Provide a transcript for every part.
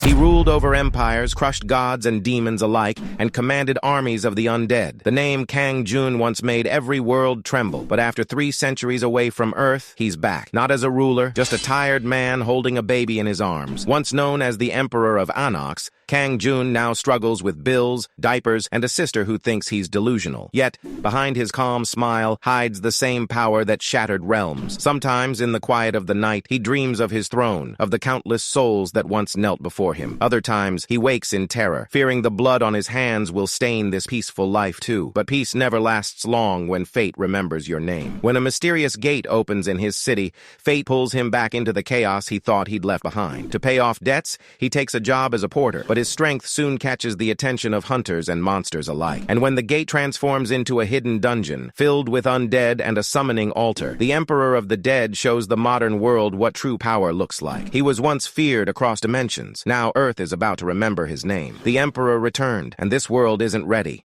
He ruled over empires, crushed gods and demons alike, and commanded armies of the undead. The name Kang Jun once made every world tremble, but after 3 centuries away from Earth, he's back. Not as a ruler, just a tired man holding a baby in his arms. Once known as the Emperor of Anox, Kang Jun now struggles with bills, diapers, and a sister who thinks he's delusional. Yet, behind his calm smile hides the same power that shattered realms. Sometimes, in the quiet of the night, he dreams of his throne, of the countless souls that once knelt before him. Other times, he wakes in terror, fearing the blood on his hands will stain this peaceful life too. But peace never lasts long when fate remembers your name. When a mysterious gate opens in his city, fate pulls him back into the chaos he thought he'd left behind. To pay off debts, he takes a job as a porter, but his strength soon catches the attention of hunters and monsters alike. And when the gate transforms into a hidden dungeon, filled with undead and a summoning altar, the Emperor of the Dead shows the modern world what true power looks like. He was once feared across dimensions. Now Earth is about to remember his name. The Emperor returned, and this world isn't ready.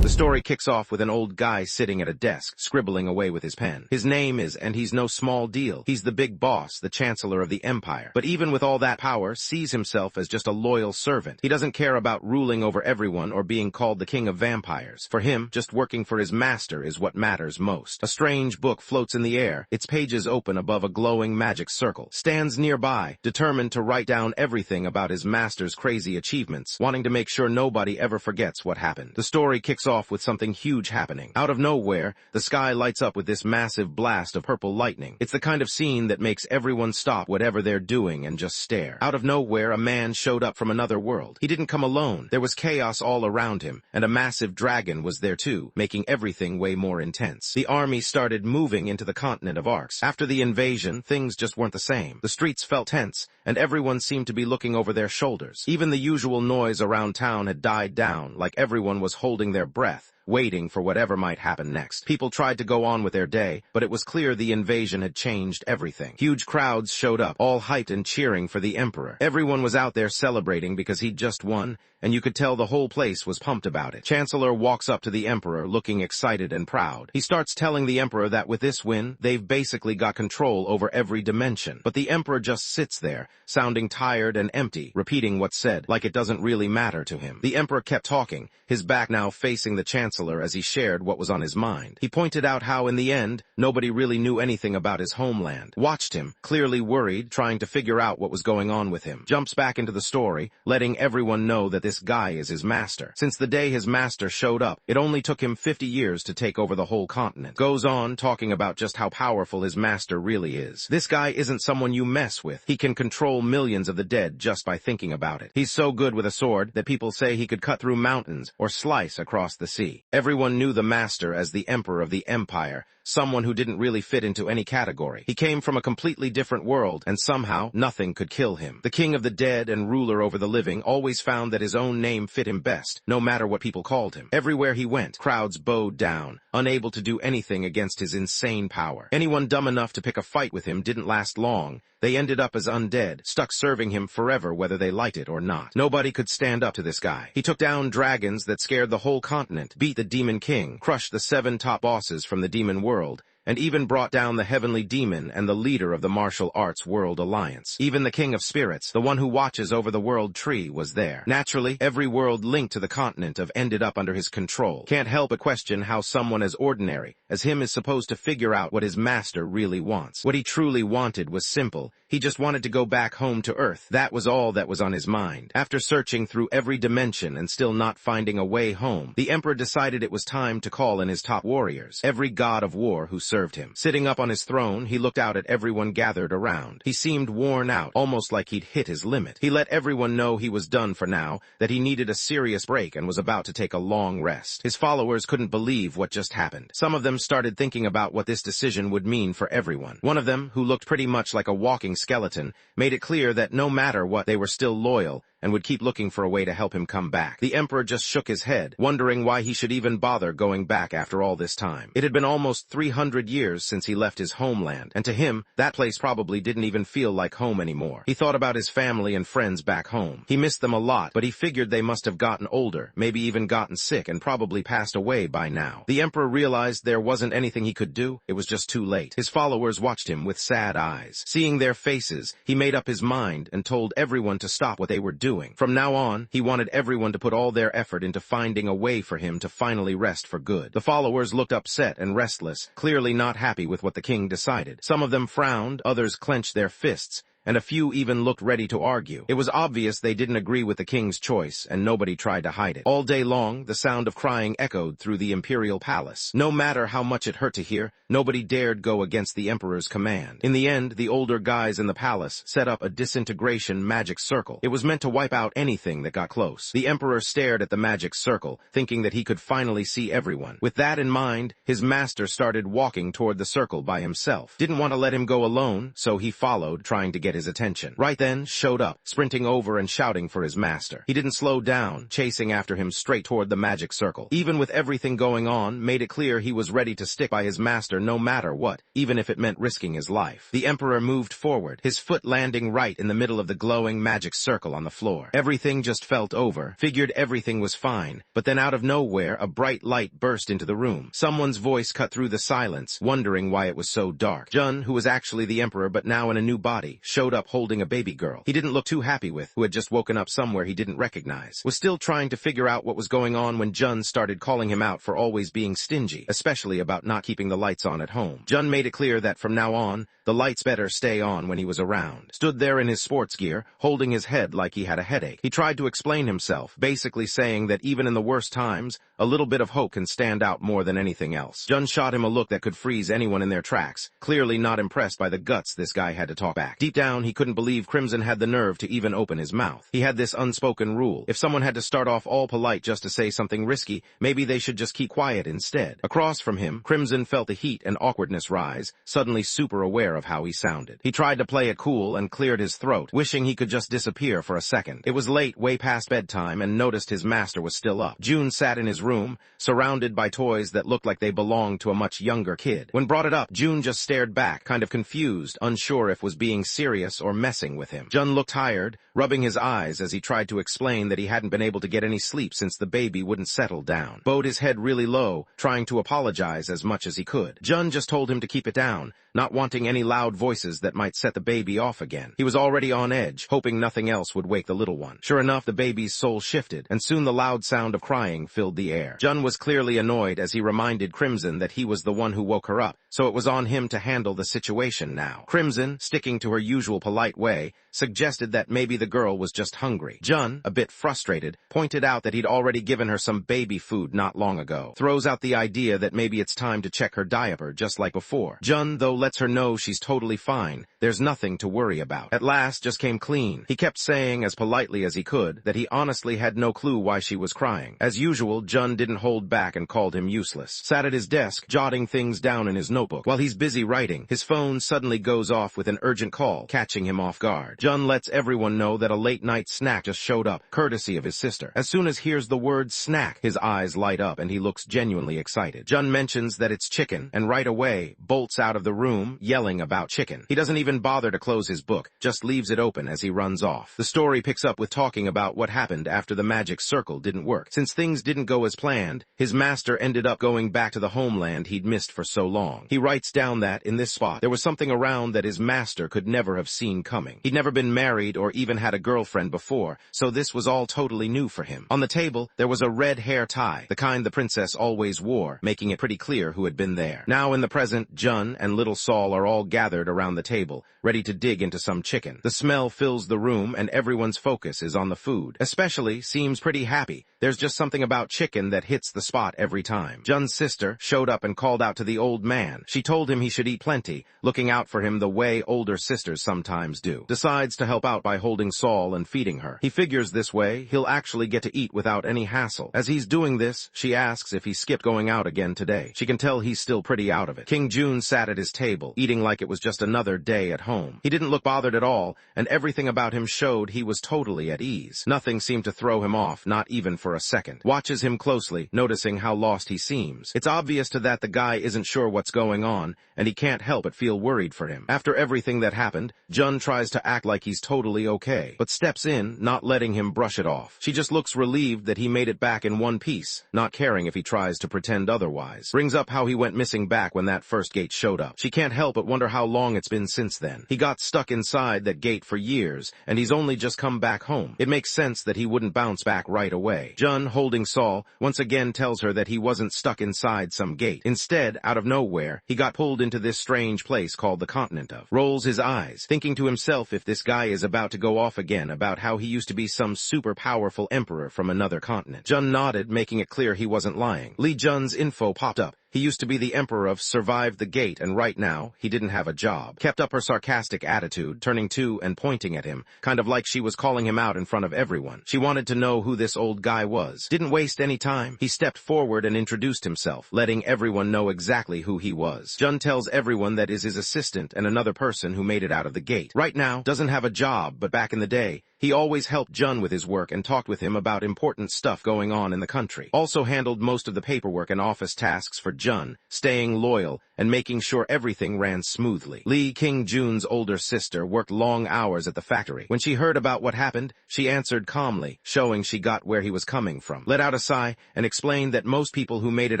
The story kicks off with an old guy sitting at a desk, scribbling away with his pen. His name is, and he's no small deal. He's the big boss, the chancellor of the empire. But even with all that power, sees himself as just a loyal servant. He doesn't care about ruling over everyone or being called the king of vampires. For him, just working for his master is what matters most. A strange book floats in the air, its pages open above a glowing magic circle. Stands nearby, determined to write down everything about his master's crazy achievements, wanting to make sure nobody ever forgets what happened. The story kicks off with something huge happening. Out of nowhere, the sky lights up with this massive blast of purple lightning. It's the kind of scene that makes everyone stop whatever they're doing and just stare. Out of nowhere, a man showed up from another world. He didn't come alone. There was chaos all around him, and a massive dragon was there too, making everything way more intense. The army started moving into the continent of Arx. After the invasion, things just weren't the same. The streets felt tense, and everyone seemed to be looking over their shoulders. Even the usual noise around town had died down, like everyone was holding their breath, waiting for whatever might happen next. People tried to go on with their day, but it was clear the invasion had changed everything. Huge crowds showed up, all hyped and cheering for the emperor. Everyone was out there celebrating because he'd just won, and you could tell the whole place was pumped about it. Chancellor walks up to the emperor, looking excited and proud. He starts telling the emperor that with this win, they've basically got control over every dimension. But the emperor just sits there, sounding tired and empty, repeating what's said, like it doesn't really matter to him. The emperor kept talking, his back now facing the chancellor as he shared what was on his mind. He pointed out how, in the end, nobody really knew anything about his homeland. Watched him, clearly worried, trying to figure out what was going on with him. Jumps back into the story, letting everyone know that this guy is his master. Since the day his master showed up, it only took him 50 years to take over the whole continent. Goes on talking about just how powerful his master really is. This guy isn't someone you mess with. He can control millions of the dead just by thinking about it. He's so good with a sword that people say he could cut through mountains or slice across the sea. Everyone knew the master as the emperor of the empire, someone who didn't really fit into any category. He came from a completely different world, and somehow nothing could kill him. The king of the dead and ruler over the living always found that his own name fit him best, no matter what people called him. Everywhere he went, crowds bowed down, unable to do anything against his insane power. Anyone dumb enough to pick a fight with him didn't last long. They ended up as undead, stuck serving him forever whether they liked it or not. Nobody could stand up to this guy. He took down dragons that scared the whole continent, beat the Demon King, crushed the 7 top bosses from the demon world, and even brought down the Heavenly Demon and the leader of the Martial Arts World Alliance. Even the King of Spirits, the one who watches over the World Tree, was there. Naturally, every world linked to the continent have ended up under his control. Can't help but question how someone as ordinary as him is supposed to figure out what his master really wants. What he truly wanted was simple. He just wanted to go back home to Earth. That was all that was on his mind. After searching through every dimension and still not finding a way home, the Emperor decided it was time to call in his top warriors, every god of war who served him. Sitting up on his throne, he looked out at everyone gathered around. He seemed worn out, almost like he'd hit his limit. He let everyone know he was done for now, that he needed a serious break and was about to take a long rest. His followers couldn't believe what just happened. Some of them started thinking about what this decision would mean for everyone. One of them, who looked pretty much like a walking skeleton, made it clear that no matter what, they were still loyal and would keep looking for a way to help him come back. The emperor just shook his head, wondering why he should even bother going back after all this time. It had been almost 300 years since he left his homeland, and to him, that place probably didn't even feel like home anymore. He thought about his family and friends back home. He missed them a lot, but he figured they must have gotten older, maybe even gotten sick, and probably passed away by now. The emperor realized there wasn't anything he could do. It was just too late. His followers watched him with sad eyes. Seeing their faces, he made up his mind and told everyone to stop what they were doing. From now on, he wanted everyone to put all their effort into finding a way for him to finally rest for good. The followers looked upset and restless, clearly not happy with what the king decided. Some of them frowned, others clenched their fists, and a few even looked ready to argue. It was obvious they didn't agree with the king's choice, and nobody tried to hide it. All day long, the sound of crying echoed through the imperial palace. No matter how much it hurt to hear, nobody dared go against the emperor's command. In the end, the older guys in the palace set up a disintegration magic circle. It was meant to wipe out anything that got close. The emperor stared at the magic circle, thinking that he could finally see everyone. With that in mind, his master started walking toward the circle by himself. Didn't want to let him go alone, so he followed, trying to get his attention. Right then, showed up, sprinting over and shouting for his master. He didn't slow down, chasing after him straight toward the magic circle. Even with everything going on, made it clear he was ready to stick by his master no matter what, even if it meant risking his life. The emperor moved forward, his foot landing right in the middle of the glowing magic circle on the floor. Everything just felt over, figured everything was fine, but then out of nowhere, a bright light burst into the room. Someone's voice cut through the silence, wondering why it was so dark. Jun, who was actually the emperor but now in a new body, showed up holding a baby girl he didn't look too happy with, who had just woken up somewhere he didn't recognize. Was still trying to figure out what was going on when Jun started calling him out for always being stingy, especially about not keeping the lights on at home. Jun made it clear that from now on, the lights better stay on when he was around. Stood there in his sports gear, holding his head like he had a headache. He tried to explain himself, basically saying that even in the worst times, a little bit of hope can stand out more than anything else. Jun shot him a look that could freeze anyone in their tracks, clearly not impressed by the guts this guy had to talk back. Deep down, he couldn't believe Crimson had the nerve to even open his mouth. He had this unspoken rule. If someone had to start off all polite just to say something risky, maybe they should just keep quiet instead. Across from him, Crimson felt the heat and awkwardness rise, suddenly super aware of how he sounded. He tried to play it cool and cleared his throat, wishing he could just disappear for a second. It was late, way past bedtime, and noticed his master was still up. June sat in his room, surrounded by toys that looked like they belonged to a much younger kid. When brought it up, June just stared back, kind of confused, unsure if was being serious or messing with him. Jun looked tired, rubbing his eyes as he tried to explain that he hadn't been able to get any sleep since the baby wouldn't settle down. Bowed his head really low, trying to apologize as much as he could. Jun just told him to keep it down, not wanting any loud voices that might set the baby off again. He was already on edge, hoping nothing else would wake the little one. Sure enough, the baby's soul shifted, and soon the loud sound of crying filled the air. Jun was clearly annoyed as he reminded Crimson that he was the one who woke her up, so it was on him to handle the situation now. Crimson, sticking to her usual polite way, suggested that maybe the girl was just hungry. Jun, a bit frustrated, pointed out that he'd already given her some baby food not long ago. Throws out the idea that maybe it's time to check her diaper just like before. Jun, though, lets her know she's totally fine. There's nothing to worry about. At last, just came clean. He kept saying as politely as he could that he honestly had no clue why she was crying. As usual, Jun didn't hold back and called him useless. Sat at his desk, jotting things down in his notebook. While he's busy writing, his phone suddenly goes off with an urgent call, catching him off guard. Jun lets everyone know that a late-night snack just showed up, courtesy of his sister. As soon as hears the word snack, his eyes light up and he looks genuinely excited. Jun mentions that it's chicken, and right away, bolts out of the room, yelling about chicken. He doesn't even bother to close his book, just leaves it open as he runs off. The story picks up with talking about what happened after the magic circle didn't work. Since things didn't go as planned, his master ended up going back to the homeland he'd missed for so long. He writes down that, in this spot, there was something around that his master could never have seen coming. He'd never been married or even had a girlfriend before, so this was all totally new for him. On the table, there was a red hair tie, the kind the princess always wore, making it pretty clear who had been there. Now in the present, Jun and little Saul are all gathered around the table, ready to dig into some chicken. The smell fills the room and everyone's focus is on the food. Especially seems pretty happy. There's just something about chicken that hits the spot every time. Jun's sister showed up and called out to the old man. She told him he should eat plenty, looking out for him the way older sisters sometimes do. Decides to help out by holding Saul and feeding her. He figures this way, he'll actually get to eat without any hassle. As he's doing this, she asks if he skipped going out again today. She can tell he's still pretty out of it. King Jun sat at his table, eating like it was just another day stay at home. He didn't look bothered at all, and everything about him showed he was totally at ease. Nothing seemed to throw him off, not even for a second. Watches him closely, noticing how lost he seems. It's obvious to that the guy isn't sure what's going on, and he can't help but feel worried for him. After everything that happened, Jun tries to act like he's totally okay, but steps in, not letting him brush it off. She just looks relieved that he made it back in one piece, not caring if he tries to pretend otherwise. Brings up how he went missing back when that first gate showed up. She can't help but wonder how long it's been since then. He got stuck inside that gate for years, and he's only just come back home. It makes sense that he wouldn't bounce back right away. Jun, holding Seoul, once again tells her that he wasn't stuck inside some gate. Instead, out of nowhere, he got pulled into this strange place called the continent of. Rolls his eyes, thinking to himself if this guy is about to go off again about how he used to be some super powerful emperor from another continent. Jun nodded, making it clear he wasn't lying. Lee Jun's info popped up. He used to be the emperor of Survived the Gate, and right now, he didn't have a job. Kept up her sarcastic attitude, turning to and pointing at him, kind of like she was calling him out in front of everyone. She wanted to know who this old guy was. Didn't waste any time. He stepped forward and introduced himself, letting everyone know exactly who he was. Jun tells everyone that is his assistant and another person who made it out of the gate. Right now, doesn't have a job, but back in the day, he always helped Jun with his work and talked with him about important stuff going on in the country. Also handled most of the paperwork and office tasks for Jun, staying loyal and making sure everything ran smoothly. Lee King-jun's older sister worked long hours at the factory. When she heard about what happened, she answered calmly, showing she got where he was coming from. Let out a sigh and explained that most people who made it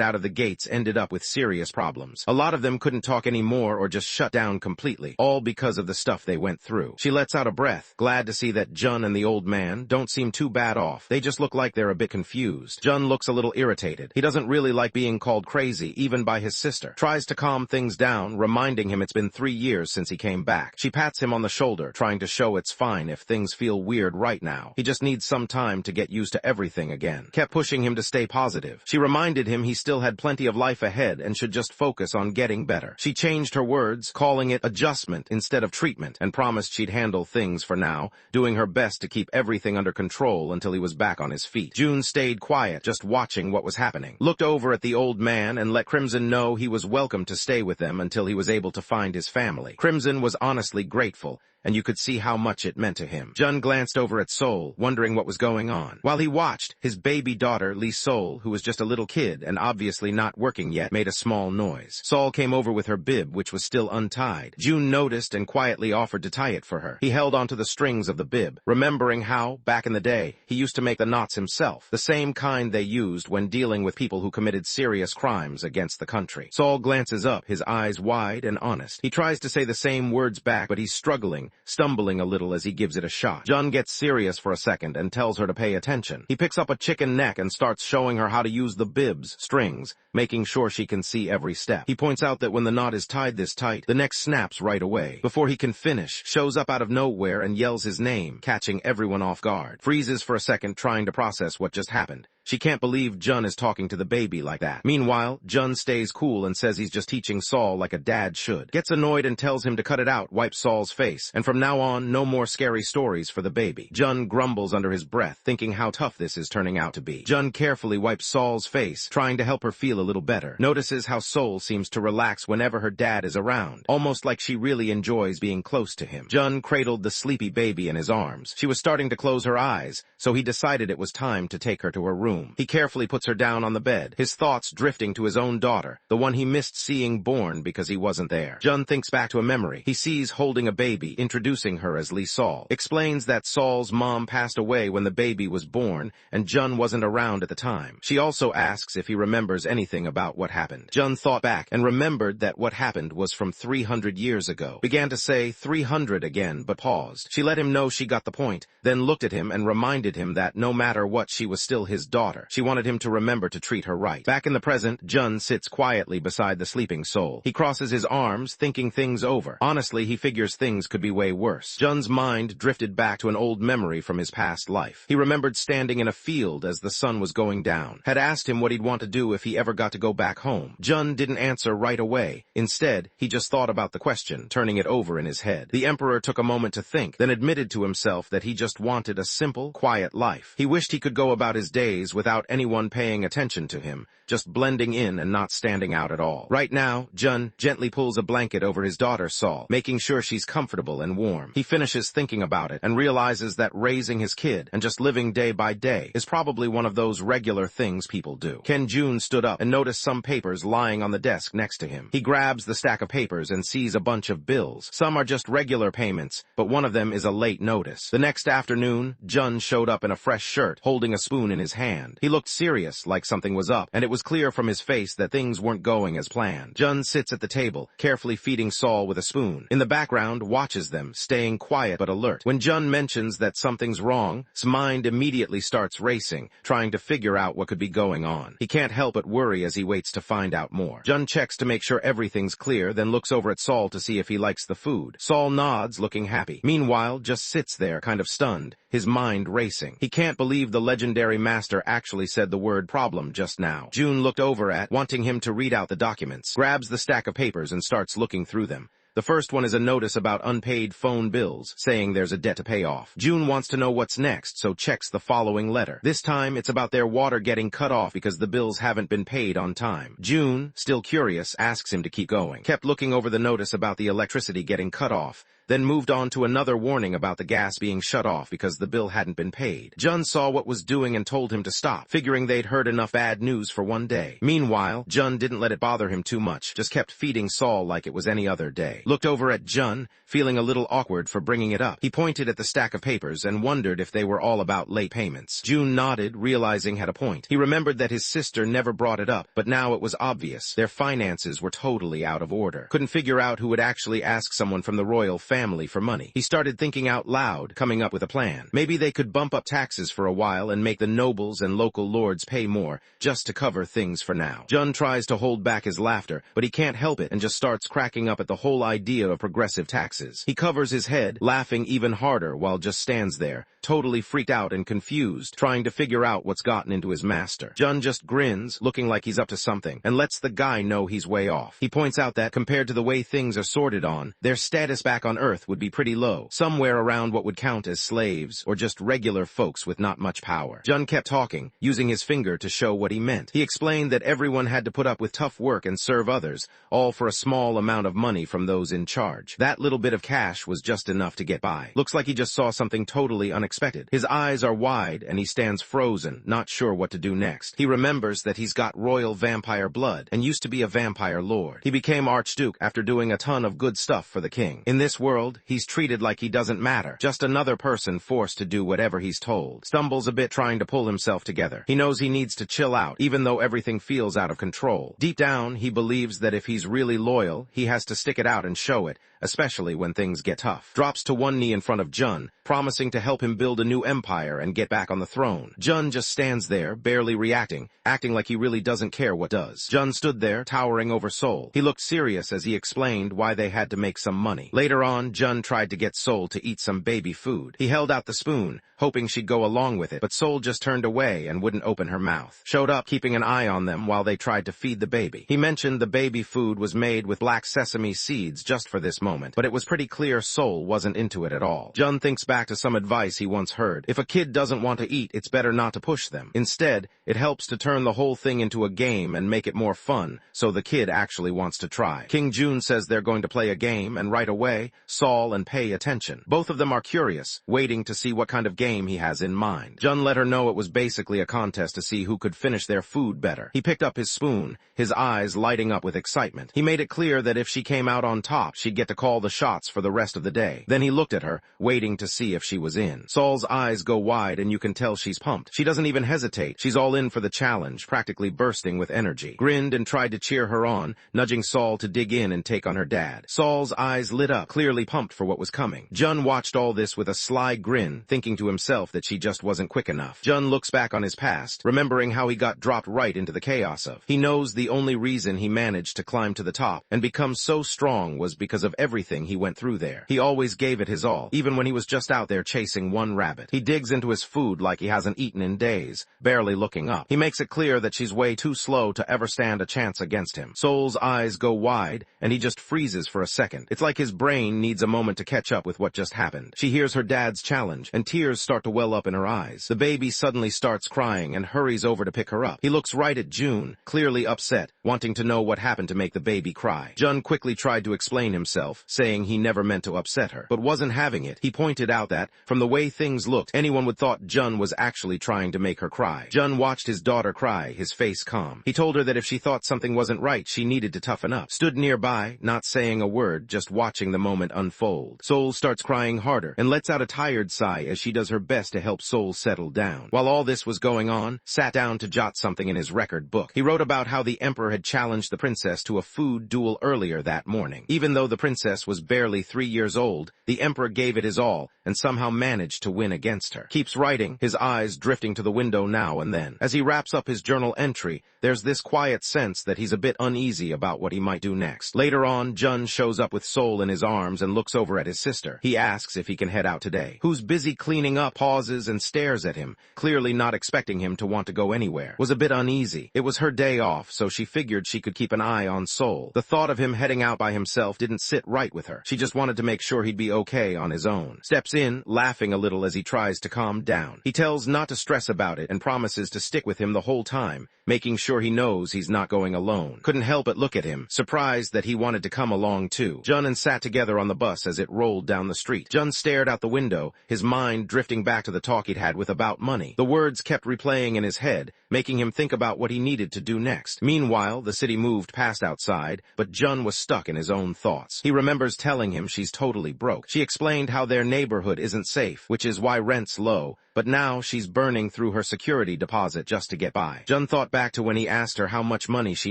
out of the gates ended up with serious problems. A lot of them couldn't talk anymore or just shut down completely, all because of the stuff they went through. She lets out a breath, glad to see that Jun and the old man don't seem too bad off. They just look like they're a bit confused. Jun looks a little irritated. He doesn't really like being called crazy, even by his sister. Tries to calm things down, reminding him it's been 3 years since he came back. She pats him on the shoulder, trying to show it's fine if things feel weird right now. He just needs some time to get used to everything again. Kept pushing him to stay positive. She reminded him he still had plenty of life ahead and should just focus on getting better. She changed her words, calling it adjustment instead of treatment, and promised she'd handle things for now, doing her best to keep everything under control until he was back on his feet. June stayed quiet, just watching what was happening. Looked over at the old man and let Crimson know he was welcome to stay with them until he was able to find his family. Crimson was honestly grateful, and you could see how much it meant to him. Jun glanced over at Seoul, wondering what was going on. While he watched, his baby daughter, Lee Seoul, who was just a little kid and obviously not working yet, made a small noise. Seoul came over with her bib, which was still untied. June noticed and quietly offered to tie it for her. He held onto the strings of the bib, remembering how, back in the day, he used to make the knots himself, the same kind they used when dealing with people who committed serious crimes against the country. Seoul glances up, his eyes wide and honest. He tries to say the same words back, but he's struggling, stumbling a little as he gives it a shot. Jun gets serious for a second and tells her to pay attention. He picks up a chicken neck and starts showing her how to use the bib's strings, making sure she can see every step. He points out that when the knot is tied this tight, the neck snaps right away. Before he can finish, shows up out of nowhere and yells his name, catching everyone off guard. Freezes for a second, trying to process what just happened. She can't believe Jun is talking to the baby like that. Meanwhile, Jun stays cool and says he's just teaching Seoul like a dad should. Gets annoyed and tells him to cut it out, wipes Seoul's face, and from now on, no more scary stories for the baby. Jun grumbles under his breath, thinking how tough this is turning out to be. Jun carefully wipes Seoul's face, trying to help her feel a little better. Notices how Seoul seems to relax whenever her dad is around, almost like she really enjoys being close to him. Jun cradled the sleepy baby in his arms. She was starting to close her eyes, so he decided it was time to take her to her room. He carefully puts her down on the bed, his thoughts drifting to his own daughter, the one he missed seeing born because he wasn't there. Jun thinks back to a memory he sees holding a baby, introducing her as Lee Seoul. Explains that Seoul's mom passed away when the baby was born, and Jun wasn't around at the time. She also asks if he remembers anything about what happened. Jun thought back and remembered that what happened was from 300 years ago. Began to say 300 again, but paused. She let him know she got the point, then looked at him and reminded him that no matter what, she was still his daughter. She wanted him to remember to treat her right. Back in the present, Jun sits quietly beside the sleeping Seoul. He crosses his arms, thinking things over. Honestly, he figures things could be way worse. Jun's mind drifted back to an old memory from his past life. He remembered standing in a field as the sun was going down. Had asked him what he'd want to do if he ever got to go back home. Jun didn't answer right away. Instead, he just thought about the question, turning it over in his head. The emperor took a moment to think, then admitted to himself that he just wanted a simple, quiet life. He wished he could go about his days things without anyone paying attention to him, just blending in and not standing out at all. Right now, Jun gently pulls a blanket over his daughter Seoul, making sure she's comfortable and warm. He finishes thinking about it and realizes that raising his kid and just living day by day is probably one of those regular things people do. Jun stood up and noticed some papers lying on the desk next to him. He grabs the stack of papers and sees a bunch of bills. Some are just regular payments, but one of them is a late notice. The next afternoon, Jun showed up in a fresh shirt, holding a spoon in his hand. He looked serious, like something was up, and it was clear from his face that things weren't going as planned. Jun sits at the table, carefully feeding Seoul with a spoon. In the background, watches them, staying quiet but alert. When Jun mentions that something's wrong, his mind immediately starts racing, trying to figure out what could be going on. He can't help but worry as he waits to find out more. Jun checks to make sure everything's clear, then looks over at Seoul to see if he likes the food. Seoul nods, looking happy. Meanwhile, just sits there, kind of stunned, his mind racing. He can't believe the legendary master actually said the word problem just now. Jun looked over at, wanting him to read out the documents, grabs the stack of papers and starts looking through them. The first one is a notice about unpaid phone bills, saying there's a debt to pay off. Jun wants to know what's next, so checks the following letter. This time, it's about their water getting cut off because the bills haven't been paid on time. Jun, still curious, asks him to keep going. Kept looking over the notice about the electricity getting cut off, then moved on to another warning about the gas being shut off because the bill hadn't been paid. Jun saw what was doing and told him to stop, figuring they'd heard enough bad news for one day. Meanwhile, Jun didn't let it bother him too much, just kept feeding Seoul like it was any other day. Looked over at Jun, feeling a little awkward for bringing it up. He pointed at the stack of papers and wondered if they were all about late payments. Jun nodded, realizing had a point. He remembered that his sister never brought it up, but now it was obvious. Their finances were totally out of order. Couldn't figure out who would actually ask someone from the royal family for money. He started thinking out loud, coming up with a plan. Maybe they could bump up taxes for a while and make the nobles and local lords pay more, just to cover things for now. Jun tries to hold back his laughter, but he can't help it and just starts cracking up at the whole idea of progressive taxes. He covers his head, laughing even harder while just stands there, totally freaked out and confused, trying to figure out what's gotten into his master. Jun just grins, looking like he's up to something, and lets the guy know he's way off. He points out that, compared to the way things are sorted on, their status back on Earth would be pretty low, somewhere around what would count as slaves, or just regular folks with not much power. Jun kept talking, using his finger to show what he meant. He explained that everyone had to put up with tough work and serve others, all for a small amount of money from those in charge. That little bit of cash was just enough to get by. Looks like he just saw something totally unexpected. His eyes are wide, and he stands frozen, not sure what to do next. He remembers that he's got royal vampire blood, and used to be a vampire lord. He became Archduke after doing a ton of good stuff for the king. In this world, he's treated like he doesn't matter, just another person forced to do whatever he's told. Stumbles a bit trying to pull himself together. He knows he needs to chill out, even though everything feels out of control. Deep down, he believes that if he's really loyal, he has to stick it out and show it, especially when things get tough. Drops to one knee in front of Jun, promising to help him build a new empire and get back on the throne. Jun just stands there, barely reacting, acting like he really doesn't care what does. Jun stood there, towering over Seoul. He looked serious as he explained why they had to make some money. Later on, Jun tried to get Seoul to eat some baby food. He held out the spoon, hoping she'd go along with it, but Seoul just turned away and wouldn't open her mouth. Showed up, keeping an eye on them while they tried to feed the baby. He mentioned the baby food was made with black sesame seeds just for this moment, but it was pretty clear Seoul wasn't into it at all. Jun thinks back to some advice he once heard. If a kid doesn't want to eat, it's better not to push them. Instead, it helps to turn the whole thing into a game and make it more fun, so the kid actually wants to try. King Jun says they're going to play a game, and right away, Seoul and pay attention. Both of them are curious, waiting to see what kind of game he has in mind. Jun let her know it was basically a contest to see who could finish their food better. He picked up his spoon, his eyes lighting up with excitement. He made it clear that if she came out on top, she'd get to call the shots for the rest of the day. Then he looked at her, waiting to see if she was in. Seoul's eyes go wide and you can tell she's pumped. She doesn't even hesitate. She's all in for the challenge, practically bursting with energy. Grinned and tried to cheer her on, nudging Seoul to dig in and take on her dad. Seoul's eyes lit up, clearly pumped for what was coming. Jun watched all this with a sly grin, thinking to himself that she just wasn't quick enough. Jun looks back on his past, remembering how he got dropped right into the chaos of. He knows the only reason he managed to climb to the top and become so strong was because of everything he went through there. He always gave it his all, even when he was just out there chasing one rabbit. He digs into his food like he hasn't eaten in days, barely looking up. He makes it clear that she's way too slow to ever stand a chance against him. Seoul's eyes go wide, and he just freezes for a second. It's like his brain needs needs a moment to catch up with what just happened. She hears her dad's challenge, and tears start to well up in her eyes. The baby suddenly starts crying and hurries over to pick her up. He looks right at June, clearly upset, wanting to know what happened to make the baby cry. Jun quickly tried to explain himself, saying he never meant to upset her, but wasn't having it. He pointed out that, from the way things looked, anyone would thought Jun was actually trying to make her cry. Jun watched his daughter cry, his face calm. He told her that if she thought something wasn't right, she needed to toughen up. Stood nearby, not saying a word, just watching the moment unfold. Seoul starts crying harder and lets out a tired sigh as she does her best to help Seoul settle down. While all this was going on, sat down to jot something in his record book. He wrote about how the emperor had challenged the princess to a food duel earlier that morning. Even though the princess was barely 3 years old, the emperor gave it his all and somehow managed to win against her. Keeps writing, his eyes drifting to the window now and then. As he wraps up his journal entry, there's this quiet sense that he's a bit uneasy about what he might do next. Later on, Jun shows up with Seoul in his arms and looks over at his sister. He asks if he can head out today. Who's busy cleaning up, pauses and stares at him, clearly not expecting him to want to go anywhere. Was a bit uneasy. It was her day off, so she figured she could keep an eye on Seoul. The thought of him heading out by himself didn't sit right with her. She just wanted to make sure he'd be okay on his own. Steps in, laughing a little as he tries to calm down. He tells not to stress about it and promises to stick with him the whole time, making sure he knows he's not going alone. Couldn't help but look at him, surprised that he wanted to come along too. Jun and sat together on the bus as it rolled down the street. Jun stared out the window, his mind drifting back to the talk he'd had with about money. The words kept replaying in his head, making him think about what he needed to do next. Meanwhile, the city moved past outside, but Jun was stuck in his own thoughts. He remembers telling him she's totally broke. She explained how their neighborhood isn't safe, which is why rent's low, but now she's burning through her security deposit just to get by. Jun thought back to when he asked her how much money she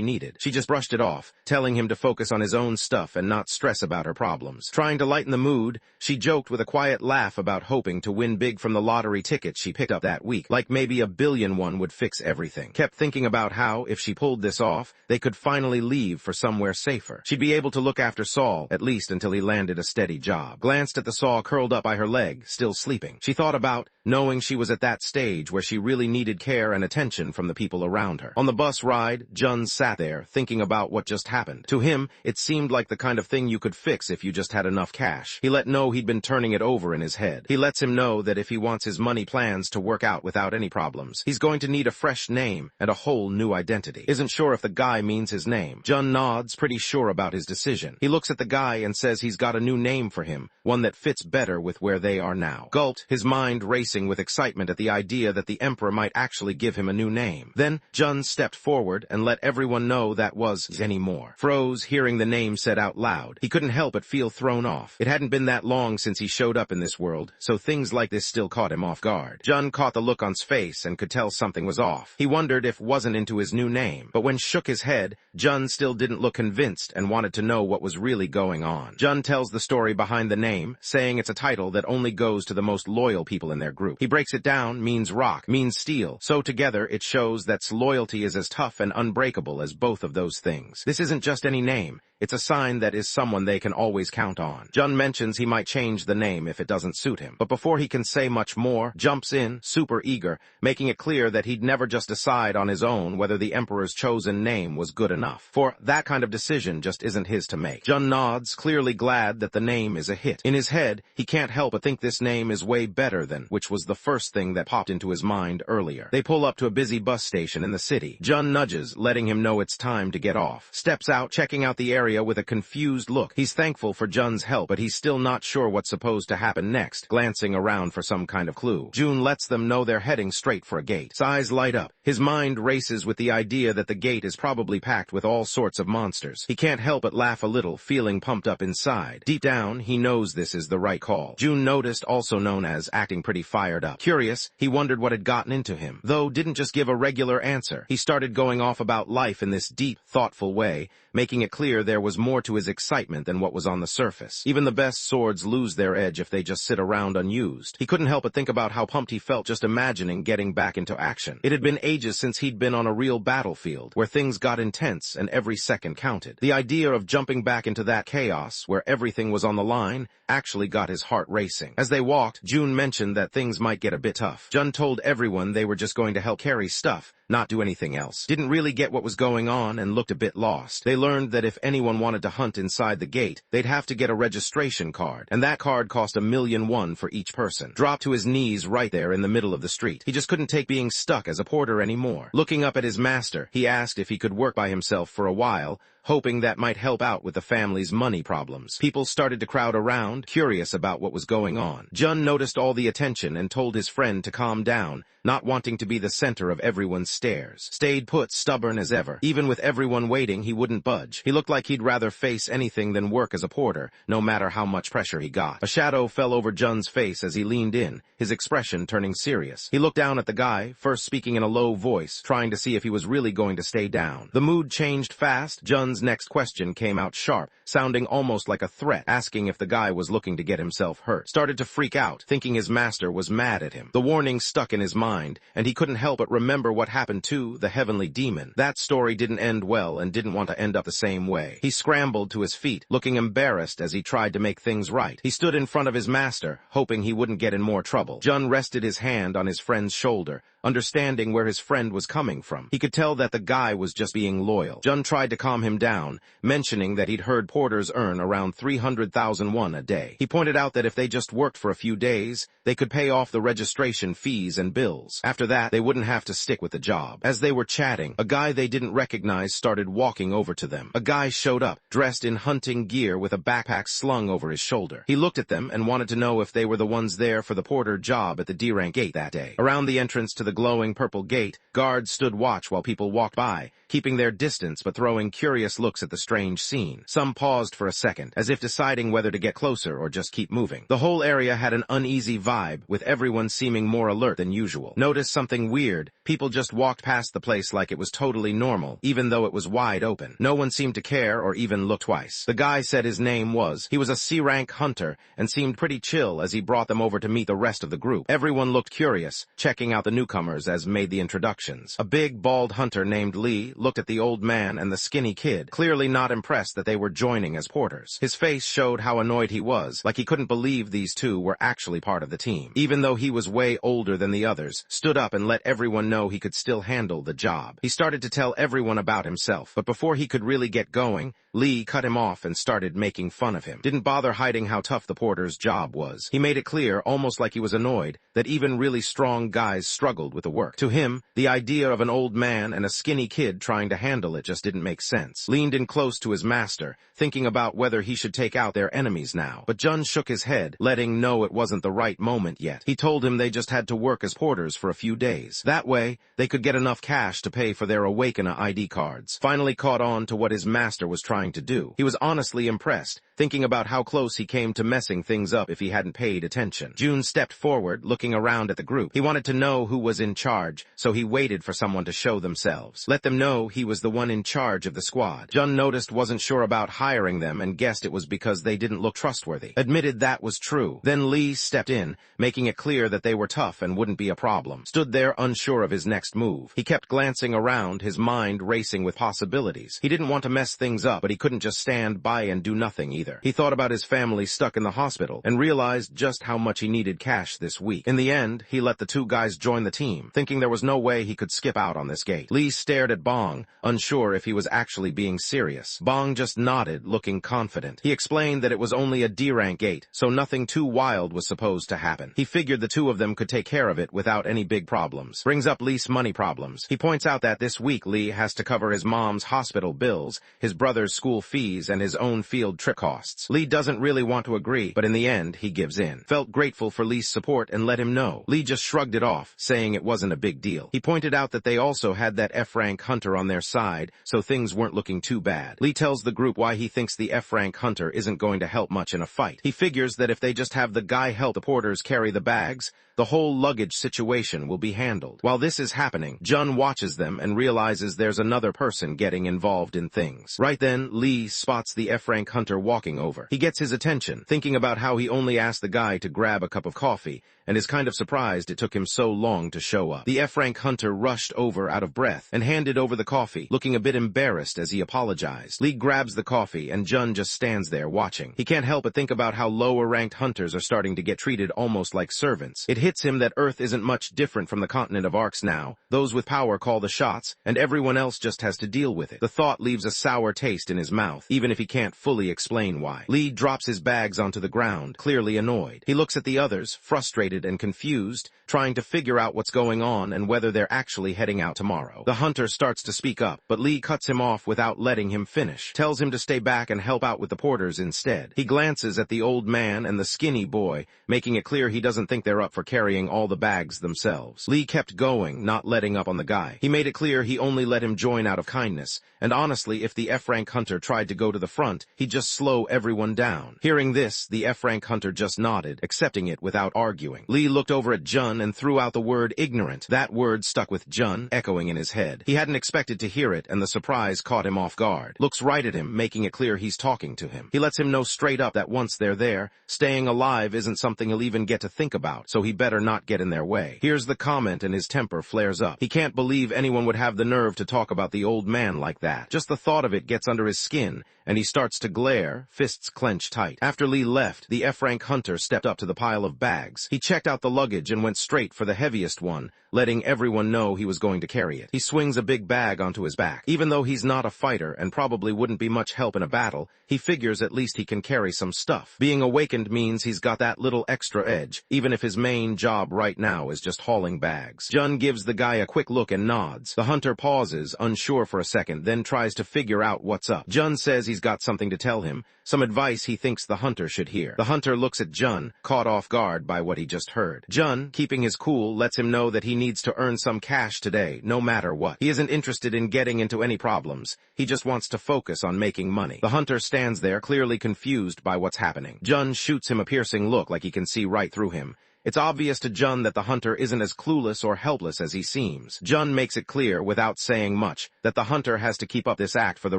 needed. She just brushed it off, telling him to focus on his own stuff and not stress about her problems. Trying to lighten the mood, she joked with a quiet laugh about hoping to win big from the lottery tickets she picked up that week, like maybe $1 billion would fix everything. Kept thinking about how, if she pulled this off, they could finally leave for somewhere safer. She'd be able to look after Saul, at least until he landed a steady job. Glanced at the saw curled up by her leg, still sleeping. She thought about knowing she was at that stage where she really needed care and attention from the people around her. On the bus ride, Jun sat there, thinking about what just happened. To him, it seemed like the kind of thing you could fix if you just had enough cash. He let know he'd been turning it over in his head. He lets him know that if he wants his money plans to work out without any problems, he's going to need a fresh name and a whole new identity. Isn't sure if the guy means his name. Jun nods, pretty sure about his decision. He looks at the guy and says he's got a new name for him, one that fits better with where they are now. Gulped, his mind racing with excitement at the idea that the emperor might actually give him a new name. Then, Jun stepped forward and let everyone know that was anymore. Froze, hearing the name said out loud. He couldn't help but feel thrown off. It hadn't been that long since he showed up in this world, so things like this still caught him off guard. Jun caught the look on his face and could tell something was off. He wondered if wasn't into his new name, but when shook his head, Jun still didn't look convinced and wanted to know what was really going on. Jun tells the story behind the name, saying it's a title that only goes to the most loyal people in their group. He breaks it down, means rock, means steel, so together it shows that loyalty is as tough and unbreakable as both of those things. This isn't just any name. It's a sign that is someone they can always count on. Jun mentions he might change the name if it doesn't suit him, but before he can say much more, jumps in, super eager, making it clear that he'd never just decide on his own whether the Emperor's chosen name was good enough. For that kind of decision just isn't his to make. Jun nods, clearly glad that the name is a hit. In his head, he can't help but think this name is way better than, which was the first thing that popped into his mind earlier. They pull up to a busy bus station in the city. Jun nudges, letting him know it's time to get off. Steps out, checking out the area with a confused look. He's thankful for Jun's help, but he's still not sure what's supposed to happen next, glancing around for some kind of clue. Jun lets them know they're heading straight for a gate. His eyes light up. His mind races with the idea that the gate is probably packed with all sorts of monsters. He can't help but laugh a little, feeling pumped up inside. Deep down, he knows this is the right call. Jun noticed, also known as acting pretty fired up. Curious, he wondered what had gotten into him, though didn't just give a regular answer. He started going off about life in this deep, thoughtful way, making it clear there was more to his excitement than what was on the surface. Even the best swords lose their edge if they just sit around unused. He couldn't help but think about how pumped he felt just imagining getting back into action. It had been ages since he'd been on a real battlefield, where things got intense and every second counted. The idea of jumping back into that chaos, where everything was on the line, actually got his heart racing. As they walked, Jun mentioned that things things might get a bit tough. Jun told everyone they were just going to help carry stuff, not do anything else. Didn't really get what was going on and looked a bit lost. They learned that if anyone wanted to hunt inside the gate, they'd have to get a registration card, and that card cost 1,000,001 for each person. Dropped to his knees right there in the middle of the street. He just couldn't take being stuck as a porter anymore. Looking up at his master, he asked if he could work by himself for a while, hoping that might help out with the family's money problems. People started to crowd around, curious about what was going on. Jun noticed all the attention and told his friend to calm down, not wanting to be the center of everyone's stares. Stayed put, stubborn as ever. Even with everyone waiting, he wouldn't budge. He looked like he'd rather face anything than work as a porter, no matter how much pressure he got. A shadow fell over Jun's face as he leaned in, his expression turning serious. He looked down at the guy, first speaking in a low voice, trying to see if he was really going to stay down. The mood changed fast. Jun's next question came out sharp, sounding almost like a threat, asking if the guy was looking to get himself hurt. Started to freak out, thinking his master was mad at him. The warning stuck in his mind, and he couldn't help but remember what happened to the heavenly demon. That story didn't end well and didn't want to end up the same way. He scrambled to his feet, looking embarrassed as he tried to make things right. He stood in front of his master, hoping he wouldn't get in more trouble. Jun rested his hand on his friend's shoulder, understanding where his friend was coming from. He could tell that the guy was just being loyal. Jun tried to calm him down, mentioning that he'd heard porters earn around 300,000 won a day. He pointed out that if they just worked for a few days, they could pay off the registration fees and bills. After that, they wouldn't have to stick with the job. As they were chatting, a guy they didn't recognize started walking over to them. A guy showed up, dressed in hunting gear with a backpack slung over his shoulder. He looked at them and wanted to know if they were the ones there for the porter job at the D-rank gate that day. Around the entrance to the glowing purple gate, guards stood watch while people walked by, keeping their distance but throwing curious looks at the strange scene. Some paused for a second, as if deciding whether to get closer or just keep moving. The whole area had an uneasy vibe, with everyone seeming more alert than usual. Noticed something weird. People just walked past the place like it was totally normal, even though it was wide open. No one seemed to care or even look twice. The guy said his name was. He was a C-rank hunter and seemed pretty chill as he brought them over to meet the rest of the group. Everyone looked curious, checking out the newcomers as made the introductions. A big, bald hunter named Lee looked at the old man and the skinny kid, clearly not impressed that they were joining as porters. His face showed how annoyed he was, like he couldn't believe these two were actually part of the team. Even though he was way older than the others, stood up and let everyone know he could still handle the job. He started to tell everyone about himself, but before he could really get going, Lee cut him off and started making fun of him. Didn't bother hiding how tough the porter's job was. He made it clear, almost like he was annoyed, that even really strong guys struggled with the work. To him, the idea of an old man and a skinny kid trying to handle it just didn't make sense. Leaned in close to his master, thinking about whether he should take out their enemies now. But Jun shook his head, letting know it wasn't the right moment yet. He told him they just had to work as porters for a few days. That way, they could get enough cash to pay for their Awakener ID cards. Finally caught on to what his master was trying to do. He was honestly impressed, thinking about how close he came to messing things up if he hadn't paid attention. Jun stepped forward, looking around at the group. He wanted to know who was in charge, so he waited for someone to show themselves. Let them know he was the one in charge of the squad. Jun noticed wasn't sure about hiring them and guessed it was because they didn't look trustworthy. Admitted that was true. Then Lee stepped in, making it clear that they were tough and wouldn't be a problem. Stood there unsure of his next move. He kept glancing around, his mind racing with possibilities. He didn't want to mess things up, but he couldn't just stand by and do nothing either. He thought about his family stuck in the hospital and realized just how much he needed cash this week. In the end, he let the two guys join the team, thinking there was no way he could skip out on this gate. Lee stared at Bong, unsure if he was actually being serious. Bong just nodded, looking confident. He explained that it was only a D-rank gate, so nothing too wild was supposed to happen. He figured the two of them could take care of it without any big problems. Brings up Lee's money problems. He points out that this week Lee has to cover his mom's hospital bills, his brother's school fees, and his own field trip costs. Lee doesn't really want to agree, but in the end, he gives in. Felt grateful for Lee's support and let him know. Lee just shrugged it off, saying it wasn't a big deal. He pointed out that they also had that F-rank hunter on their side, so things weren't looking too bad. Lee tells the group why he thinks the F-rank hunter isn't going to help much in a fight. He figures that if they just have the guy help the porters carry the bags, the whole luggage situation will be handled. While this is happening, Jun watches them and realizes there's another person getting involved in things. Right then, Lee spots the F-rank hunter walking over. He gets his attention, thinking about how he only asked the guy to grab a cup of coffee, and is kind of surprised it took him so long to show up. The F-rank hunter rushed over out of breath and handed over the coffee, looking a bit embarrassed as he apologized. Lee grabs the coffee and Jun just stands there watching. He can't help but think about how lower-ranked hunters are starting to get treated almost like servants. It hit hits him that Earth isn't much different from the continent of Arcs now. Those with power call the shots, and everyone else just has to deal with it. The thought leaves a sour taste in his mouth, even if he can't fully explain why. Lee drops his bags onto the ground, clearly annoyed. He looks at the others, frustrated and confused, trying to figure out what's going on and whether they're actually heading out tomorrow. The hunter starts to speak up, but Lee cuts him off without letting him finish, tells him to stay back and help out with the porters instead. He glances at the old man and the skinny boy, making it clear he doesn't think they're up for carrying all the bags themselves. Lee kept going, not letting up on the guy. He made it clear he only let him join out of kindness, and honestly, if the F-rank hunter tried to go to the front, he'd just slow everyone down. Hearing this, the F-rank hunter just nodded, accepting it without arguing. Lee looked over at Jun and threw out the word ignorant. That word stuck with Jun, echoing in his head. He hadn't expected to hear it, and the surprise caught him off guard. Looks right at him, making it clear he's talking to him. He lets him know straight up that once they're there, staying alive isn't something he'll even get to think about, so he better not get in their way. Here's the comment and his temper flares up. He can't believe anyone would have the nerve to talk about the old man like that. Just the thought of it gets under his skin, and he starts to glare, fists clenched tight. After Lee left, the F-rank hunter stepped up to the pile of bags. He checked out the luggage and went straight for the heaviest one, letting everyone know he was going to carry it. He swings a big bag onto his back. Even though he's not a fighter and probably wouldn't be much help in a battle, he figures at least he can carry some stuff. Being awakened means he's got that little extra edge, even if his main job right now is just hauling bags. Jun gives the guy a quick look and nods. The hunter pauses, unsure for a second, then tries to figure out what's up. Jun says he's got something to tell him, some advice he thinks the hunter should hear. The hunter looks at Jun, caught off guard by what he just heard. Jun, keeping his cool, lets him know that he needs to earn some cash today, no matter what. He isn't interested in getting into any problems. He just wants to focus on making money. The hunter stands there, clearly confused by what's happening. Jun shoots him a piercing look like he can see right through him. It's obvious to Jun that the hunter isn't as clueless or helpless as he seems. Jun makes it clear, without saying much, that the hunter has to keep up this act for the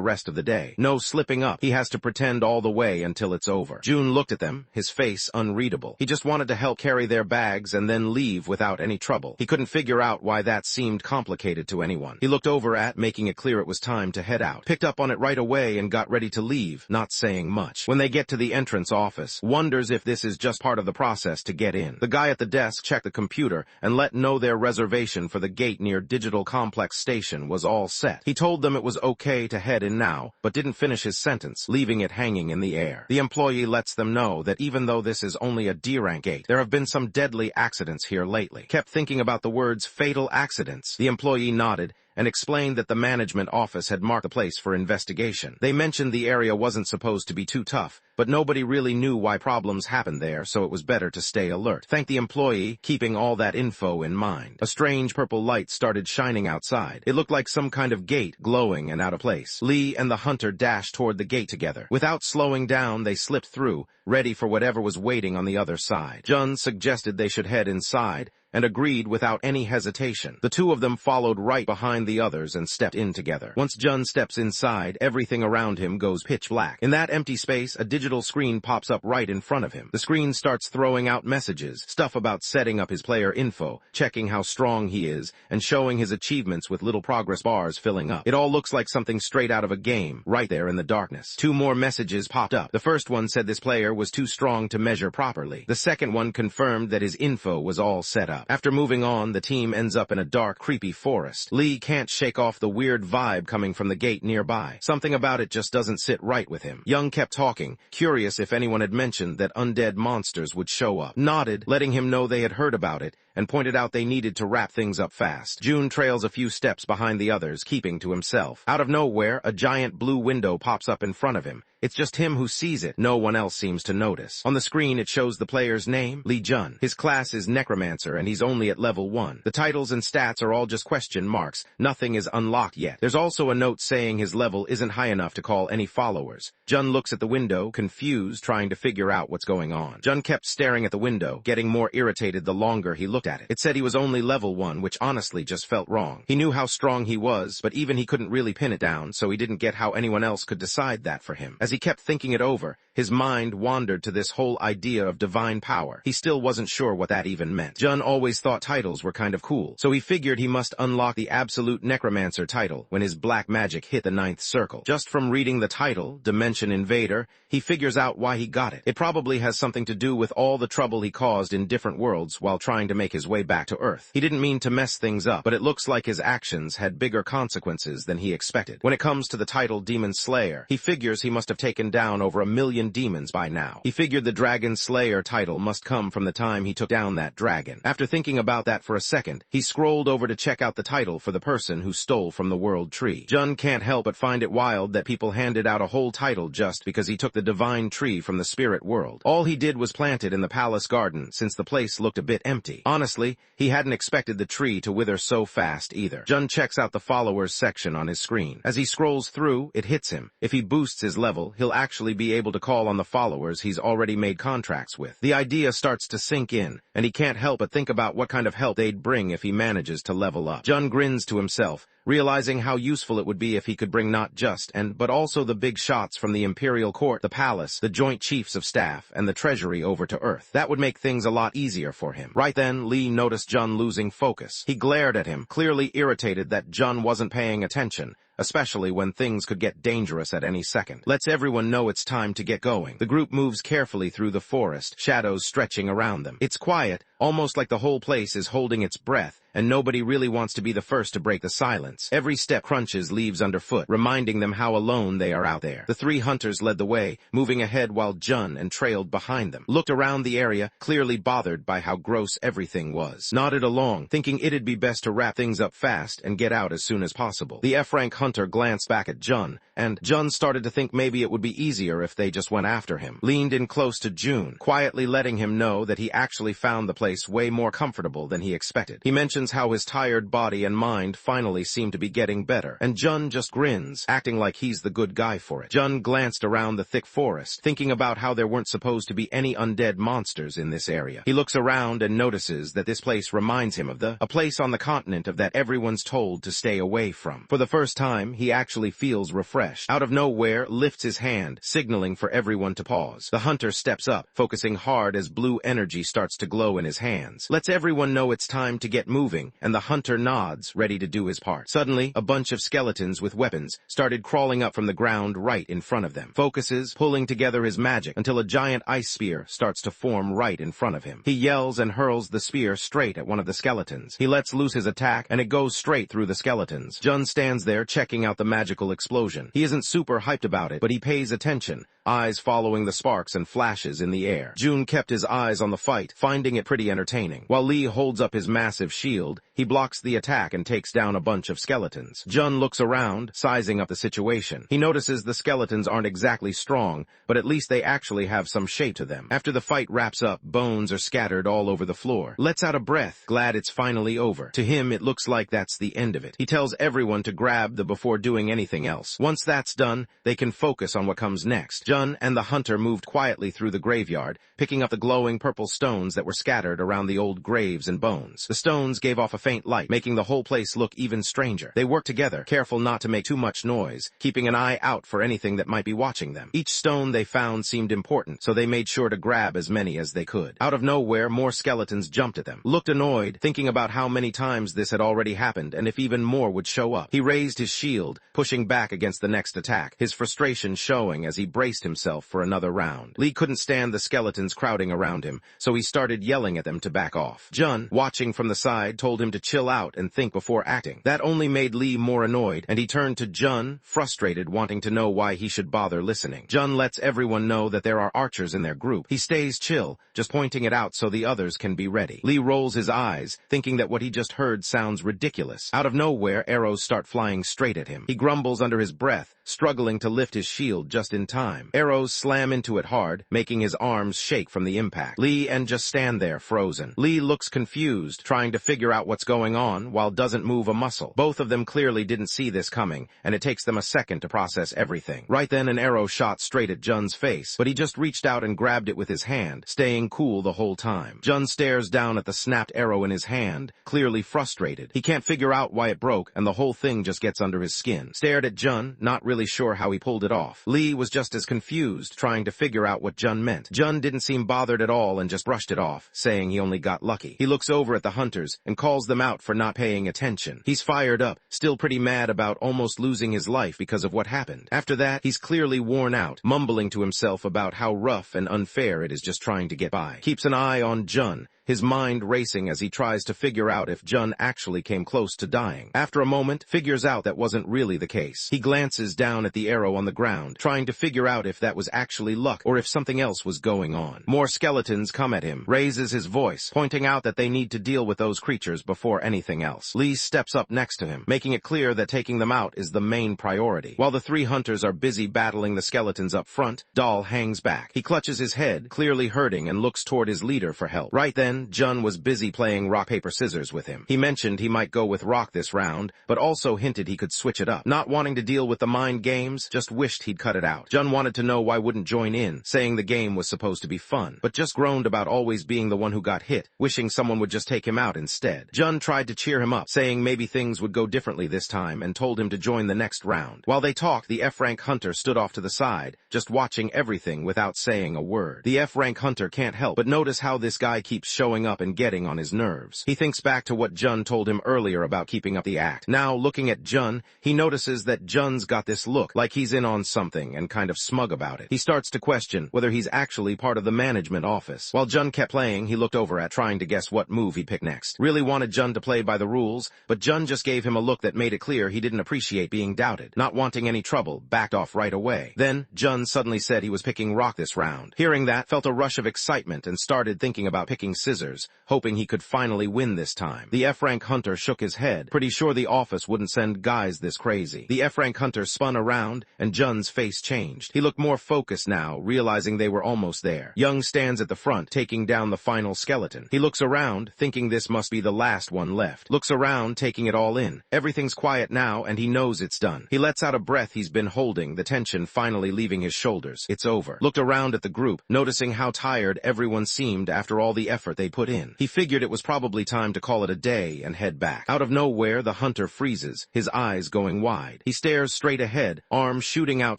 rest of the day. No slipping up. He has to pretend all the way until it's over. Jun looked at them, his face unreadable. He just wanted to help carry their bags and then leave without any trouble. He couldn't figure out why that seemed complicated to anyone. He looked over at, making it clear it was time to head out. Picked up on it right away and got ready to leave, not saying much. When they get to the entrance office, wonders if this is just part of the process to get in. The guy at the desk checked the computer and let know their reservation for the gate near Digital Complex Station was all set. He told them it was okay to head in now, but didn't finish his sentence, leaving it hanging in the air. The employee lets them know that even though this is only a D-rank gate, there have been some deadly accidents here lately. Kept thinking about the words fatal accidents. The employee nodded and explained that the management office had marked the place for investigation. They mentioned the area wasn't supposed to be too tough, but nobody really knew why problems happened there, so it was better to stay alert. Thanked the employee, keeping all that info in mind. A strange purple light started shining outside. It looked like some kind of gate, glowing and out of place. Lee and the hunter dashed toward the gate together. Without slowing down, they slipped through, ready for whatever was waiting on the other side. Jun suggested they should head inside, and agreed without any hesitation. The two of them followed right behind the others and stepped in together. Once Jun steps inside, everything around him goes pitch black. In that empty space, a digital screen pops up right in front of him. The screen starts throwing out messages, stuff about setting up his player info, checking how strong he is, and showing his achievements with little progress bars filling up. It all looks like something straight out of a game, right there in the darkness. Two more messages popped up. The first one said this player was too strong to measure properly. The second one confirmed that his info was all set up. After moving on, the team ends up in a dark, creepy forest. Lee can't shake off the weird vibe coming from the gate nearby. Something about it just doesn't sit right with him. Young kept talking, curious if anyone had mentioned that undead monsters would show up. Nodded, letting him know they had heard about it, and pointed out they needed to wrap things up fast. Jun trails a few steps behind the others, keeping to himself. Out of nowhere, a giant blue window pops up in front of him. It's just him who sees it. No one else seems to notice. On the screen, it shows the player's name, Lee Jun. His class is Necromancer, and he's only at level 1. The titles and stats are all just question marks. Nothing is unlocked yet. There's also a note saying his level isn't high enough to call any followers. Jun looks at the window, confused, trying to figure out what's going on. Jun kept staring at the window, getting more irritated the longer he looked looked at it. It said he was only level 1, which honestly just felt wrong. He knew how strong he was, but even he couldn't really pin it down, so he didn't get how anyone else could decide that for him. As he kept thinking it over, his mind wandered to this whole idea of divine power. He still wasn't sure what that even meant. Jun always thought titles were kind of cool, so he figured he must unlock the absolute necromancer title when his black magic hit the 9th circle. Just from reading the title, Dimension Invader, he figures out why he got it. It probably has something to do with all the trouble he caused in different worlds while trying to make his way back to Earth. He didn't mean to mess things up, but it looks like his actions had bigger consequences than he expected. When it comes to the title Demon Slayer, he figures he must have taken down over 1 million demons by now. He figured the Dragon Slayer title must come from the time he took down that dragon. After thinking about that for a second, he scrolled over to check out the title for the person who stole from the World Tree. Jun can't help but find it wild that people handed out a whole title just because he took the Divine Tree from the spirit world. All he did was plant it in the palace garden, since the place looked a bit empty. Honestly, he hadn't expected the tree to wither so fast either. Jun checks out the followers section on his screen. As he scrolls through, it hits him. If he boosts his level, he'll actually be able to call on the followers he's already made contracts with. The idea starts to sink in, and he can't help but think about what kind of help they'd bring if he manages to level up. Jun grins to himself, realizing how useful it would be if he could bring not just but also the big shots from the Imperial Court, the palace, the Joint Chiefs of Staff, and the Treasury over to Earth. That would make things a lot easier for him. Right then, Lee noticed Jun losing focus. He glared at him, clearly irritated that Jun wasn't paying attention, especially when things could get dangerous at any second. Lets everyone know it's time to get going. The group moves carefully through the forest, shadows stretching around them. It's quiet, almost like the whole place is holding its breath, and nobody really wants to be the first to break the silence. Every step crunches leaves underfoot, reminding them how alone they are out there. The 3 hunters led the way, moving ahead while Jun trailed behind them. Looked around the area, clearly bothered by how gross everything was. Nodded along, thinking it'd be best to wrap things up fast and get out as soon as possible. The F-rank hunter glanced back at Jun, and Jun started to think maybe it would be easier if they just went after him. Leaned in close to Jun, quietly letting him know that he actually found the place way more comfortable than he expected. He mentions how his tired body and mind finally seem to be getting better, and Jun just grins, acting like he's the good guy for it. Jun glanced around the thick forest, thinking about how there weren't supposed to be any undead monsters in this area. He looks around and notices that this place reminds him of a place on the continent that everyone's told to stay away from. For the first time, he actually feels refreshed. Out of nowhere, lifts his hand, signaling for everyone to pause. The hunter steps up, focusing hard as blue energy starts to glow in his hands. Lets everyone know it's time to get moving, and the hunter nods, ready to do his part. Suddenly, a bunch of skeletons with weapons started crawling up from the ground right in front of them. Focuses, pulling together his magic until a giant ice spear starts to form right in front of him. He yells and hurls the spear straight at one of the skeletons. He lets loose his attack, and it goes straight through the skeletons. Jun stands there checking out the magical explosion. He isn't super hyped about it, but he pays attention, eyes following the sparks and flashes in the air. Jun kept his eyes on the fight, finding it pretty entertaining. While Lee holds up his massive shield, he blocks the attack and takes down a bunch of skeletons. Jun looks around, sizing up the situation. He notices the skeletons aren't exactly strong, but at least they actually have some shape to them. After the fight wraps up, bones are scattered all over the floor. Lets out a breath, glad it's finally over. To him, it looks like that's the end of it. He tells everyone to grab the before doing anything else. Once that's done, they can focus on what comes next. Jun and the hunter moved quietly through the graveyard, picking up the glowing purple stones that were scattered around the old graves and bones. The stones gave off a faint light, making the whole place look even stranger. They worked together, careful not to make too much noise, keeping an eye out for anything that might be watching them. Each stone they found seemed important, so they made sure to grab as many as they could. Out of nowhere, more skeletons jumped at them. Looked annoyed, thinking about how many times this had already happened and if even more would show up. He raised his shield, pushing back against the next attack, his frustration showing as he braced himself for another round. Lee couldn't stand the skeletons crowding around him, so he started yelling at them to back off. Jun, watching from the side, told him to chill out and think before acting. That only made Lee more annoyed, and he turned to Jun, frustrated, wanting to know why he should bother listening. Jun lets everyone know that there are archers in their group. He stays chill, just pointing it out so the others can be ready. Lee rolls his eyes, thinking that what he just heard sounds ridiculous. Out of nowhere, arrows start flying straight at him. He grumbles under his breath, struggling to lift his shield just in time. Arrows slam into it hard, making his arms shake from the impact. Lee and just stand there frozen. Lee looks confused, trying to figure figure out what's going on while doesn't move a muscle. Both of them clearly didn't see this coming, and it takes them a second to process everything. Right then, an arrow shot straight at Jun's face, but he just reached out and grabbed it with his hand, staying cool the whole time. Jun stares down at the snapped arrow in his hand, clearly frustrated. He can't figure out why it broke, and the whole thing just gets under his skin. Stared at Jun, not really sure how he pulled it off. Lee was just as confused, trying to figure out what Jun meant. Jun didn't seem bothered at all and just brushed it off, saying he only got lucky. He looks over at the hunters and calls them out for not paying attention. He's fired up, still pretty mad about almost losing his life because of what happened. After that, he's clearly worn out, mumbling to himself about how rough and unfair it is just trying to get by. Keeps an eye on Jun, his mind racing as he tries to figure out if Jun actually came close to dying. After a moment, figures out that wasn't really the case. He glances down at the arrow on the ground, trying to figure out if that was actually luck or if something else was going on. More skeletons come at him, raises his voice, pointing out that they need to deal with those creatures before anything else. Lee steps up next to him, making it clear that taking them out is the main priority. While the three hunters are busy battling the skeletons up front, Dahl hangs back. He clutches his head, clearly hurting, and looks toward his leader for help. Right then, Jun was busy playing rock, paper, scissors with him. He mentioned he might go with rock this round, but also hinted he could switch it up. Not wanting to deal with the mind games, just wished he'd cut it out. Jun wanted to know why wouldn't join in, saying the game was supposed to be fun, but just groaned about always being the one who got hit, wishing someone would just take him out instead. Jun tried to cheer him up, saying maybe things would go differently this time, and told him to join the next round. While they talked, the F-rank hunter stood off to the side, just watching everything without saying a word. The F-rank hunter can't help but notice how this guy keeps showing up and getting on his nerves. He thinks back to what Jun told him earlier about keeping up the act. Now, looking at Jun, he notices that Jun's got this look, like he's in on something and kind of smug about it. He starts to question whether he's actually part of the management office. While Jun kept playing, he looked over at trying to guess what move he'd pick next. Really wanted Jun to play by the rules, but Jun just gave him a look that made it clear he didn't appreciate being doubted. Not wanting any trouble, backed off right away. Then, Jun suddenly said he was picking rock this round. Hearing that, felt a rush of excitement and started thinking about picking scissors, hoping he could finally win this time. The F-rank hunter shook his head, pretty sure the office wouldn't send guys this crazy. The F-rank hunter spun around, and Jun's face changed. He looked more focused now, realizing they were almost there. Young stands at the front, taking down the final skeleton. He looks around, thinking this must be the last one left. Looks around, taking it all in. Everything's quiet now, and he knows it's done. He lets out a breath he's been holding, the tension finally leaving his shoulders. It's over. Looked around at the group, noticing how tired everyone seemed after all the effort they put in. He figured it was probably time to call it a day and head back. Out of nowhere, the hunter freezes, his eyes going wide. He stares straight ahead, arms shooting out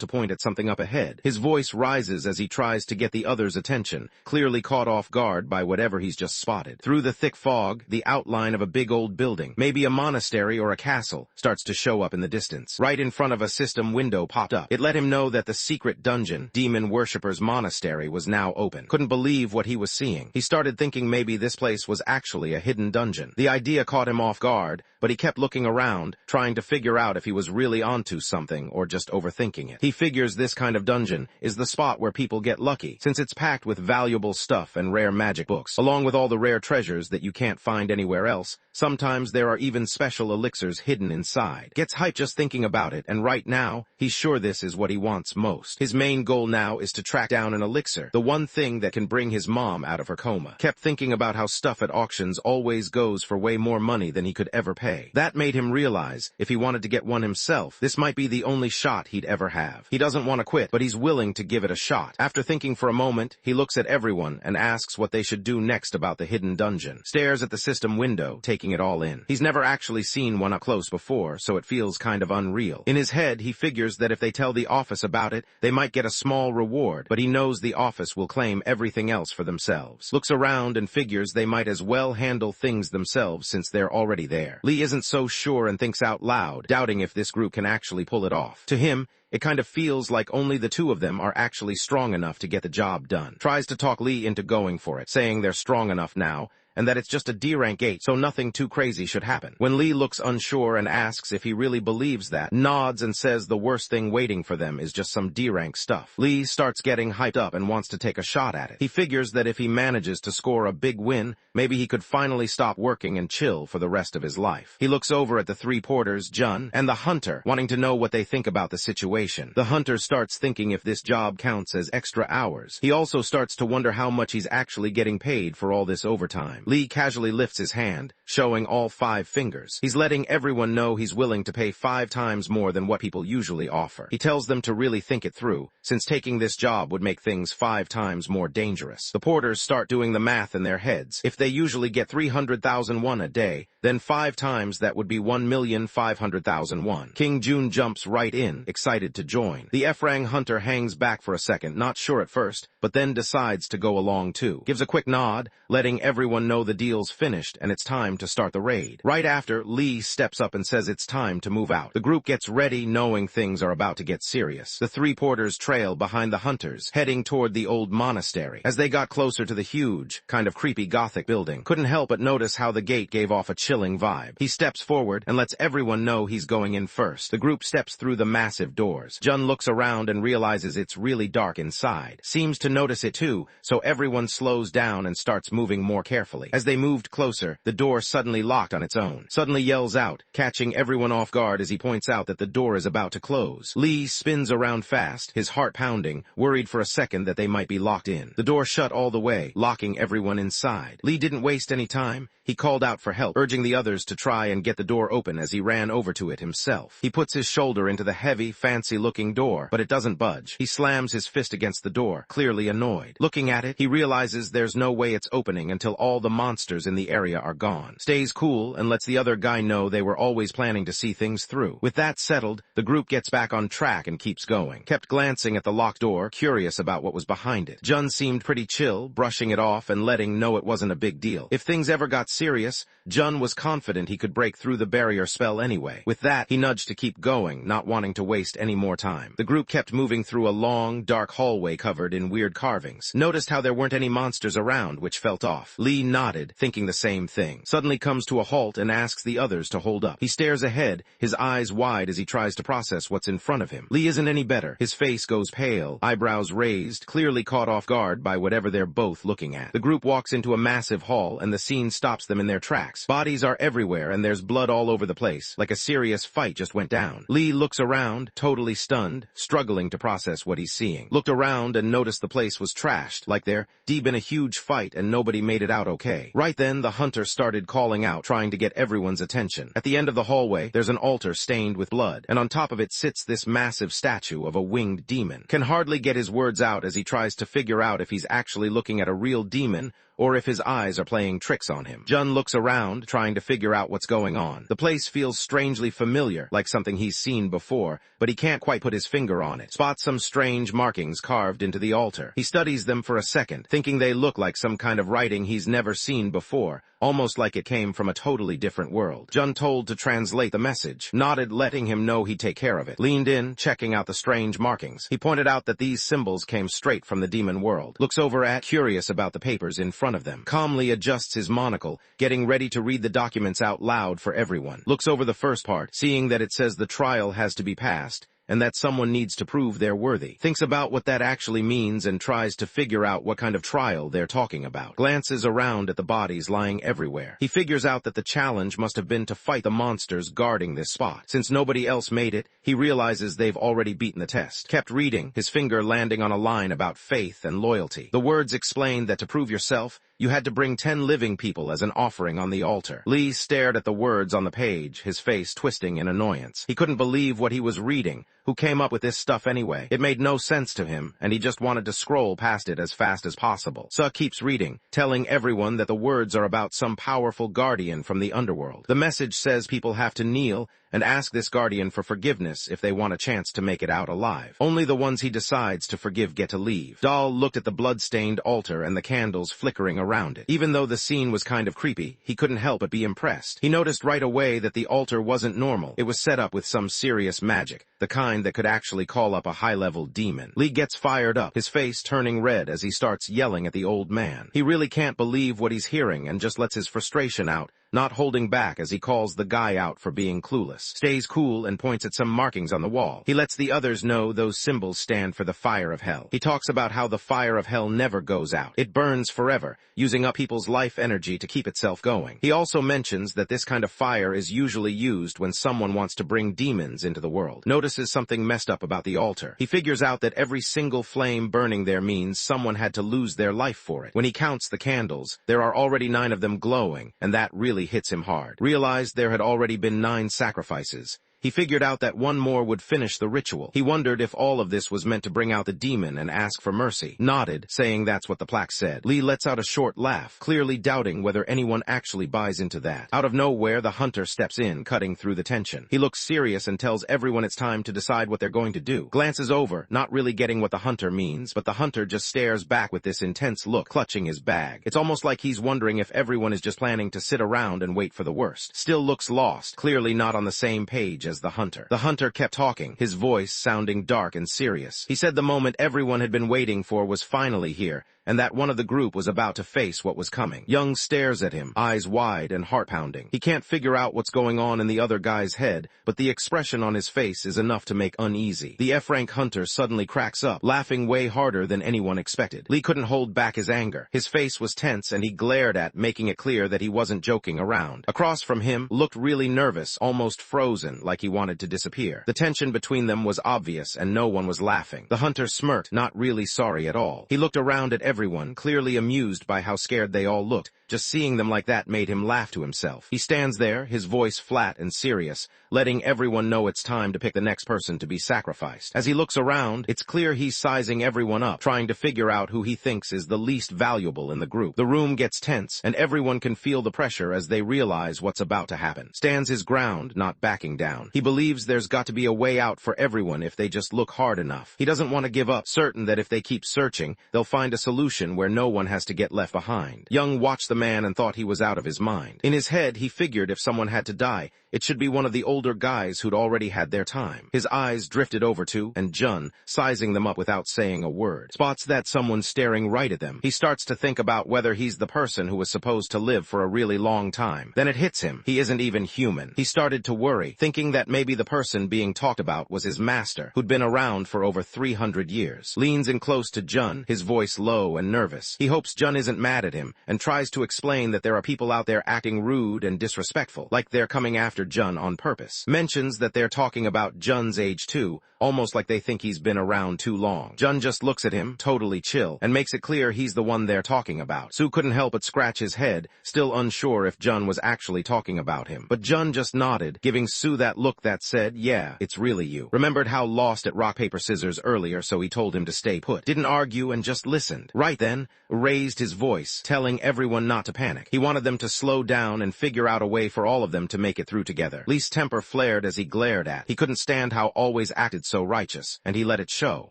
to point at something up ahead. His voice rises as he tries to get the others' attention, clearly caught off guard by whatever he's just spotted. Through the thick fog, the outline of a big old building, maybe a monastery or a castle, starts to show up in the distance. Right in front of a system window popped up. It let him know that the secret dungeon, demon worshippers' monastery, was now open. Couldn't believe what he was seeing. He started thinking maybe this place was actually a hidden dungeon. The idea caught him off guard, but he kept looking around, trying to figure out if he was really onto something or just overthinking it. He figures this kind of dungeon is the spot where people get lucky, since it's packed with valuable stuff and rare magic books, along with all the rare treasures that you can't find anywhere else. Sometimes there are even special elixirs hidden inside. Gets hyped just thinking about it, and right now, he's sure this is what he wants most. His main goal now is to track down an elixir, the one thing that can bring his mom out of her coma. Kept thinking about how stuff at auctions always goes for way more money than he could ever pay. That made him realize, if he wanted to get one himself, this might be the only shot he'd ever have. He doesn't want to quit, but he's willing to give it a shot. After thinking for a moment, he looks at everyone and asks what they should do next about the hidden dungeon. Stares at the system window, taking it all in. He's never actually seen one up close before, so it feels kind of unreal. In his head, he figures that if they tell the office about it, they might get a small reward, but he knows the office will claim everything else for themselves. Looks around and figures they might as well handle things themselves since they're already there. Lee isn't so sure and thinks out loud, doubting if this group can actually pull it off. To him, it kind of feels like only the two of them are actually strong enough to get the job done. Tries to talk Lee into going for it, saying they're strong enough now, and that it's just a D-rank 8, so nothing too crazy should happen. When Lee looks unsure and asks if he really believes that, nods and says the worst thing waiting for them is just some D-rank stuff. Lee starts getting hyped up and wants to take a shot at it. He figures that if he manages to score a big win, maybe he could finally stop working and chill for the rest of his life. He looks over at the three porters, Jun, and the hunter, wanting to know what they think about the situation. The hunter starts thinking if this job counts as extra hours. He also starts to wonder how much he's actually getting paid for all this overtime. Lee casually lifts his hand, showing all 5 fingers. He's letting everyone know he's willing to pay 5 times more than what people usually offer. He tells them to really think it through, since taking this job would make things 5 times more dangerous. The porters start doing the math in their heads. If they usually get 300,000 won a day, then 5 times that would be 1,500,000 won. King Jun jumps right in, excited to join. The Efrang hunter hangs back for a second, not sure at first, but then decides to go along too. Gives a quick nod, letting everyone know the deal's finished and it's time to start the raid. Right after, Lee steps up and says it's time to move out. The group gets ready, knowing things are about to get serious. The 3 porters trail behind the hunters, heading toward the old monastery. As they got closer to the huge, kind of creepy Gothic building, couldn't help but notice how the gate gave off a chilling vibe. He steps forward and lets everyone know he's going in first. The group steps through the massive doors. Jun looks around and realizes it's really dark inside. Seems to notice it too, so everyone slows down and starts moving more carefully. As they moved closer, the door suddenly locked on its own. Suddenly yells out, catching everyone off guard as he points out that the door is about to close. Lee spins around fast, his heart pounding, worried for a second that they might be locked in. The door shut all the way, locking everyone inside. Lee didn't waste any time. He called out for help, urging the others to try and get the door open as he ran over to it himself. He puts his shoulder into the heavy, fancy-looking door, but it doesn't budge. He slams his fist against the door, clearly annoyed. Looking at it, he realizes there's no way it's opening until all the monsters in the area are gone. Stays cool and lets the other guy know they were always planning to see things through. With that settled, the group gets back on track and keeps going. Kept glancing at the locked door, curious about what was behind it. Jun seemed pretty chill, brushing it off and letting know it wasn't a big deal. If things ever got serious, Jun was confident he could break through the barrier spell anyway. With that, he nudged to keep going, not wanting to waste any more time. The group kept moving through a long, dark hallway covered in weird carvings. Noticed how there weren't any monsters around, which felt off. Lee nodded, thinking the same thing. Suddenly comes to a halt and asks the others to hold up. He stares ahead, his eyes wide as he tries to process what's in front of him. Lee isn't any better. His face goes pale, eyebrows raised, clearly caught off guard by whatever they're both looking at. The group walks into a massive hall, and the scene stops them in their tracks. Bodies are everywhere, and there's blood all over the place, like a serious fight just went down. Lee looks around, totally stunned, struggling to process what he's seeing. Looked around and noticed the place was trashed, like they're deep in a huge fight and nobody made it out okay. Right then, the hunter started calling out, trying to get everyone's attention. At the end of the hallway, there's an altar stained with blood, and on top of it sits this massive statue of a winged demon. Can hardly get his words out as he tries to figure out if he's actually looking at a real demon or if his eyes are playing tricks on him. Jun looks around, trying to figure out what's going on. The place feels strangely familiar, like something he's seen before, but he can't quite put his finger on it. Spots some strange markings carved into the altar. He studies them for a second, thinking they look like some kind of writing he's never seen before, almost like it came from a totally different world. Jun told to translate the message, nodded, letting him know he'd take care of it. Leaned in, checking out the strange markings. He pointed out that these symbols came straight from the demon world. Looks over at, curious about the papers in front of them. Calmly adjusts his monocle, getting ready to read the documents out loud for everyone. Looks over the first part, seeing that it says the trial has to be passed, and that someone needs to prove they're worthy. Thinks about what that actually means and tries to figure out what kind of trial they're talking about. Glances around at the bodies lying everywhere. He figures out that the challenge must have been to fight the monsters guarding this spot. Since nobody else made it, he realizes they've already beaten the test. Kept reading, his finger landing on a line about faith and loyalty. The words explained that to prove yourself, you had to bring 10 living people as an offering on the altar. Lee stared at the words on the page, his face twisting in annoyance. He couldn't believe what he was reading. Who came up with this stuff anyway? It made no sense to him, and he just wanted to scroll past it as fast as possible. Suh keeps reading, telling everyone that the words are about some powerful guardian from the underworld. The message says people have to kneel and ask this guardian for forgiveness if they want a chance to make it out alive. Only the ones he decides to forgive get to leave. Dahl looked at the blood-stained altar and the candles flickering around it. Even though the scene was kind of creepy, he couldn't help but be impressed. He noticed right away that the altar wasn't normal. It was set up with some serious magic, the kind that could actually call up a high-level demon. Lee gets fired up, his face turning red as he starts yelling at the old man. He really can't believe what he's hearing and just lets his frustration out, not holding back as he calls the guy out for being clueless. Stays cool and points at some markings on the wall. He lets the others know those symbols stand for the fire of hell. He talks about how the fire of hell never goes out. It burns forever, using up people's life energy to keep itself going. He also mentions that this kind of fire is usually used when someone wants to bring demons into the world. Notices something messed up about the altar. He figures out that every single flame burning there means someone had to lose their life for it. When he counts the candles, there are already 9 of them glowing, and that really finally hits him hard. Realized there had already been 9 sacrifices. He figured out that one more would finish the ritual. He wondered if all of this was meant to bring out the demon and ask for mercy. Nodded, saying that's what the plaque said. Lee lets out a short laugh, clearly doubting whether anyone actually buys into that. Out of nowhere, the hunter steps in, cutting through the tension. He looks serious and tells everyone it's time to decide what they're going to do. Glances over, not really getting what the hunter means, but the hunter just stares back with this intense look, clutching his bag. It's almost like he's wondering if everyone is just planning to sit around and wait for the worst. Still looks lost, clearly not on the same page as the hunter. The hunter kept talking, his voice sounding dark and serious. He said the moment everyone had been waiting for was finally here, and that one of the group was about to face what was coming. Young stares at him, eyes wide and heart-pounding. He can't figure out what's going on in the other guy's head, but the expression on his face is enough to make uneasy. The F-rank hunter suddenly cracks up, laughing way harder than anyone expected. Lee couldn't hold back his anger. His face was tense and he glared at, making it clear that he wasn't joking around. Across from him, looked really nervous, almost frozen, like he wanted to disappear. The tension between them was obvious and no one was laughing. The hunter smirked, not really sorry at all. He looked around at everyone, clearly amused by how scared they all looked. Just seeing them like that made him laugh to himself. He stands there, his voice flat and serious, letting everyone know it's time to pick the next person to be sacrificed. As he looks around, it's clear he's sizing everyone up, trying to figure out who he thinks is the least valuable in the group. The room gets tense, and everyone can feel the pressure as they realize what's about to happen. Stands his ground, not backing down. He believes there's got to be a way out for everyone if they just look hard enough. He doesn't want to give up, certain that if they keep searching, they'll find a solution where no one has to get left behind. Young watched the man and thought he was out of his mind. In his head, he figured if someone had to die, it should be one of the older guys who'd already had their time. His eyes drifted over to, and Jun, sizing them up without saying a word. Spots that someone's staring right at them. He starts to think about whether he's the person who was supposed to live for a really long time. Then it hits him. He isn't even human. He started to worry, thinking that maybe the person being talked about was his master, who'd been around for over 300 years. Leans in close to Jun, his voice low and nervous. He hopes Jun isn't mad at him, and tries to explain that there are people out there acting rude and disrespectful, like they're coming after Jun on purpose. Mentions that they're talking about Jun's age too, almost like they think he's been around too long. Jun just looks at him, totally chill, and makes it clear he's the one they're talking about. Soo couldn't help but scratch his head, still unsure if Jun was actually talking about him. But Jun just nodded, giving Soo that look that said, yeah, it's really you. Remembered how lost at rock, paper, scissors earlier, so he told him to stay put. Didn't argue and just listened. Right then, raised his voice, telling everyone not to panic. He wanted them to slow down and figure out a way for all of them to make it through together. Lee's temper flared as he glared at. He couldn't stand how always acted so righteous, and he let it show.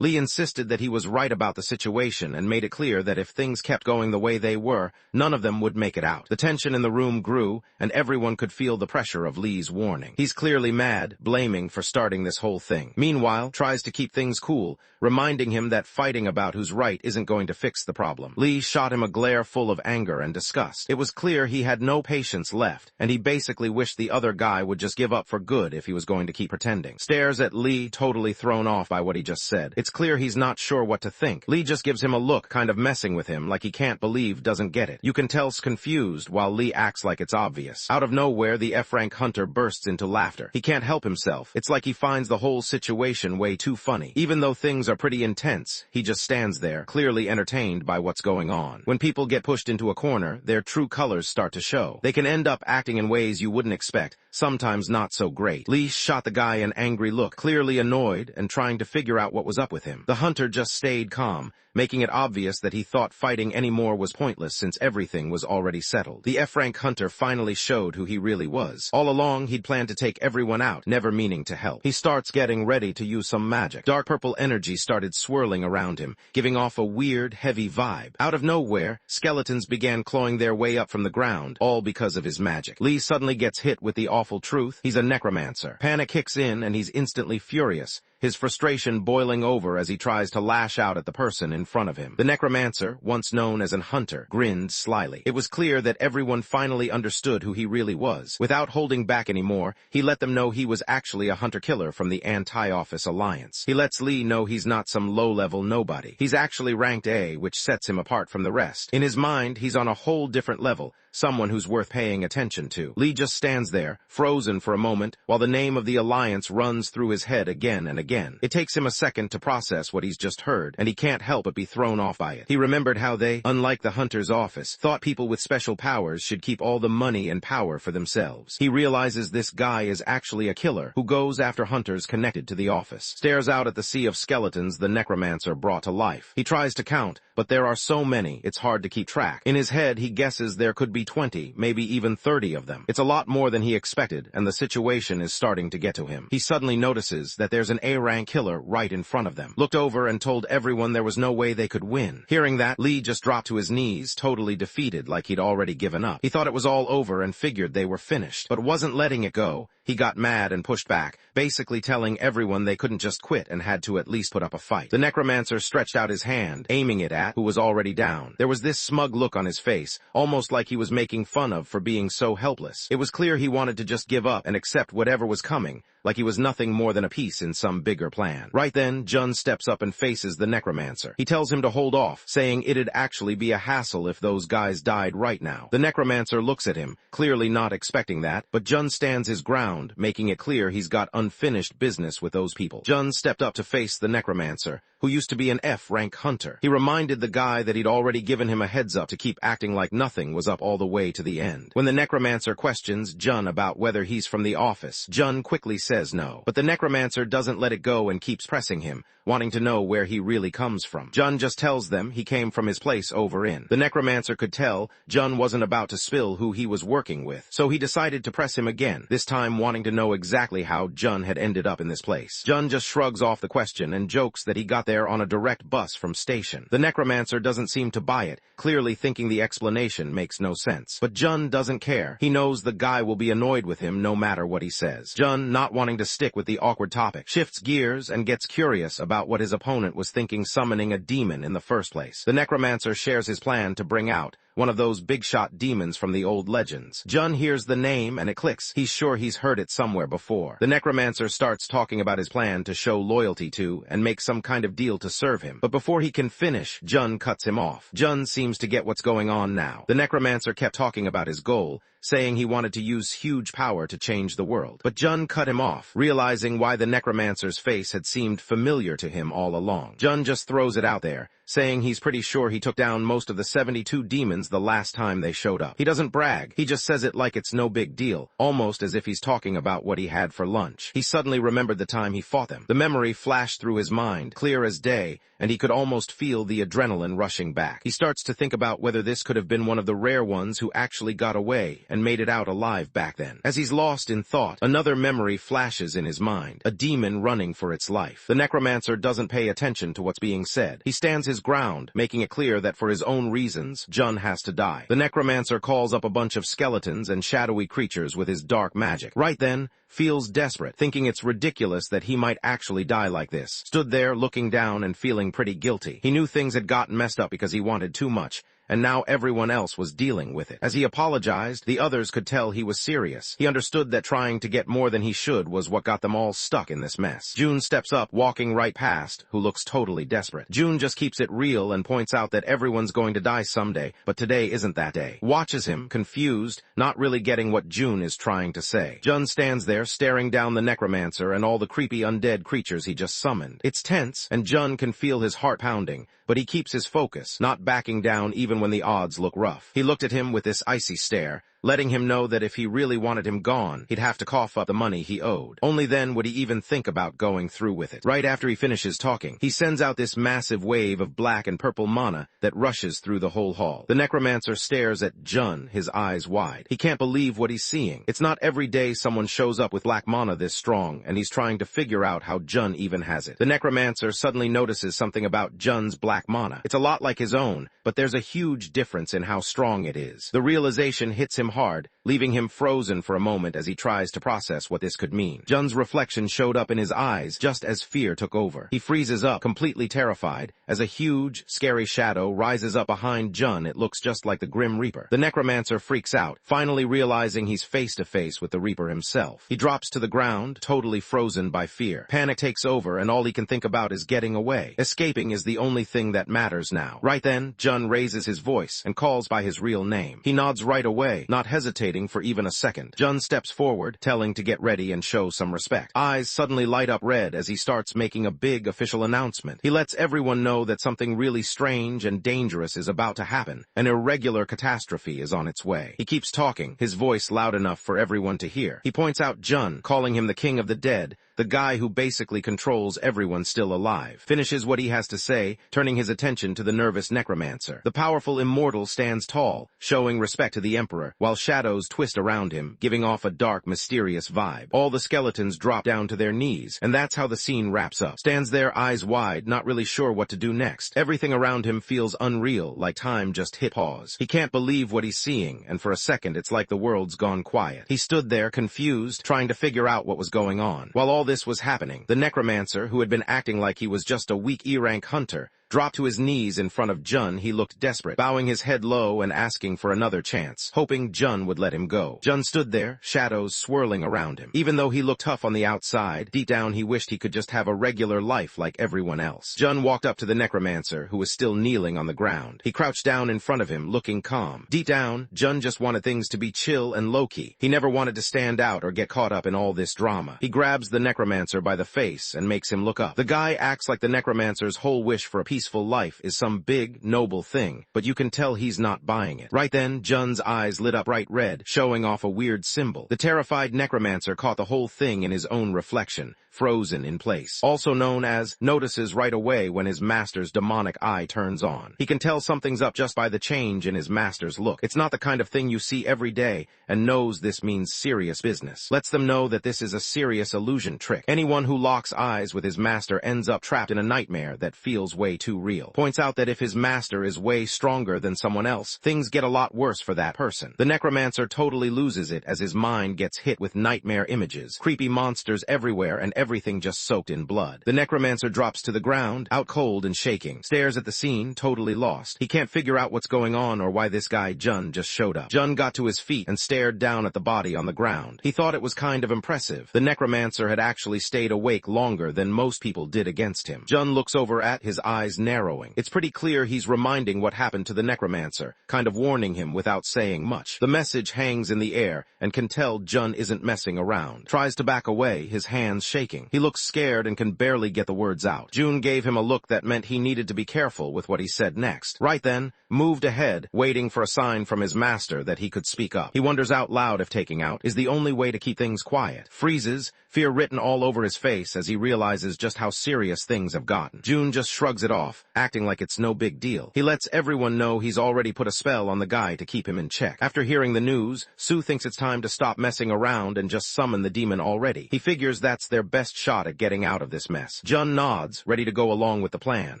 Lee insisted that he was right about the situation and made it clear that if things kept going the way they were, none of them would make it out. The tension in the room grew, and everyone could feel the pressure of Lee's warning. He's clearly mad, blaming for starting this whole thing. Meanwhile, tries to keep things cool, reminding him that fighting about who's right isn't going to fix the problem. Lee shot him a glare full of anger and disgust. It was clear he had no patience left, and he basically wished the other guy would just give up for good if he was going to keep pretending. Stares at Lee, totally thrown off by what he just said. It's clear he's not sure what to think. Lee just gives him a look, kind of messing with him, like he can't believe doesn't get it. You can tell's confused, while Lee acts like it's obvious. Out of nowhere, the F-rank hunter bursts into laughter. He can't help himself. It's like he finds the whole situation way too funny. Even though things are pretty intense, he just stands there, clearly entertained by what's going on. When people get pushed into a corner, their true colors start to show. They can end up acting in ways you wouldn't expect, sometimes not so great. Lee shot the guy an angry look, clearly annoyed and trying to figure out what was up with him. The hunter just stayed calm, making it obvious that he thought fighting anymore was pointless since everything was already settled. The F-rank hunter finally showed who he really was. All along, he'd planned to take everyone out, never meaning to help. He starts getting ready to use some magic. Dark purple energy started swirling around him, giving off a weird, heavy vibe. Out of nowhere, skeletons began clawing their way up from the ground, all because of his magic. Lee suddenly gets hit with the awful truth. He's a necromancer. Panic kicks in and he's instantly furious, his frustration boiling over as he tries to lash out at the person in front of him. The necromancer, once known as an hunter, grinned slyly. It was clear that everyone finally understood who he really was. Without holding back anymore, he let them know he was actually a hunter-killer from the Anti-Office Alliance. He lets Lee know he's not some low-level nobody. He's actually ranked A, which sets him apart from the rest. In his mind, he's on a whole different level, someone who's worth paying attention to. Lee just stands there, frozen for a moment, while the name of the Alliance runs through his head again and again. again. It takes him a second to process what he's just heard, and he can't help but be thrown off by it. He remembered how they, unlike the hunter's office, thought people with special powers should keep all the money and power for themselves. He realizes this guy is actually a killer who goes after hunters connected to the office. Stares out at the sea of skeletons the necromancer brought to life. He tries to count, but there are so many, it's hard to keep track. In his head, he guesses there could be 20, maybe even 30 of them. It's a lot more than he expected, and the situation is starting to get to him. He suddenly notices that there's an A-rank killer right in front of them. Looked over and told everyone there was no way they could win. Hearing that, Lee just dropped to his knees, totally defeated, like he'd already given up. He thought it was all over and figured they were finished, but wasn't letting it go. He got mad and pushed back, basically telling everyone they couldn't just quit and had to at least put up a fight. The necromancer stretched out his hand, aiming it at who was already down. There was this smug look on his face, almost like he was making fun of for being so helpless. It was clear he wanted to just give up and accept whatever was coming, like he was nothing more than a piece in some bigger plan. Right then, Jun steps up and faces the necromancer. He tells him to hold off, saying it'd actually be a hassle if those guys died right now. The necromancer looks at him, clearly not expecting that, but Jun stands his ground, making it clear he's got unfinished business with those people. Jun stepped up to face the necromancer, who used to be an F-rank hunter. He reminded the guy that he'd already given him a heads up to keep acting like nothing was up all the way to the end. When the necromancer questions Jun about whether he's from the office, Jun quickly says no. But the necromancer doesn't let it go and keeps pressing him, wanting to know where he really comes from. Jun just tells them he came from his place over in. The necromancer could tell Jun wasn't about to spill who he was working with, so he decided to press him again, this time wanting to know exactly how Jun had ended up in this place. Jun just shrugs off the question and jokes that he got there on a direct bus from station. The necromancer doesn't seem to buy it, clearly thinking the explanation makes no sense. But Jun doesn't care. He knows the guy will be annoyed with him no matter what he says. Jun, not wanting to stick with the awkward topic, shifts gears and gets curious about what his opponent was thinking summoning a demon in the first place. The necromancer shares his plan to bring out one of those big-shot demons from the old legends. Jun hears the name and it clicks. He's sure he's heard it somewhere before. The necromancer starts talking about his plan to show loyalty to and make some kind of deal to serve him. But before he can finish, Jun cuts him off. Jun seems to get what's going on now. The necromancer kept talking about his goal, saying he wanted to use huge power to change the world. But Jun cut him off, realizing why the necromancer's face had seemed familiar to him all along. Jun just throws it out there, saying he's pretty sure he took down most of the 72 demons the last time they showed up. He doesn't brag, he just says it like it's no big deal, almost as if he's talking about what he had for lunch. He suddenly remembered the time he fought them. The memory flashed through his mind, clear as day, and he could almost feel the adrenaline rushing back. He starts to think about whether this could have been one of the rare ones who actually got away and made it out alive back then. As he's lost in thought, another memory flashes in his mind, a demon running for its life. The necromancer doesn't pay attention to what's being said. He stands his ground, making it clear that for his own reasons, Jun has to die. The necromancer calls up a bunch of skeletons and shadowy creatures with his dark magic. Right then, feels desperate, thinking it's ridiculous that he might actually die like this. Stood there looking down and feeling pretty guilty. He knew things had gotten messed up because he wanted too much, and now everyone else was dealing with it. As he apologized, the others could tell he was serious. He understood that trying to get more than he should was what got them all stuck in this mess. June steps up, walking right past, who looks totally desperate. June just keeps it real and points out that everyone's going to die someday, but today isn't that day. Watches him, confused, not really getting what June is trying to say. Jun stands there, staring down the necromancer and all the creepy undead creatures he just summoned. It's tense, and Jun can feel his heart pounding, but he keeps his focus, not backing down even when the odds look rough. He looked at him with this icy stare, letting him know that if he really wanted him gone, he'd have to cough up the money he owed. Only then would he even think about going through with it. Right after he finishes talking, he sends out this massive wave of black and purple mana that rushes through the whole hall. The necromancer stares at Jun, his eyes wide. He can't believe what he's seeing. It's not every day someone shows up with black mana this strong, and he's trying to figure out how Jun even has it. The necromancer suddenly notices something about Jun's black mana. It's a lot like his own, but there's a huge difference in how strong it is. The realization hits him hard, leaving him frozen for a moment as he tries to process what this could mean. Jun's reflection showed up in his eyes just as fear took over. He freezes up, completely terrified, as a huge, scary shadow rises up behind Jun. It looks just like the Grim Reaper. The necromancer freaks out, finally realizing he's face to face with the Reaper himself. He drops to the ground, totally frozen by fear. Panic takes over, and all he can think about is getting away. Escaping is the only thing that matters now. Right then, Jun raises his voice and calls by his real name. He nods right away, not not hesitating for even a second. Jun steps forward, telling to get ready and show some respect. Eyes suddenly light up red as he starts making a big official announcement. He lets everyone know that something really strange and dangerous is about to happen. An irregular catastrophe is on its way. He keeps talking, his voice loud enough for everyone to hear. He points out Jun, calling him the king of the dead, the guy who basically controls everyone still alive. Finishes what he has to say, turning his attention to the nervous necromancer. The powerful immortal stands tall, showing respect to the emperor, while shadows twist around him, giving off a dark, mysterious vibe. All the skeletons drop down to their knees, and that's how the scene wraps up. Stands there, eyes wide, not really sure what to do next. Everything around him feels unreal, like time just hit pause. He can't believe what he's seeing, and for a second it's like the world's gone quiet. He stood there, confused, trying to figure out what was going on. While all this was happening, the necromancer, who had been acting like he was just a weak E-rank hunter, dropped to his knees in front of Jun. He looked desperate, bowing his head low and asking for another chance, hoping Jun would let him go. Jun stood there, shadows swirling around him. Even though he looked tough on the outside, deep down he wished he could just have a regular life like everyone else. Jun walked up to the necromancer, who was still kneeling on the ground. He crouched down in front of him, looking calm. Deep down, Jun just wanted things to be chill and low-key. He never wanted to stand out or get caught up in all this drama. He grabs the necromancer by the face and makes him look up. The guy acts like the necromancer's whole wish for a peaceful life is some big, noble thing, but you can tell he's not buying it. Right then, Jun's eyes lit up bright red, showing off a weird symbol. The terrified necromancer caught the whole thing in his own reflection, frozen in place. Also known as, notices right away when his master's demonic eye turns on. He can tell something's up just by the change in his master's look. It's not the kind of thing you see every day, and knows this means serious business. Lets them know that this is a serious illusion trick. Anyone who locks eyes with his master ends up trapped in a nightmare that feels way too real. Points out that if his master is way stronger than someone else, things get a lot worse for that person. The necromancer totally loses it as his mind gets hit with nightmare images, creepy monsters everywhere, and everything just soaked in blood. The necromancer drops to the ground, out cold and shaking, stares at the scene, totally lost. He can't figure out what's going on or why this guy Jun just showed up. Jun got to his feet and stared down at the body on the ground. He thought it was kind of impressive. The necromancer had actually stayed awake longer than most people did against him. Jun looks over at his eyes narrowing. It's pretty clear he's reminding what happened to the necromancer, kind of warning him without saying much. The message hangs in the air and can tell Jun isn't messing around. Tries to back away, his hands shaking. He looks scared and can barely get the words out. Jun gave him a look that meant he needed to be careful with what he said next. Right then, moved ahead, waiting for a sign from his master that he could speak up. He wonders out loud if taking out is the only way to keep things quiet. Freezes, fear written all over his face as he realizes just how serious things have gotten. Jun just shrugs it off, acting like it's no big deal. He lets everyone know he's already put a spell on the guy to keep him in check. After hearing the news, Sue thinks it's time to stop messing around and just summon the demon already. He figures that's their best shot at getting out of this mess. Jun nods, ready to go along with the plan.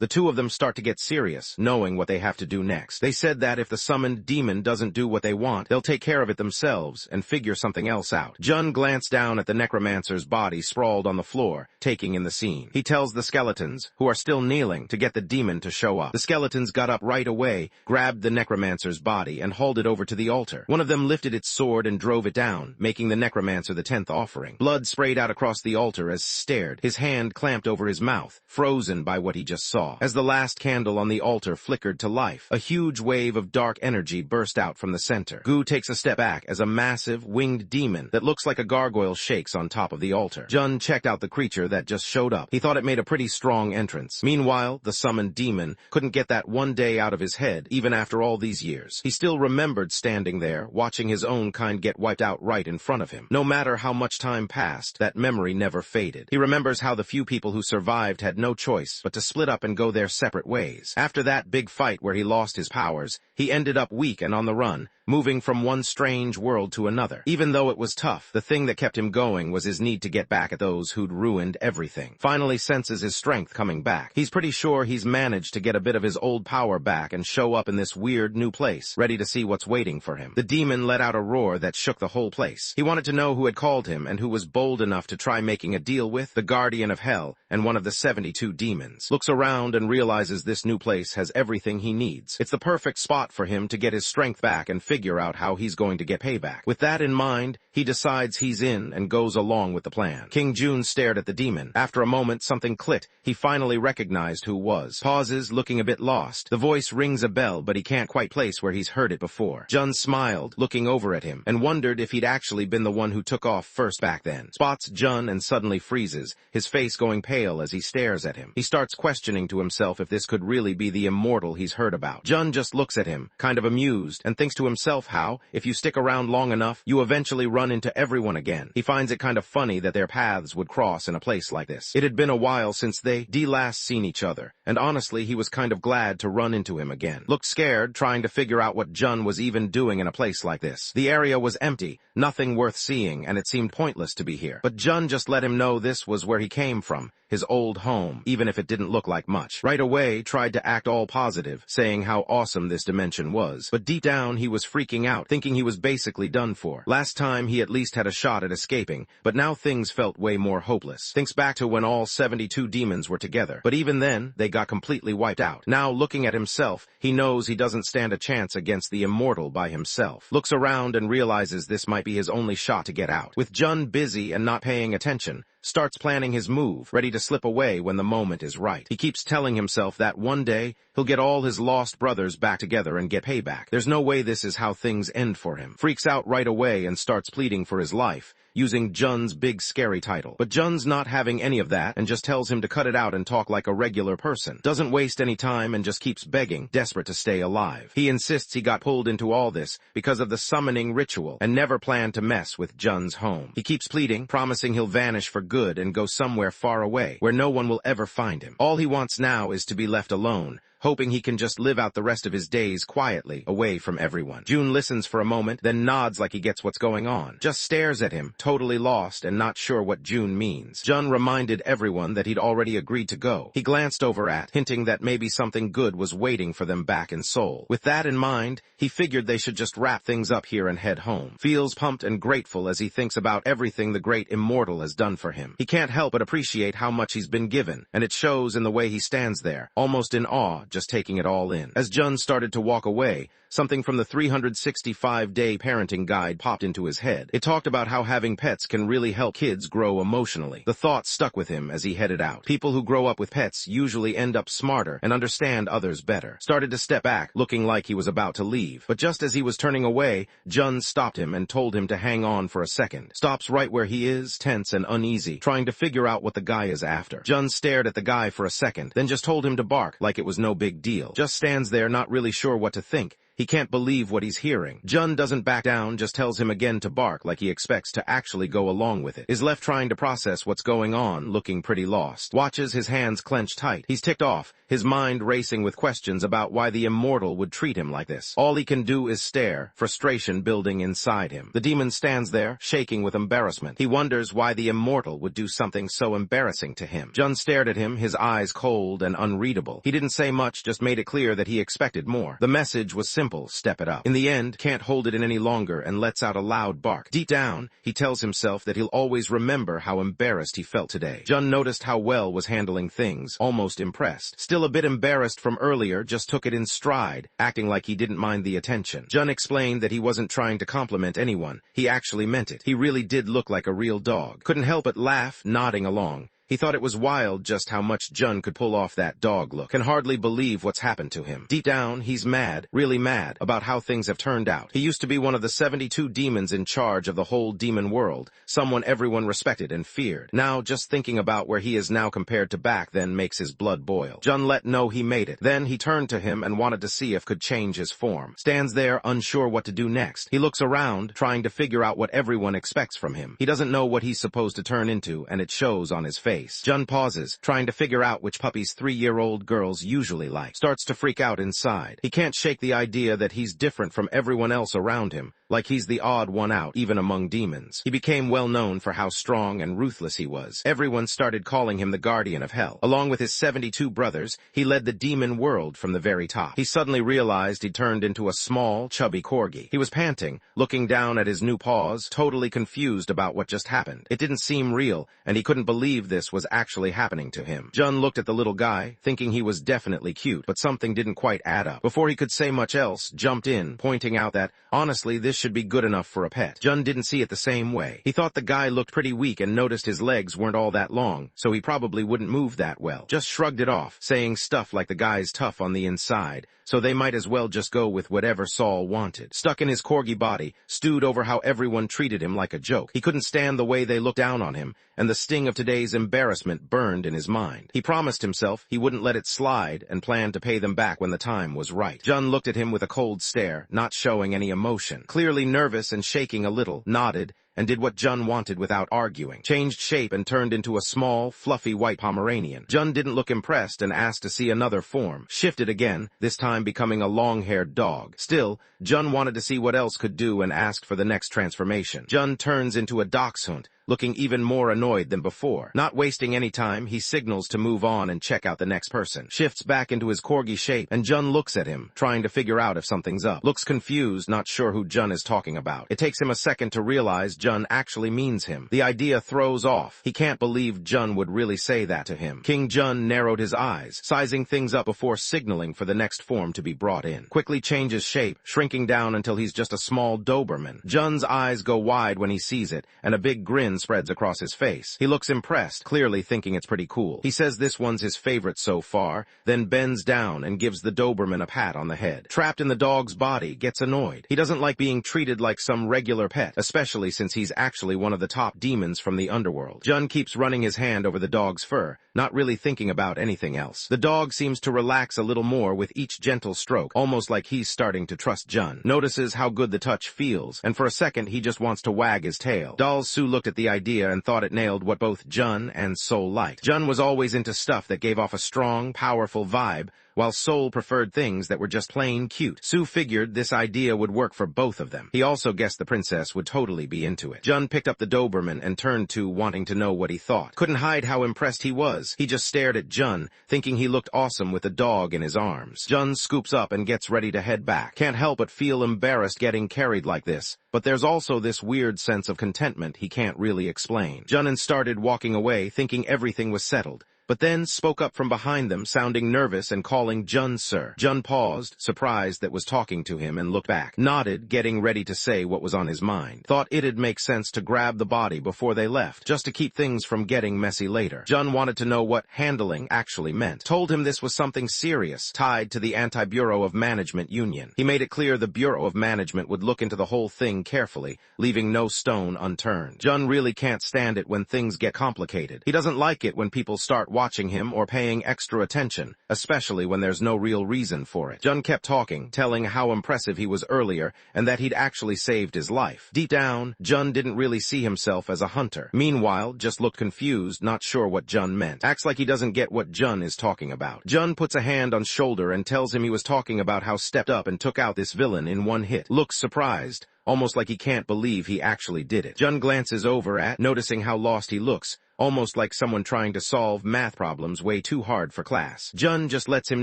The two of them start to get serious, knowing what they have to do next. They said that if the summoned demon doesn't do what they want, they'll take care of it themselves and figure something else out. Jun glanced down at the necromancer's body sprawled on the floor, taking in the scene. He tells the skeletons, who are still kneeling, to get the demon to show up. The skeletons got up right away, grabbed the necromancer's body, and hauled it over to the altar. One of them lifted its sword and drove it down, making the necromancer the 10th offering. Blood sprayed out across the altar as stared, his hand clamped over his mouth, frozen by what he just saw. As the last candle on the altar flickered to life, a huge wave of dark energy burst out from the center. Gu takes a step back as a massive, winged demon that looks like a gargoyle shakes on top of the altar. Jun checked out the creature that just showed up. He thought it made a pretty strong entrance. Meanwhile, the summoned demon couldn't get that one day out of his head, even after all these years. He still remembered standing there, watching his own kind get wiped out right in front of him. No matter how much time passed, that memory never faded. He remembers how the few people who survived had no choice but to split up and go their separate ways. After that big fight where he lost his powers, he ended up weak and on the run, moving from one strange world to another. Even though it was tough, the thing that kept him going was his need to get back at those who'd ruined everything. Finally senses his strength coming back. He's pretty sure he's managed to get a bit of his old power back and show up in this weird new place, ready to see what's waiting for him. The demon let out a roar that shook the whole place. He wanted to know who had called him and who was bold enough to try making a deal with the guardian of hell and one of the 72 demons. Looks around and realizes this new place has everything he needs. It's the perfect spot for him to get his strength back and figure figure out how he's going to get payback. With that in mind, he decides he's in and goes along with the plan. King Jun stared at the demon. After a moment, something clicked. He finally recognized who was. Pauses, looking a bit lost. The voice rings a bell, but he can't quite place where he's heard it before. Jun smiled, looking over at him, and wondered if he'd actually been the one who took off first back then. Spots Jun and suddenly freezes, his face going pale as he stares at him. He starts questioning to himself if this could really be the immortal he's heard about. Jun just looks at him, kind of amused, and thinks to himself how, if you stick around long enough, you eventually run into everyone again. He finds it kind of funny that their paths would cross in a place like this. It had been a while since they'd last seen each other, and honestly he was kind of glad to run into him again. Looked scared, trying to figure out what Jun was even doing in a place like this. The area was empty, nothing worth seeing, and it seemed pointless to be here. But Jun just let him know this was where he came from, his old home, even if it didn't look like much. Right away, tried to act all positive, saying how awesome this dimension was. But deep down, he was freaking out, thinking he was basically done for. Last time, he at least had a shot at escaping, but now things felt way more hopeless. Thinks back to when all 72 demons were together. But even then, they got completely wiped out. Now, looking at himself, he knows he doesn't stand a chance against the immortal by himself. Looks around and realizes this might be his only shot to get out. With Jun busy and not paying attention, starts planning his move, ready to slip away when the moment is right. He keeps telling himself that one day, he'll get all his lost brothers back together and get payback. There's no way this is how things end for him. Freaks out right away and starts pleading for his life, using Jun's big scary title. But Jun's not having any of that and just tells him to cut it out and talk like a regular person. Doesn't waste any time and just keeps begging, desperate to stay alive. He insists he got pulled into all this because of the summoning ritual and never planned to mess with Jun's home. He keeps pleading, promising he'll vanish for good and go somewhere far away where no one will ever find him. All he wants now is to be left alone, hoping he can just live out the rest of his days quietly, away from everyone. Jun listens for a moment, then nods like he gets what's going on. Just stares at him, totally lost and not sure what Jun means. Jun reminded everyone that he'd already agreed to go. He glanced over at, hinting that maybe something good was waiting for them back in Seoul. With that in mind, he figured they should just wrap things up here and head home. Feels pumped and grateful as he thinks about everything the great immortal has done for him. He can't help but appreciate how much he's been given, and it shows in the way he stands there, almost in awe, just taking it all in. As Jun started to walk away, something from the 365-day parenting guide popped into his head. It talked about how having pets can really help kids grow emotionally. The thought stuck with him as he headed out. People who grow up with pets usually end up smarter and understand others better. Started to step back, looking like he was about to leave. But just as he was turning away, Jun stopped him and told him to hang on for a second. Stops right where he is, tense and uneasy, trying to figure out what the guy is after. Jun stared at the guy for a second, then just told him to bark like it was no big deal. Just stands there not really sure what to think. He can't believe what he's hearing. Jun doesn't back down, just tells him again to bark like he expects to actually go along with it. Is left trying to process what's going on, looking pretty lost. Watches his hands clench tight. He's ticked off, his mind racing with questions about why the immortal would treat him like this. All he can do is stare, frustration building inside him. The demon stands there, shaking with embarrassment. He wonders why the immortal would do something so embarrassing to him. Jun stared at him, his eyes cold and unreadable. He didn't say much, just made it clear that he expected more. The message was simple. Step it up. In the end, can't hold it in any longer and lets out a loud bark. Deep down, he tells himself that he'll always remember how embarrassed he felt today. Jun noticed how well was handling things, almost impressed. Still a bit embarrassed from earlier, just took it in stride, acting like he didn't mind the attention. Jun explained that he wasn't trying to compliment anyone. He actually meant it. He really did look like a real dog. Couldn't help but laugh, nodding along. He thought it was wild just how much Jun could pull off that dog look. Can hardly believe what's happened to him. Deep down, he's mad, really mad, about how things have turned out. He used to be one of the 72 demons in charge of the whole demon world, someone everyone respected and feared. Now, just thinking about where he is now compared to back then makes his blood boil. Jun let know he made it. Then he turned to him and wanted to see if could change his form. Stands there, unsure what to do next. He looks around, trying to figure out what everyone expects from him. He doesn't know what he's supposed to turn into, and it shows on his face. Jun pauses, trying to figure out which puppies 3-year-old girls usually like. Starts to freak out inside. He can't shake the idea that he's different from everyone else around him, like he's the odd one out, even among demons. He became well known for how strong and ruthless he was. Everyone started calling him the Guardian of Hell. Along with his 72 brothers, he led the demon world from the very top. He suddenly realized he'd turned into a small, chubby corgi. He was panting, looking down at his new paws, totally confused about what just happened. It didn't seem real, and he couldn't believe this was actually happening to him. Jun looked at the little guy, thinking he was definitely cute, but something didn't quite add up. Before he could say much else, jumped in, pointing out that, honestly, this should be good enough for a pet. Jun didn't see it the same way. He thought the guy looked pretty weak and noticed his legs weren't all that long, so he probably wouldn't move that well. Just shrugged it off, saying stuff like the guy's tough on the inside, so they might as well just go with whatever Saul wanted. Stuck in his corgi body, stewed over how everyone treated him like a joke. He couldn't stand the way they looked down on him, and the sting of today's embarrassment burned in his mind. He promised himself he wouldn't let it slide and planned to pay them back when the time was right. Jun looked at him with a cold stare, not showing any emotion. Clearly nervous and shaking a little, nodded, and did what Jun wanted without arguing. Changed shape and turned into a small, fluffy white Pomeranian. Jun didn't look impressed and asked to see another form. Shifted again, this time becoming a long-haired dog. Still, Jun wanted to see what else could do and asked for the next transformation. Jun turns into a dachshund, looking even more annoyed than before. Not wasting any time, he signals to move on and check out the next person. Shifts back into his corgi shape, and Jun looks at him, trying to figure out if something's up. Looks confused, not sure who Jun is talking about. It takes him a second to realize Jun actually means him. The idea throws off. He can't believe Jun would really say that to him. King Jun narrowed his eyes, sizing things up before signaling for the next form to be brought in. Quickly changes shape, shrinking down until he's just a small Doberman. Jun's eyes go wide when he sees it, and a big grin spreads across his face. He looks impressed, clearly thinking it's pretty cool. He says this one's his favorite so far, then bends down and gives the Doberman a pat on the head. Trapped in the dog's body, gets annoyed. He doesn't like being treated like some regular pet, especially since he's actually one of the top demons from the underworld. Jun keeps running his hand over the dog's fur, not really thinking about anything else. The dog seems to relax a little more with each gentle stroke, almost like he's starting to trust Jun. Notices how good the touch feels, and for a second he just wants to wag his tail. Dal Su looked at the idea and thought it nailed what both Jun and Seoul liked. Jun was always into stuff that gave off a strong, powerful vibe, while Seoul preferred things that were just plain cute. Su figured this idea would work for both of them. He also guessed the princess would totally be into it. Jun picked up the Doberman and turned to, wanting to know what he thought. Couldn't hide how impressed he was. He just stared at Jun, thinking he looked awesome with the dog in his arms. Jun scoops up and gets ready to head back. Can't help but feel embarrassed getting carried like this, but there's also this weird sense of contentment he can't really explain. Jun started walking away, thinking everything was settled, but then spoke up from behind them, sounding nervous and calling Jun sir. Jun paused, surprised that was talking to him, and looked back. Nodded, getting ready to say what was on his mind. Thought it'd make sense to grab the body before they left, just to keep things from getting messy later. Jun wanted to know what handling actually meant. Told him this was something serious, tied to the Anti-Bureau of Management Union. He made it clear the Bureau of Management would look into the whole thing carefully, leaving no stone unturned. Jun really can't stand it when things get complicated. He doesn't like it when people start watching him or paying extra attention, especially when there's no real reason for it. Jun kept talking, telling how impressive he was earlier and that he'd actually saved his life. Deep down, Jun didn't really see himself as a hunter. Meanwhile, just looked confused, not sure what Jun meant. Acts like he doesn't get what Jun is talking about. Jun puts a hand on shoulder and tells him he was talking about how stepped up and took out this villain in one hit. Looks surprised, almost like he can't believe he actually did it. Jun glances over at, noticing how lost he looks, almost like someone trying to solve math problems way too hard for class. Jun just lets him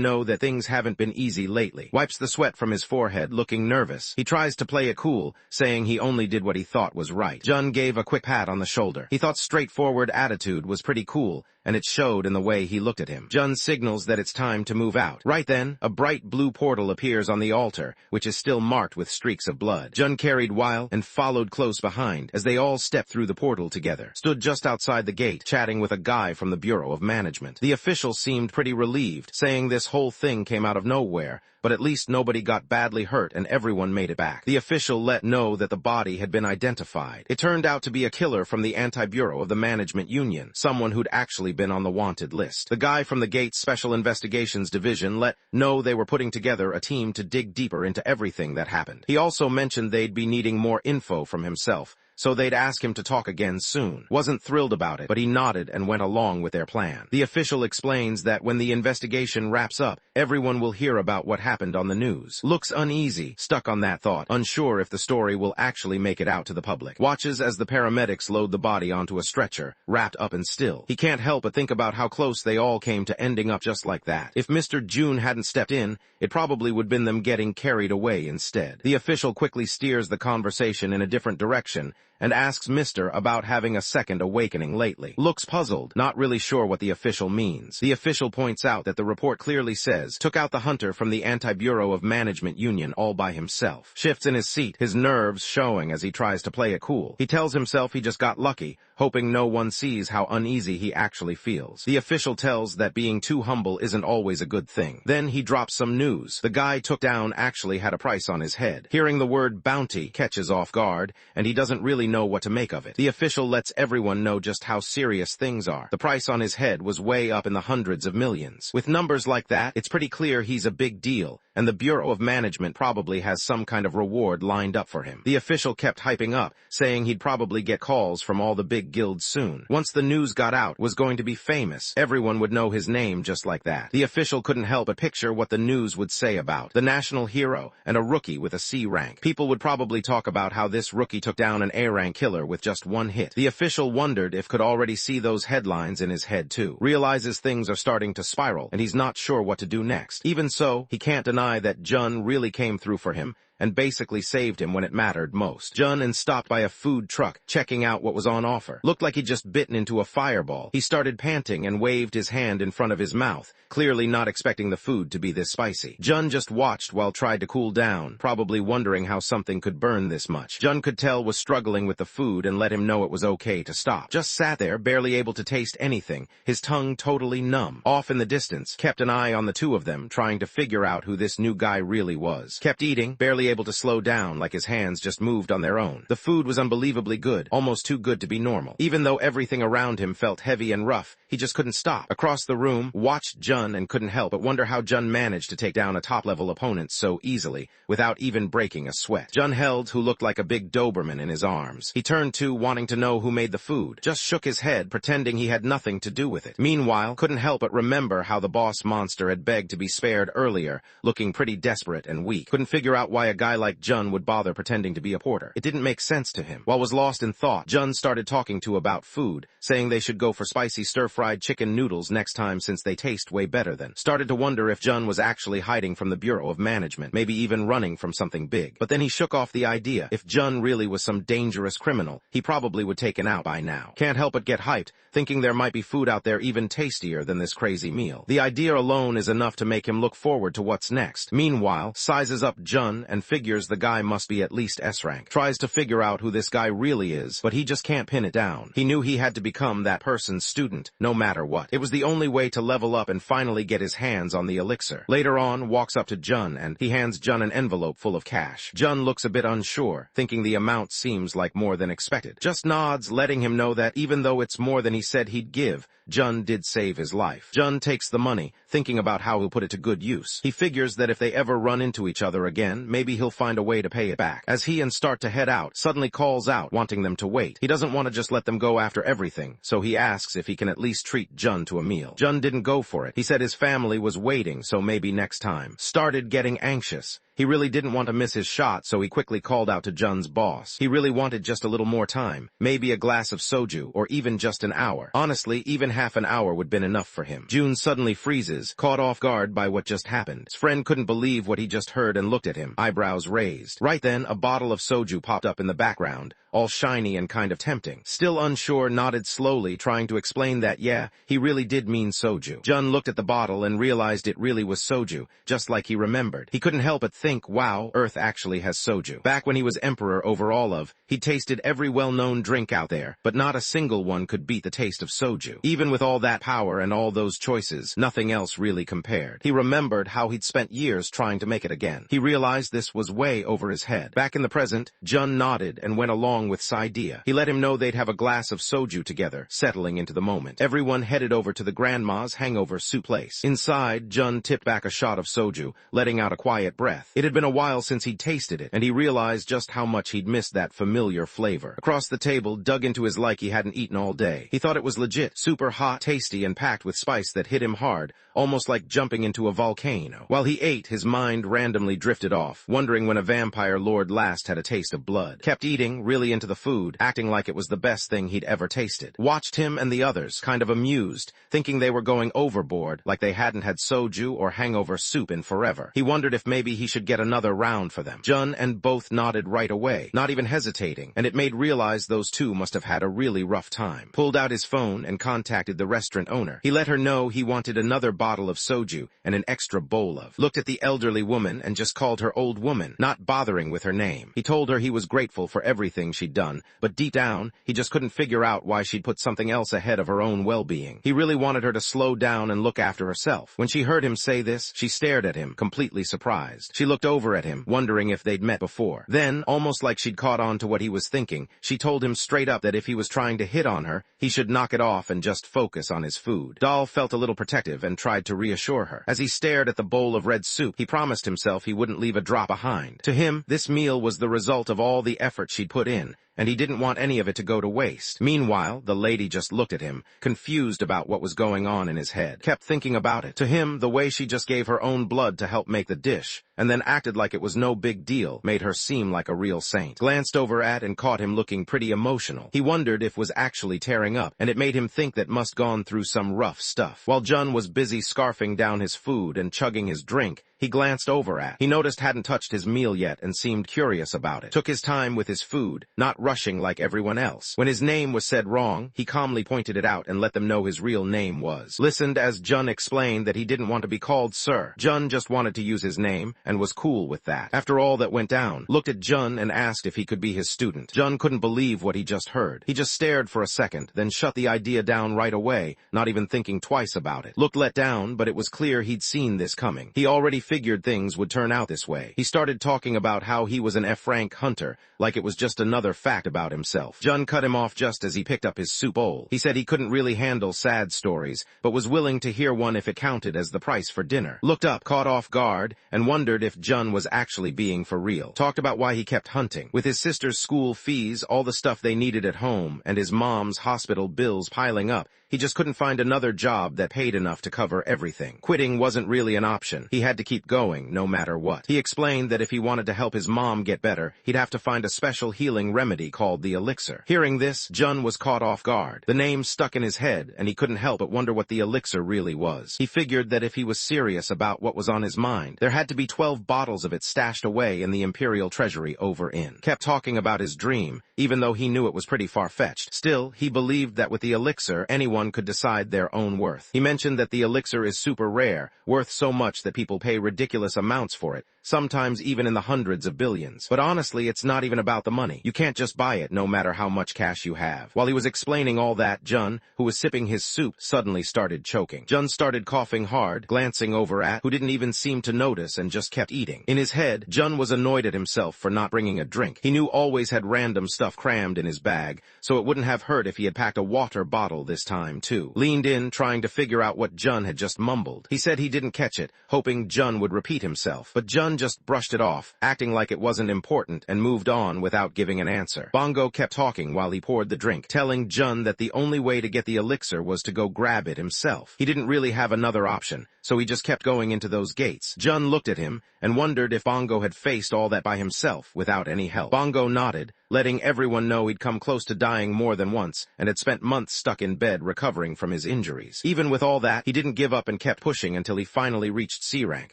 know that things haven't been easy lately. Wipes the sweat from his forehead, looking nervous. He tries to play it cool, saying he only did what he thought was right. Jun gave a quick pat on the shoulder. He thought straightforward attitude was pretty cool, and it showed in the way he looked at him. Jun signals that it's time to move out. Right then, a bright blue portal appears on the altar, which is still marked with streaks of blood. Jun carried Weil and followed close behind, as they all stepped through the portal together. Stood just outside the gate, chatting with a guy from the Bureau of Management. The official seemed pretty relieved, saying this whole thing came out of nowhere, but at least nobody got badly hurt and everyone made it back. The official let know that the body had been identified. It turned out to be a killer from the Anti-Bureau of the Management Union, someone who'd actually been on the wanted list. The guy from the Gates Special Investigations Division let know they were putting together a team to dig deeper into everything that happened. He also mentioned they'd be needing more info from himself, so they'd ask him to talk again soon. Wasn't thrilled about it, but he nodded and went along with their plan. The official explains that when the investigation wraps up, everyone will hear about what happened on the news. Looks uneasy, stuck on that thought, unsure if the story will actually make it out to the public. Watches as the paramedics load the body onto a stretcher, wrapped up and still. He can't help but think about how close they all came to ending up just like that. If Mr. June hadn't stepped in, it probably would have been them getting carried away instead. The official quickly steers the conversation in a different direction and asks Mr. about having a second awakening lately. Looks puzzled, not really sure what the official means. The official points out that the report clearly says, took out the hunter from the Anti-Bureau of Management Union all by himself. Shifts in his seat, his nerves showing as he tries to play it cool. He tells himself he just got lucky, hoping no one sees how uneasy he actually feels. The official tells that being too humble isn't always a good thing. Then he drops some news. The guy took down actually had a price on his head. Hearing the word bounty catches off guard, and he doesn't really know what to make of it. The official lets everyone know just how serious things are. The price on his head was way up in the hundreds of millions. With numbers like that, it's pretty clear he's a big deal, and the Bureau of Management probably has some kind of reward lined up for him. The official kept hyping up, saying he'd probably get calls from all the big guilds soon. Once the news got out, was going to be famous. Everyone would know his name just like that. The official couldn't help but picture what the news would say about the national hero and a rookie with a C rank. People would probably talk about how this rookie took down an A rank killer with just one hit. The official wondered if could already see those headlines in his head too. Realizes things are starting to spiral, and he's not sure what to do next. Even so, he can't deny that Jun really came through for him and basically saved him when it mattered most. Jun and stopped by a food truck, checking out what was on offer. Looked like he'd just bitten into a fireball. He started panting and waved his hand in front of his mouth, clearly not expecting the food to be this spicy. Jun just watched while tried to cool down, probably wondering how something could burn this much. Jun could tell was struggling with the food and let him know it was okay to stop. Just sat there, barely able to taste anything, his tongue totally numb. Off in the distance, kept an eye on the two of them, trying to figure out who this new guy really was. Kept eating, barely able to slow down, like his hands just moved on their own. The food was unbelievably good, almost too good to be normal. Even though everything around him felt heavy and rough, he just couldn't stop. Across the room, watched Jun and couldn't help but wonder how Jun managed to take down a top-level opponent so easily, without even breaking a sweat. Jun held who looked like a big Doberman in his arms. He turned to, wanting to know who made the food. Just shook his head, pretending he had nothing to do with it. Meanwhile, couldn't help but remember how the boss monster had begged to be spared earlier, looking pretty desperate and weak. Couldn't figure out why a guy like Jun would bother pretending to be a porter. It didn't make sense to him. While was lost in thought, Jun started talking to about food, saying they should go for spicy stir-fried chicken noodles next time since they taste way better than. Started to wonder if Jun was actually hiding from the Bureau of Management, maybe even running from something big. But then he shook off the idea. If Jun really was some dangerous criminal, he probably would taken out by now. Can't help but get hyped, thinking there might be food out there even tastier than this crazy meal. The idea alone is enough to make him look forward to what's next. Meanwhile, sizes up Jun and figures the guy must be at least S-rank. Tries to figure out who this guy really is, but he just can't pin it down. He knew he had to become that person's student, no matter what. It was the only way to level up and finally get his hands on the elixir. Later on, walks up to Jun and he hands Jun an envelope full of cash. Jun looks a bit unsure, thinking the amount seems like more than expected. Just nods, letting him know that even though it's more than he said he'd give, Jun did save his life. Jun takes the money, thinking about how he'll put it to good use. He figures that if they ever run into each other again, maybe he'll find a way to pay it back. As he and start to head out, suddenly calls out, wanting them to wait. He doesn't want to just let them go after everything, so he asks if he can at least treat Jun to a meal. Jun didn't go for it. He said his family was waiting, so maybe next time. Started getting anxious. He really didn't want to miss his shot, so he quickly called out to Jun's boss. He really wanted just a little more time, maybe a glass of soju, or even just an hour. Honestly, even half an hour would have been enough for him. Jun suddenly freezes, caught off guard by what just happened. His friend couldn't believe what he just heard and looked at him, eyebrows raised. Right then, a bottle of soju popped up in the background, all shiny and kind of tempting. Still unsure, nodded slowly, trying to explain that, yeah, he really did mean soju. Jun looked at the bottle and realized it really was soju, just like he remembered. He couldn't help but think, wow, Earth actually has soju. Back when he was emperor over all of, he'd tasted every well-known drink out there, but not a single one could beat the taste of soju. Even Even with all that power and all those choices, nothing else really compared. He remembered how he'd spent years trying to make it again. He realized this was way over his head. Back in the present, Jun nodded and went along with Saidia. He let him know they'd have a glass of soju together, settling into the moment. Everyone headed over to the grandma's hangover soup place. Inside, Jun tipped back a shot of soju, letting out a quiet breath. It had been a while since he'd tasted it, and he realized just how much he'd missed that familiar flavor. Across the table, dug into his like he hadn't eaten all day. He thought it was legit, super hot, tasty, and packed with spice that hit him hard, almost like jumping into a volcano. While he ate, his mind randomly drifted off, wondering when a vampire lord last had a taste of blood. Kept eating, really into the food, acting like it was the best thing he'd ever tasted. Watched him and the others, kind of amused, thinking they were going overboard, like they hadn't had soju or hangover soup in forever. He wondered if maybe he should get another round for them. Jun and both nodded right away, not even hesitating, and it made realize those two must have had a really rough time. Pulled out his phone and contacted the restaurant owner. He let her know he wanted another bottle of soju and an extra bowl of. Looked at the elderly woman and just called her old woman, not bothering with her name. He told her he was grateful for everything she'd done, but deep down, he just couldn't figure out why she'd put something else ahead of her own well-being. He really wanted her to slow down and look after herself. When she heard him say this, she stared at him, completely surprised. She looked over at him, wondering if they'd met before. Then, almost like she'd caught on to what he was thinking, she told him straight up that if he was trying to hit on her, he should knock it off and just focus on his food. Dahl felt a little protective and tried to reassure her. As he stared at the bowl of red soup, he promised himself he wouldn't leave a drop behind. To him, this meal was the result of all the effort she'd put in, and he didn't want any of it to go to waste. Meanwhile, the lady just looked at him, confused about what was going on in his head. Kept thinking about it. To him, the way she just gave her own blood to help make the dish, and then acted like it was no big deal, made her seem like a real saint. Glanced over at and caught him looking pretty emotional. He wondered if was actually tearing up, and it made him think that must gone through some rough stuff. While Jun was busy scarfing down his food and chugging his drink, he glanced over at. He noticed hadn't touched his meal yet and seemed curious about it. Took his time with his food, not rushing like everyone else. When his name was said wrong, he calmly pointed it out and let them know his real name was. Listened as Jun explained that he didn't want to be called Sir. Jun just wanted to use his name and was cool with that. After all that went down, looked at Jun and asked if he could be his student. Jun couldn't believe what he just heard. He just stared for a second, then shut the idea down right away, not even thinking twice about it. Looked let down, but it was clear he'd seen this coming. He already figured things would turn out this way. He started talking about how he was an F-rank hunter, like it was just another fact about himself. Jun cut him off just as he picked up his soup bowl. He said he couldn't really handle sad stories, but was willing to hear one if it counted as the price for dinner. Looked up, caught off guard, and wondered if Jun was actually being for real. Talked about why he kept hunting. With his sister's school fees, all the stuff they needed at home, and his mom's hospital bills piling up, he just couldn't find another job that paid enough to cover everything. Quitting wasn't really an option. He had to keep going, no matter what. He explained that if he wanted to help his mom get better, he'd have to find a special healing remedy called the elixir. Hearing this, Jun was caught off guard. The name stuck in his head, and he couldn't help but wonder what the elixir really was. He figured that if he was serious about what was on his mind, there had to be 12 bottles of it stashed away in the Imperial treasury over in. Kept talking about his dream, even though he knew it was pretty far-fetched. Still, he believed that with the elixir, anyone could decide their own worth. He mentioned that the elixir is super rare, worth so much that people pay ridiculous amounts for it, sometimes even in the hundreds of billions. But honestly, it's not even about the money. You can't just buy it no matter how much cash you have. While he was explaining all that, Jun, who was sipping his soup, suddenly started choking. Jun started coughing hard, glancing over at, who didn't even seem to notice and just kept eating. In his head, Jun was annoyed at himself for not bringing a drink. He knew always had random stuff crammed in his bag, so it wouldn't have hurt if he had packed a water bottle this time, too. Leaned in, trying to figure out what Jun had just mumbled. He said he didn't catch it, hoping Jun would repeat himself, but Jun just brushed it off, acting like it wasn't important, and moved on without giving an answer. Bongo kept talking while he poured the drink, telling Jun that the only way to get the elixir was to go grab it himself. He didn't really have another option, so he just kept going into those gates. Jun looked at him and wondered if Bongo had faced all that by himself without any help. Bongo nodded, letting everyone know he'd come close to dying more than once and had spent months stuck in bed recovering from his injuries. Even with all that, he didn't give up and kept pushing until he finally reached C rank.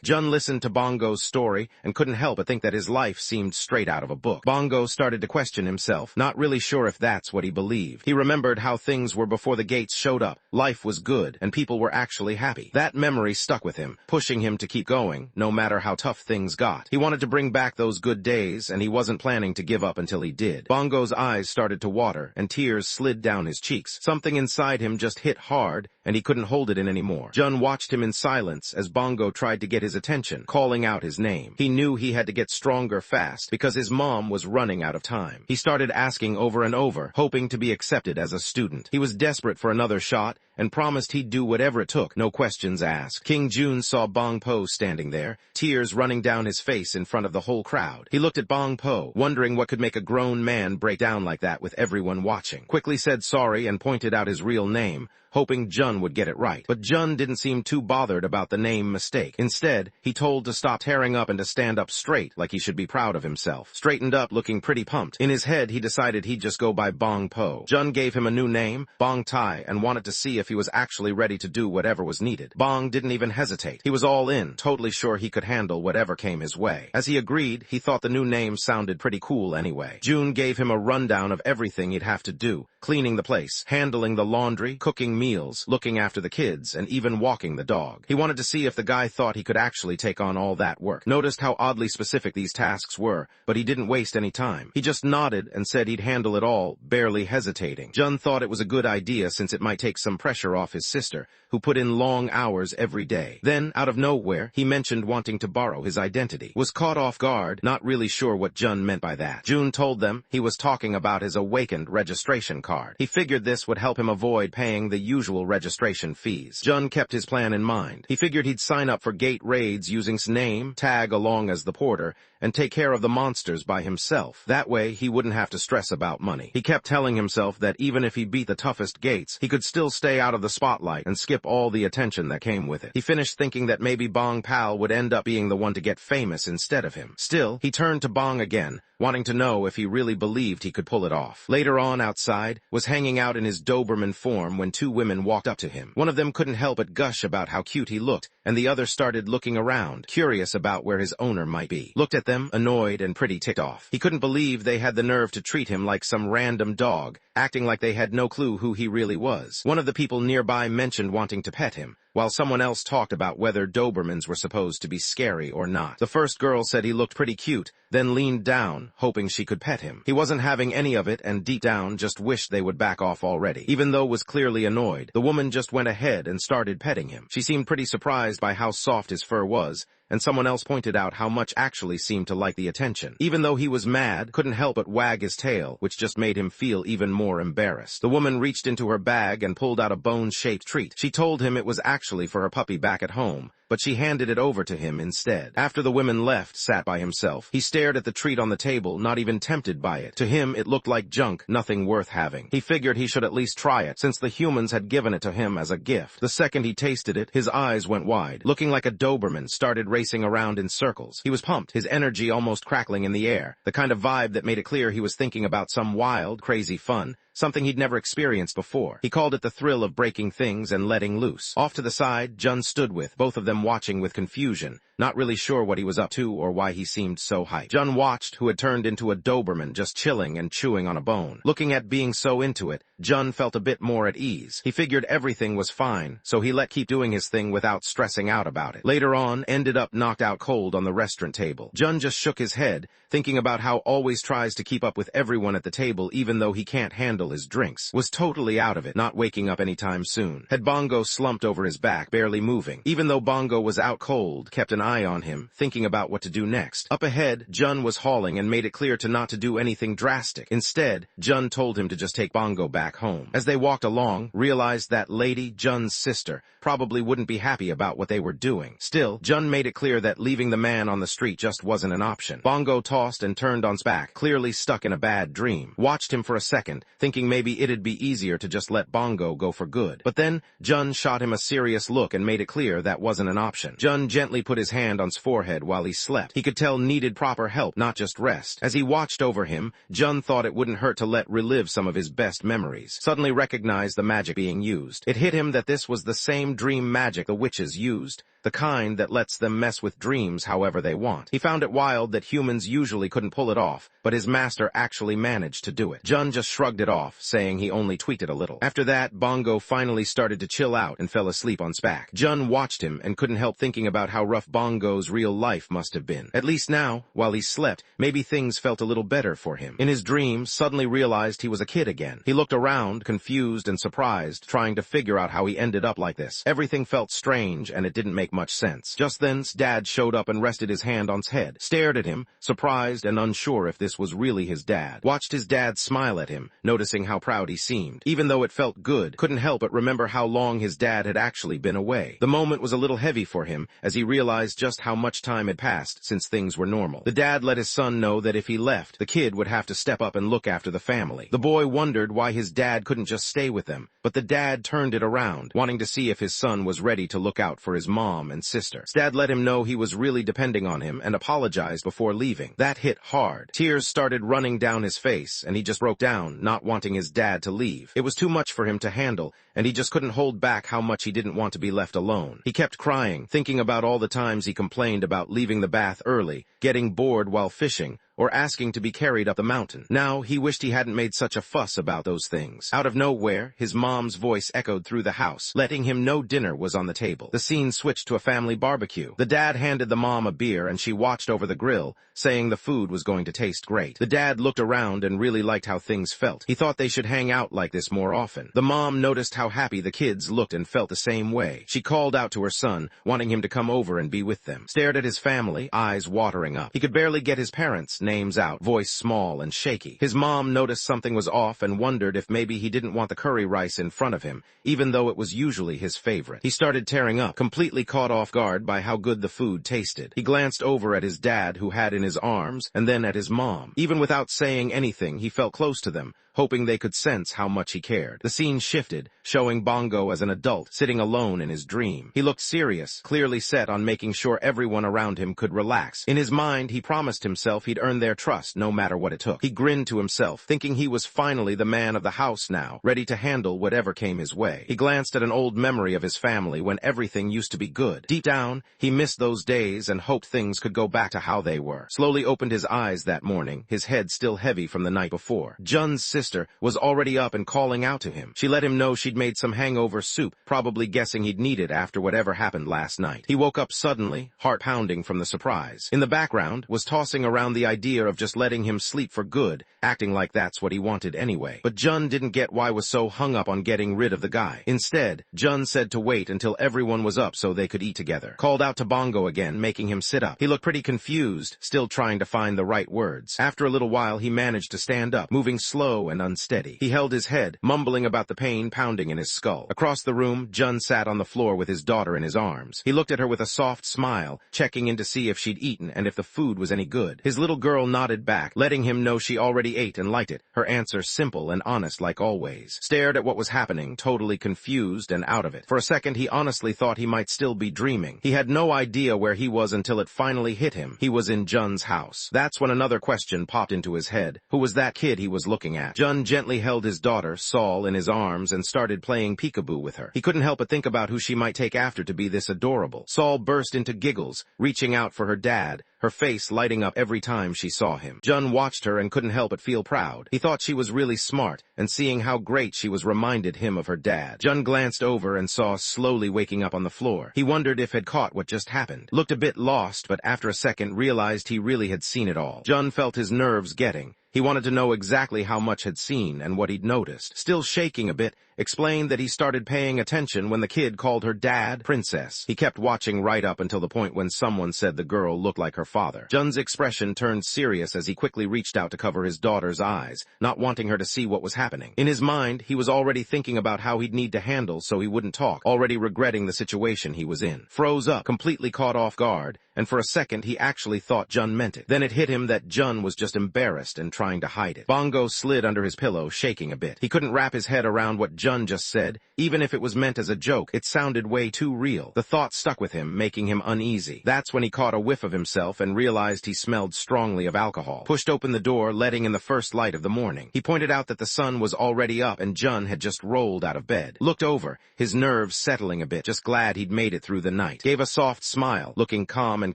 Jun listened to Bongo's story and couldn't help but think that his life seemed straight out of a book. Bongo started to question himself, not really sure if that's what he believed. He remembered how things were before the gates showed up. Life was good, and people were actually happy. That memory stuck with him, pushing him to keep going, no matter how tough things got. He wanted to bring back those good days, and he wasn't planning to give up until he did. did. Bongo's eyes started to water, and tears slid down his cheeks. Something inside him just hit hard, and he couldn't hold it in anymore. Jun watched him in silence as Bongo tried to get his attention, calling out his name. He knew he had to get stronger fast, because his mom was running out of time. He started asking over and over, hoping to be accepted as a student. He was desperate for another shot, and promised he'd do whatever it took, no questions asked. King Jun saw Bong Po standing there, tears running down his face in front of the whole crowd. He looked at Bong Po, wondering what could make a grown man break down like that with everyone watching. Quickly said sorry and pointed out his real name, hoping Jun would get it right. But Jun didn't seem too bothered about the name mistake. Instead, he told to stop tearing up and to stand up straight, like he should be proud of himself. Straightened up, looking pretty pumped. In his head, he decided he'd just go by Bong Po. Jun gave him a new name, Bong Tai, and wanted to see if he was actually ready to do whatever was needed. Bong didn't even hesitate. He was all in, totally sure he could handle whatever came his way. As he agreed, he thought the new name sounded pretty cool anyway. Jun gave him a rundown of everything he'd have to do, cleaning the place, handling the laundry, cooking meals, looking after the kids, and even walking the dog. He wanted to see if the guy thought he could actually take on all that work. Noticed how oddly specific these tasks were, but he didn't waste any time. He just nodded and said he'd handle it all, barely hesitating. Jun thought it was a good idea since it might take some pressure off his sister, who put in long hours every day. Then, out of nowhere, he mentioned wanting to borrow his identity. Was caught off guard, not really sure what Jun meant by that. Jun told them he was talking about his awakened registration card. He figured this would help him avoid paying the usual registration fees. Jun kept his plan in mind. He figured he'd sign up for gate raids using his name, tag along as the porter, and take care of the monsters by himself. That way, he wouldn't have to stress about money. He kept telling himself that even if he beat the toughest gates, he could still stay out of the spotlight and skip all the attention that came with it. He finished thinking that maybe Bong Pal would end up being the one to get famous instead of him. Still, he turned to Bong again, wanting to know if he really believed he could pull it off. Later on, outside, was hanging out in his Doberman form when two women walked up to him. One of them couldn't help but gush about how cute he looked, and the other started looking around, curious about where his owner might be. Looked at them, annoyed and pretty ticked off. He couldn't believe they had the nerve to treat him like some random dog, acting like they had no clue who he really was. One of the people nearby mentioned wanting to pet him, while someone else talked about whether Dobermans were supposed to be scary or not. The first girl said he looked pretty cute, then leaned down, hoping she could pet him. He wasn't having any of it and deep down just wished they would back off already. Even though was clearly annoyed, the woman just went ahead and started petting him. She seemed pretty surprised by how soft his fur was, and someone else pointed out how much actually seemed to like the attention. Even though he was mad, couldn't help but wag his tail, which just made him feel even more embarrassed. The woman reached into her bag and pulled out a bone-shaped treat. She told him it was actually for her puppy back at home, but she handed it over to him instead. After the women left, sat by himself. He stared at the treat on the table, not even tempted by it. To him, it looked like junk, nothing worth having. He figured he should at least try it, since the humans had given it to him as a gift. The second he tasted it, his eyes went wide. Looking like a Doberman, started racing around in circles. He was pumped, his energy almost crackling in the air, the kind of vibe that made it clear he was thinking about some wild, crazy fun, something he'd never experienced before. He called it the thrill of breaking things and letting loose. Off to the side, Jun stood with, both of them watching with confusion, not really sure what he was up to or why he seemed so hyped. Jun watched who had turned into a Doberman just chilling and chewing on a bone. Looking at being so into it, Jun felt a bit more at ease. He figured everything was fine, so he let keep doing his thing without stressing out about it. Later on, ended up knocked out cold on the restaurant table. Jun just shook his head, thinking about how always tries to keep up with everyone at the table even though he can't handle his drinks. Was totally out of it, not waking up anytime soon. Had Bongo slumped over his back, barely moving. Even though Bongo was out cold, kept an eye on him, thinking about what to do next. Up ahead, Jun was hauling and made it clear to not to do anything drastic. Instead, Jun told him to just take Bongo back home. As they walked along, realized that lady, Jun's sister, probably wouldn't be happy about what they were doing. Still, Jun made it clear that leaving the man on the street just wasn't an option. Bongo tossed and turned on his back, clearly stuck in a bad dream. Watched him for a second, thinking maybe it'd be easier to just let Bongo go for good. But then, Jun shot him a serious look and made it clear that wasn't an option. Jun gently put his hand on his forehead while he slept. He could tell needed proper help, not just rest. As he watched over him, Jun thought it wouldn't hurt to let relive some of his best memories. Suddenly recognized the magic being used. It hit him that this was the same dream magic the witches used, the kind that lets them mess with dreams however they want. He found it wild that humans usually couldn't pull it off, but his master actually managed to do it. Jun just shrugged it off, saying he only tweaked it a little. After that, Bongo finally started to chill out and fell asleep on Spack. Jun watched him and couldn't help thinking about how rough Bongo's real life must have been. At least now, while he slept, maybe things felt a little better for him. In his dream, suddenly realized he was a kid again. He looked around, confused and surprised, trying to figure out how he ended up like this. Everything felt strange, and it didn't make much sense. Just then, Dad showed up and rested his hand on his head, stared at him, surprised and unsure if this was really his dad. Watched his dad smile at him, noticing how proud he seemed. Even though it felt good, couldn't help but remember how long his dad had actually been away. The moment was a little heavy for him, as he realized just how much time had passed since things were normal. The dad let his son know that if he left, the kid would have to step up and look after the family. The boy wondered why his dad couldn't just stay with them, but the dad turned it around, wanting to see if his son was ready to look out for his mom and sister. Dad let him know he was really depending on him and apologized before leaving. That hit hard. Tears started running down his face, and he just broke down, not wanting his dad to leave. It was too much for him to handle, and he just couldn't hold back how much he didn't want to be left alone. He kept crying, thinking about all the times he complained about leaving the bath early, getting bored while fishing, or asking to be carried up the mountain. Now, he wished he hadn't made such a fuss about those things. Out of nowhere, his mom's voice echoed through the house, letting him know dinner was on the table. The scene switched to a family barbecue. The dad handed the mom a beer, and she watched over the grill, saying the food was going to taste great. The dad looked around and really liked how things felt. He thought they should hang out like this more often. The mom noticed how happy the kids looked and felt the same way. She called out to her son, wanting him to come over and be with them. Stared at his family, eyes watering up. He could barely get his parents' names out, voice small and shaky. His mom noticed something was off and wondered if maybe he didn't want the curry rice in front of him, even though it was usually his favorite. He started tearing up, completely caught off guard by how good the food tasted. He glanced over at his dad, who had in his arms, and then at his mom. Even without saying anything, he felt close to them, hoping they could sense how much he cared. The scene shifted, showing Bongo as an adult, sitting alone in his dream. He looked serious, clearly set on making sure everyone around him could relax. In his mind, he promised himself he'd earn their trust, no matter what it took. He grinned to himself, thinking he was finally the man of the house now, ready to handle whatever came his way. He glanced at an old memory of his family when everything used to be good. Deep down, he missed those days and hoped things could go back to how they were. Slowly opened his eyes that morning, his head still heavy from the night before. Jun's sister was already up and calling out to him. She let him know she'd made some hangover soup, probably guessing he'd need it after whatever happened last night. He woke up suddenly, heart pounding from the surprise. In the background was tossing around the idea of just letting him sleep for good, acting like that's what he wanted anyway. But Jun didn't get why was so hung up on getting rid of the guy. Instead, Jun said to wait until everyone was up so they could eat together. Called out to Bongo again, making him sit up. He looked pretty confused, still trying to find the right words. After a little while, he managed to stand up, moving slow and unsteady. He held his head, mumbling about the pain pounding in his skull. Across the room, Jun sat on the floor with his daughter in his arms. He looked at her with a soft smile, checking in to see if she'd eaten and if the food was any good. His little girl nodded back, letting him know she already ate and liked it, her answer simple and honest like always. Stared at what was happening, totally confused and out of it. For a second, he honestly thought he might still be dreaming. He had no idea where he was until it finally hit him. He was in Jun's house. That's when another question popped into his head. Who was that kid he was looking at? Jun gently held his daughter, Saul, in his arms and started playing peekaboo with her. He couldn't help but think about who she might take after to be this adorable. Saul burst into giggles, reaching out for her dad, her face lighting up every time she saw him. Jun watched her and couldn't help but feel proud. He thought she was really smart, and seeing how great she was reminded him of her dad. Jun glanced over and saw slowly waking up on the floor. He wondered if had caught what just happened. Looked a bit lost, but after a second realized he really had seen it all. Jun felt his nerves getting. He wanted to know exactly how much had seen and what he'd noticed. Still shaking a bit, explained that he started paying attention when the kid called her dad Princess. He kept watching right up until the point when someone said the girl looked like her father. Jun's expression turned serious as he quickly reached out to cover his daughter's eyes, not wanting her to see what was happening. In his mind, he was already thinking about how he'd need to handle so he wouldn't talk, already regretting the situation he was in. Froze up, completely caught off guard, and for a second he actually thought Jun meant it. Then it hit him that Jun was just embarrassed and trying to hide it. Bongo slid under his pillow, shaking a bit. He couldn't wrap his head around what Jun just said. Even if it was meant as a joke, it sounded way too real. The thought stuck with him, making him uneasy. That's when he caught a whiff of himself and realized he smelled strongly of alcohol. Pushed open the door, letting in the first light of the morning. He pointed out that the sun was already up and Jun had just rolled out of bed. Looked over, his nerves settling a bit, just glad he'd made it through the night. Gave a soft smile, looking calm and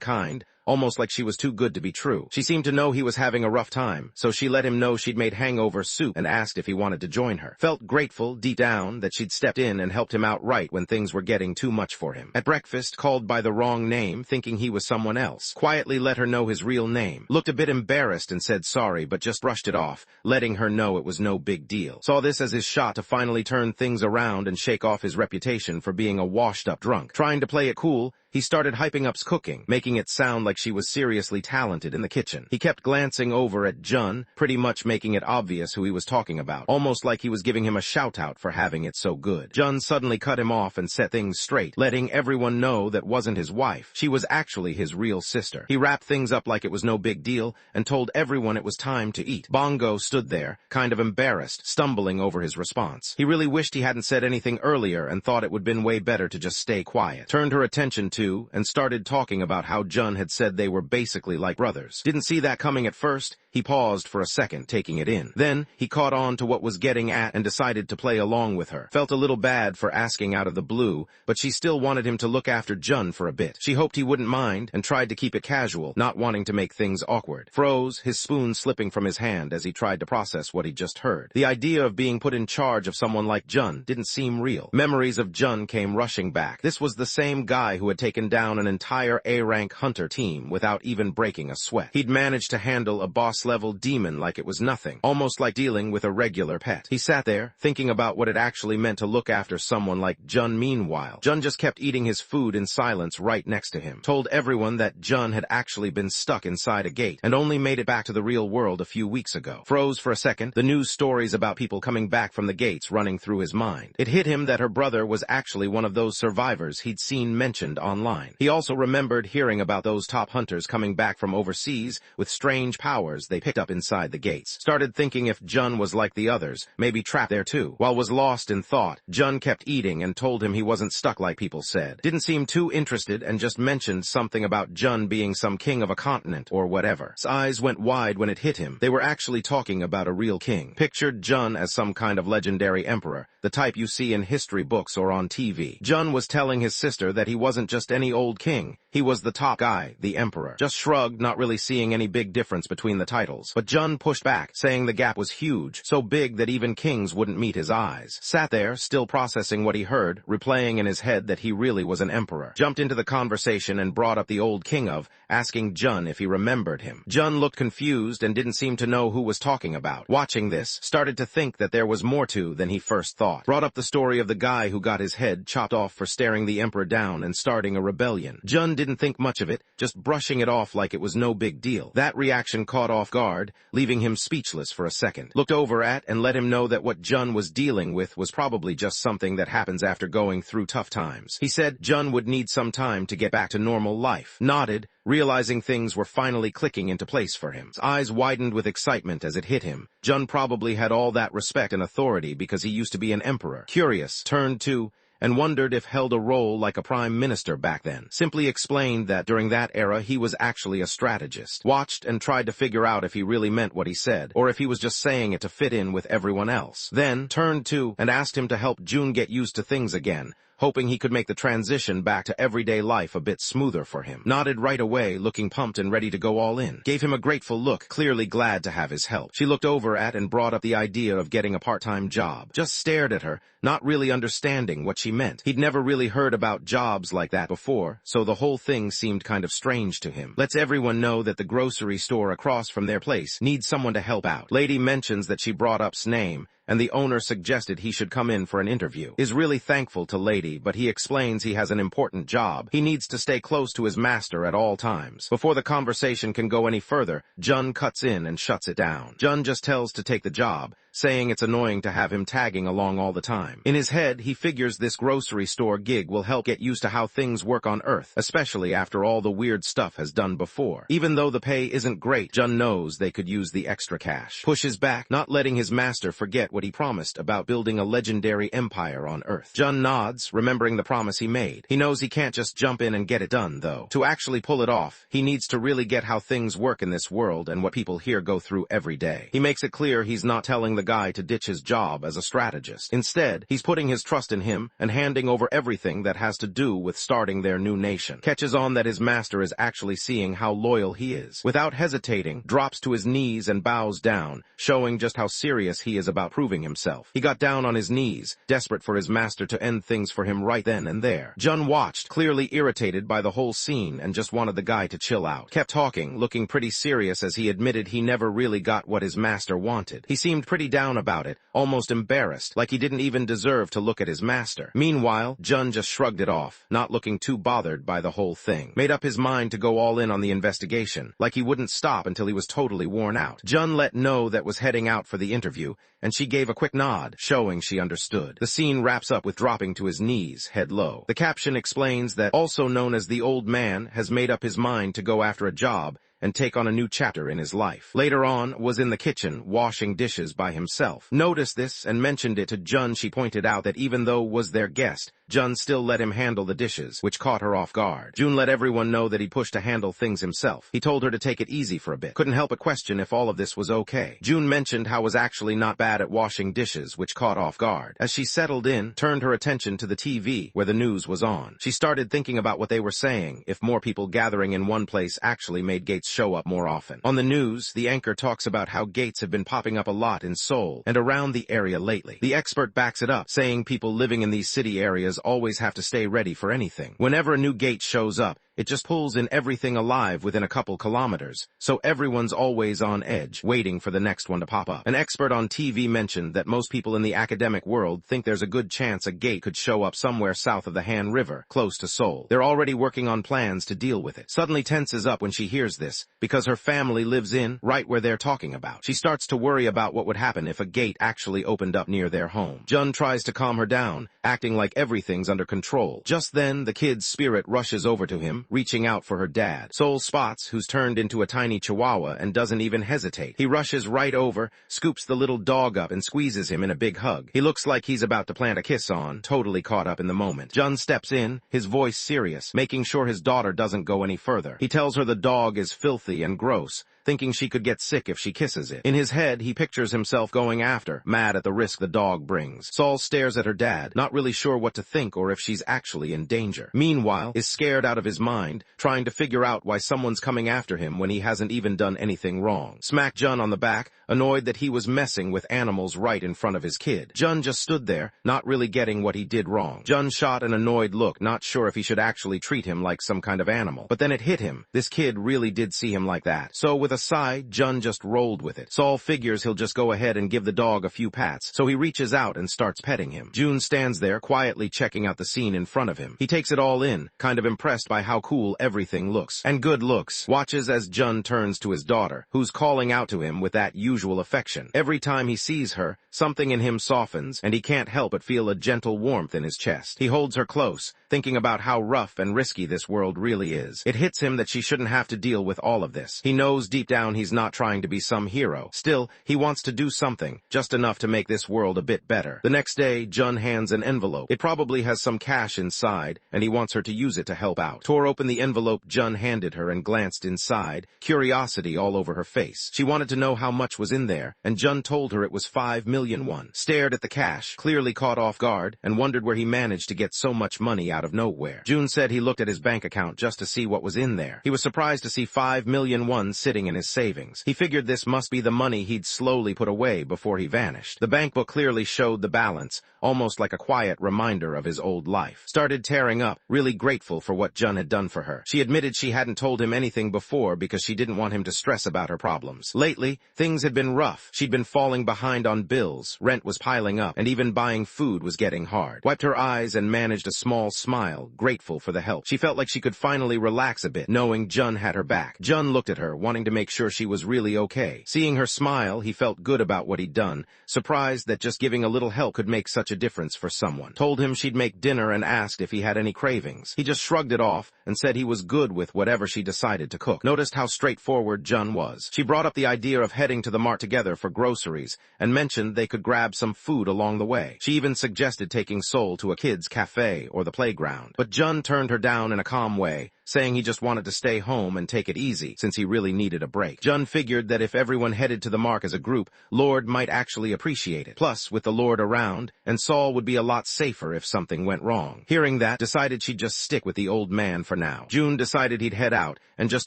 kind, almost like she was too good to be true. She seemed to know he was having a rough time, so she let him know she'd made hangover soup and asked if he wanted to join her. Felt grateful, deep down, that she'd stepped in and helped him out right when things were getting too much for him. At breakfast, called by the wrong name, thinking he was someone else. Quietly let her know his real name. Looked a bit embarrassed and said sorry, but just brushed it off, letting her know it was no big deal. Saw this as his shot to finally turn things around and shake off his reputation for being a washed-up drunk. Trying to play it cool, he started hyping up cooking, making it sound like she was seriously talented in the kitchen. He kept glancing over at Jun, pretty much making it obvious who he was talking about, almost like he was giving him a shout-out for having it so good. Jun suddenly cut him off and set things straight, letting everyone know that wasn't his wife. She was actually his real sister. He wrapped things up like it was no big deal and told everyone it was time to eat. Bongo stood there, kind of embarrassed, stumbling over his response. He really wished he hadn't said anything earlier and thought it would been way better to just stay quiet. Turned her attention to and started talking about how Jun had said they were basically like brothers. Didn't see that coming at first. He paused for a second, taking it in. Then, he caught on to what was getting at and decided to play along with her. Felt a little bad for asking out of the blue, but she still wanted him to look after Jun for a bit. She hoped he wouldn't mind and tried to keep it casual, not wanting to make things awkward. Froze, his spoon slipping from his hand as he tried to process what he'd just heard. The idea of being put in charge of someone like Jun didn't seem real. Memories of Jun came rushing back. This was the same guy who had taken down an entire A-rank hunter team without even breaking a sweat. He'd managed to handle a boss-level demon like it was nothing, almost like dealing with a regular pet. He sat there, thinking about what it actually meant to look after someone like Jun. Meanwhile, Jun just kept eating his food in silence right next to him. Told everyone that Jun had actually been stuck inside a gate and only made it back to the real world a few weeks ago. Froze for a second, the news stories about people coming back from the gates running through his mind. It hit him that her brother was actually one of those survivors he'd seen mentioned online. He also remembered hearing about those top hunters coming back from overseas with strange powers they picked up inside the gates. Started thinking if Jun was like the others, maybe trapped there too. While was lost in thought, Jun kept eating and told him he wasn't stuck like people said. Didn't seem too interested and just mentioned something about Jun being some king of a continent or whatever. His eyes went wide when it hit him. They were actually talking about a real king. Pictured Jun as some kind of legendary emperor, the type you see in history books or on TV. Jun was telling his sister that he wasn't just any old king. He was the top guy, the emperor. Just shrugged, not really seeing any big difference between the titles. But Jun pushed back, saying the gap was huge, so big that even kings wouldn't meet his eyes. Sat there, still processing what he heard, replaying in his head that he really was an emperor. Jumped into the conversation and brought up the old king of, asking Jun if he remembered him. Jun looked confused and didn't seem to know who was talking about. Watching this, started to think that there was more to than he first thought. Brought up the story of the guy who got his head chopped off for staring the emperor down and starting a rebellion. Jun didn't think much of it, just brushing it off like it was no big deal. That reaction caught off guard, leaving him speechless for a second. Looked over at and let him know that what Jun was dealing with was probably just something that happens after going through tough times. He said Jun would need some time to get back to normal life. Nodded, realizing things were finally clicking into place for him. His eyes widened with excitement as it hit him. Jun probably had all that respect and authority because he used to be an emperor. Curious, turned to and wondered if held a role like a prime minister back then. Simply explained that during that era he was actually a strategist. Watched and tried to figure out if he really meant what he said, or if he was just saying it to fit in with everyone else. Then turned to and asked him to help Jun get used to things again, hoping he could make the transition back to everyday life a bit smoother for him. Nodded right away, looking pumped and ready to go all in. Gave him a grateful look, clearly glad to have his help. She looked over at and brought up the idea of getting a part-time job. Just stared at her, not really understanding what she meant. He'd never really heard about jobs like that before, so the whole thing seemed kind of strange to him. Lets everyone know that the grocery store across from their place needs someone to help out. Lady mentions that she brought up's name, and the owner suggested he should come in for an interview. Is really thankful to Lady, but he explains he has an important job. He needs to stay close to his master at all times. Before the conversation can go any further, Jun cuts in and shuts it down. Jun just tells to take the job, saying it's annoying to have him tagging along all the time. In his head, he figures this grocery store gig will help get used to how things work on Earth, especially after all the weird stuff has done before. Even though the pay isn't great, Jun knows they could use the extra cash. Pushes back, not letting his master forget what he promised about building a legendary empire on Earth. Jun nods, remembering the promise he made. He knows he can't just jump in and get it done, though. To actually pull it off, he needs to really get how things work in this world and what people here go through every day. He makes it clear he's not telling the guy to ditch his job as a strategist. Instead, he's putting his trust in him and handing over everything that has to do with starting their new nation. Catches on that his master is actually seeing how loyal he is. Without hesitating, drops to his knees and bows down, showing just how serious he is about proving himself. He got down on his knees, desperate for his master to end things for him right then and there. Jun watched, clearly irritated by the whole scene and just wanted the guy to chill out. Kept talking, looking pretty serious as he admitted he never really got what his master wanted. He seemed pretty down about it, almost embarrassed, like he didn't even deserve to look at his master. Meanwhile, Jun just shrugged it off, not looking too bothered by the whole thing. Made up his mind to go all in on the investigation, like he wouldn't stop until he was totally worn out. Jun let know that was heading out for the interview, and she gave a quick nod, showing she understood. The scene wraps up with dropping to his knees, head low. The caption explains that, also known as the old man, has made up his mind to go after a job and take on a new chapter in his life. Later on, was in the kitchen, washing dishes by himself. Noticed this and mentioned it to Jun. She pointed out that even though was their guest, Jun still let him handle the dishes, which caught her off guard. Jun let everyone know that he pushed to handle things himself. He told her to take it easy for a bit. Couldn't help but question if all of this was okay. Jun mentioned how was actually not bad at washing dishes, which caught off guard. As she settled in, turned her attention to the TV, where the news was on. She started thinking about what they were saying, if more people gathering in one place actually made Gates show up more often. On the news, the anchor talks about how Gates have been popping up a lot in Seoul and around the area lately. The expert backs it up, saying people living in these city areas always have to stay ready for anything. Whenever a new gate shows up, it just pulls in everything alive within a couple kilometers, so everyone's always on edge, waiting for the next one to pop up. An expert on TV mentioned that most people in the academic world think there's a good chance a gate could show up somewhere south of the Han River, close to Seoul. They're already working on plans to deal with it. Suddenly tenses up when she hears this, because her family lives right where they're talking about. She starts to worry about what would happen if a gate actually opened up near their home. Jun tries to calm her down, acting like everything's under control. Just then, the kid's spirit rushes over to him, reaching out for her dad. Seoul spots who's turned into a tiny chihuahua and doesn't even hesitate. He rushes right over, scoops the little dog up and squeezes him in a big hug. He looks like he's about to plant a kiss on, totally caught up in the moment. Jun steps in, his voice serious, making sure his daughter doesn't go any further. He tells her the dog is filthy and gross, thinking she could get sick if she kisses it. In his head, he pictures himself going after, mad at the risk the dog brings. Saul stares at her dad, not really sure what to think or if she's actually in danger. Meanwhile, is scared out of his mind, trying to figure out why someone's coming after him when he hasn't even done anything wrong. Smack Jun on the back, annoyed that he was messing with animals right in front of his kid. Jun just stood there, not really getting what he did wrong. Jun shot an annoyed look, not sure if he should actually treat him like some kind of animal. But then it hit him. This kid really did see him like that. So with a sigh, Jun just rolled with it. Saul figures he'll just go ahead and give the dog a few pats, so he reaches out and starts petting him. Jun stands there, quietly checking out the scene in front of him. He takes it all in, kind of impressed by how cool everything looks. And good looks. Watches as Jun turns to his daughter, who's calling out to him with that usual affection. Every time he sees her, something in him softens, and he can't help but feel a gentle warmth in his chest. He holds her close, thinking about how rough and risky this world really is. It hits him that she shouldn't have to deal with all of this. He knows deep down he's not trying to be some hero. Still, he wants to do something, just enough to make this world a bit better. The next day, Jun hands an envelope. It probably has some cash inside, and he wants her to use it to help out. Tore open the envelope Jun handed her and glanced inside, curiosity all over her face. She wanted to know how much was in there, and Jun told her it was 5 million won. Stared at the cash, clearly caught off guard, and wondered where he managed to get so much money out of nowhere. Jun said he looked at his bank account just to see what was in there. He was surprised to see 5 million won sitting in his savings. He figured this must be the money he'd slowly put away before he vanished. The bank book clearly showed the balance, almost like a quiet reminder of his old life. Started tearing up, really grateful for what Jun had done for her. She admitted she hadn't told him anything before because she didn't want him to stress about her problems. Lately, things had been been rough. She'd been falling behind on bills, rent was piling up, and even buying food was getting hard. Wiped her eyes and managed a small smile, grateful for the help. She felt like she could finally relax a bit, knowing Jun had her back. Jun looked at her, wanting to make sure she was really okay. Seeing her smile, he felt good about what he'd done, surprised that just giving a little help could make such a difference for someone. Told him she'd make dinner and asked if he had any cravings. He just shrugged it off and said he was good with whatever she decided to cook. Noticed how straightforward Jun was. She brought up the idea of heading to the mart together for groceries and mentioned they could grab some food along the way. She even suggested taking Seoul to a kids' cafe or the playground. But Jun turned her down in a calm way, saying he just wanted to stay home and take it easy since he really needed a break. Jun figured that if everyone headed to the mark as a group, Lord might actually appreciate it. Plus, with the Lord around, and Saul would be a lot safer if something went wrong. Hearing that, decided she'd just stick with the old man for now. June decided he'd head out and just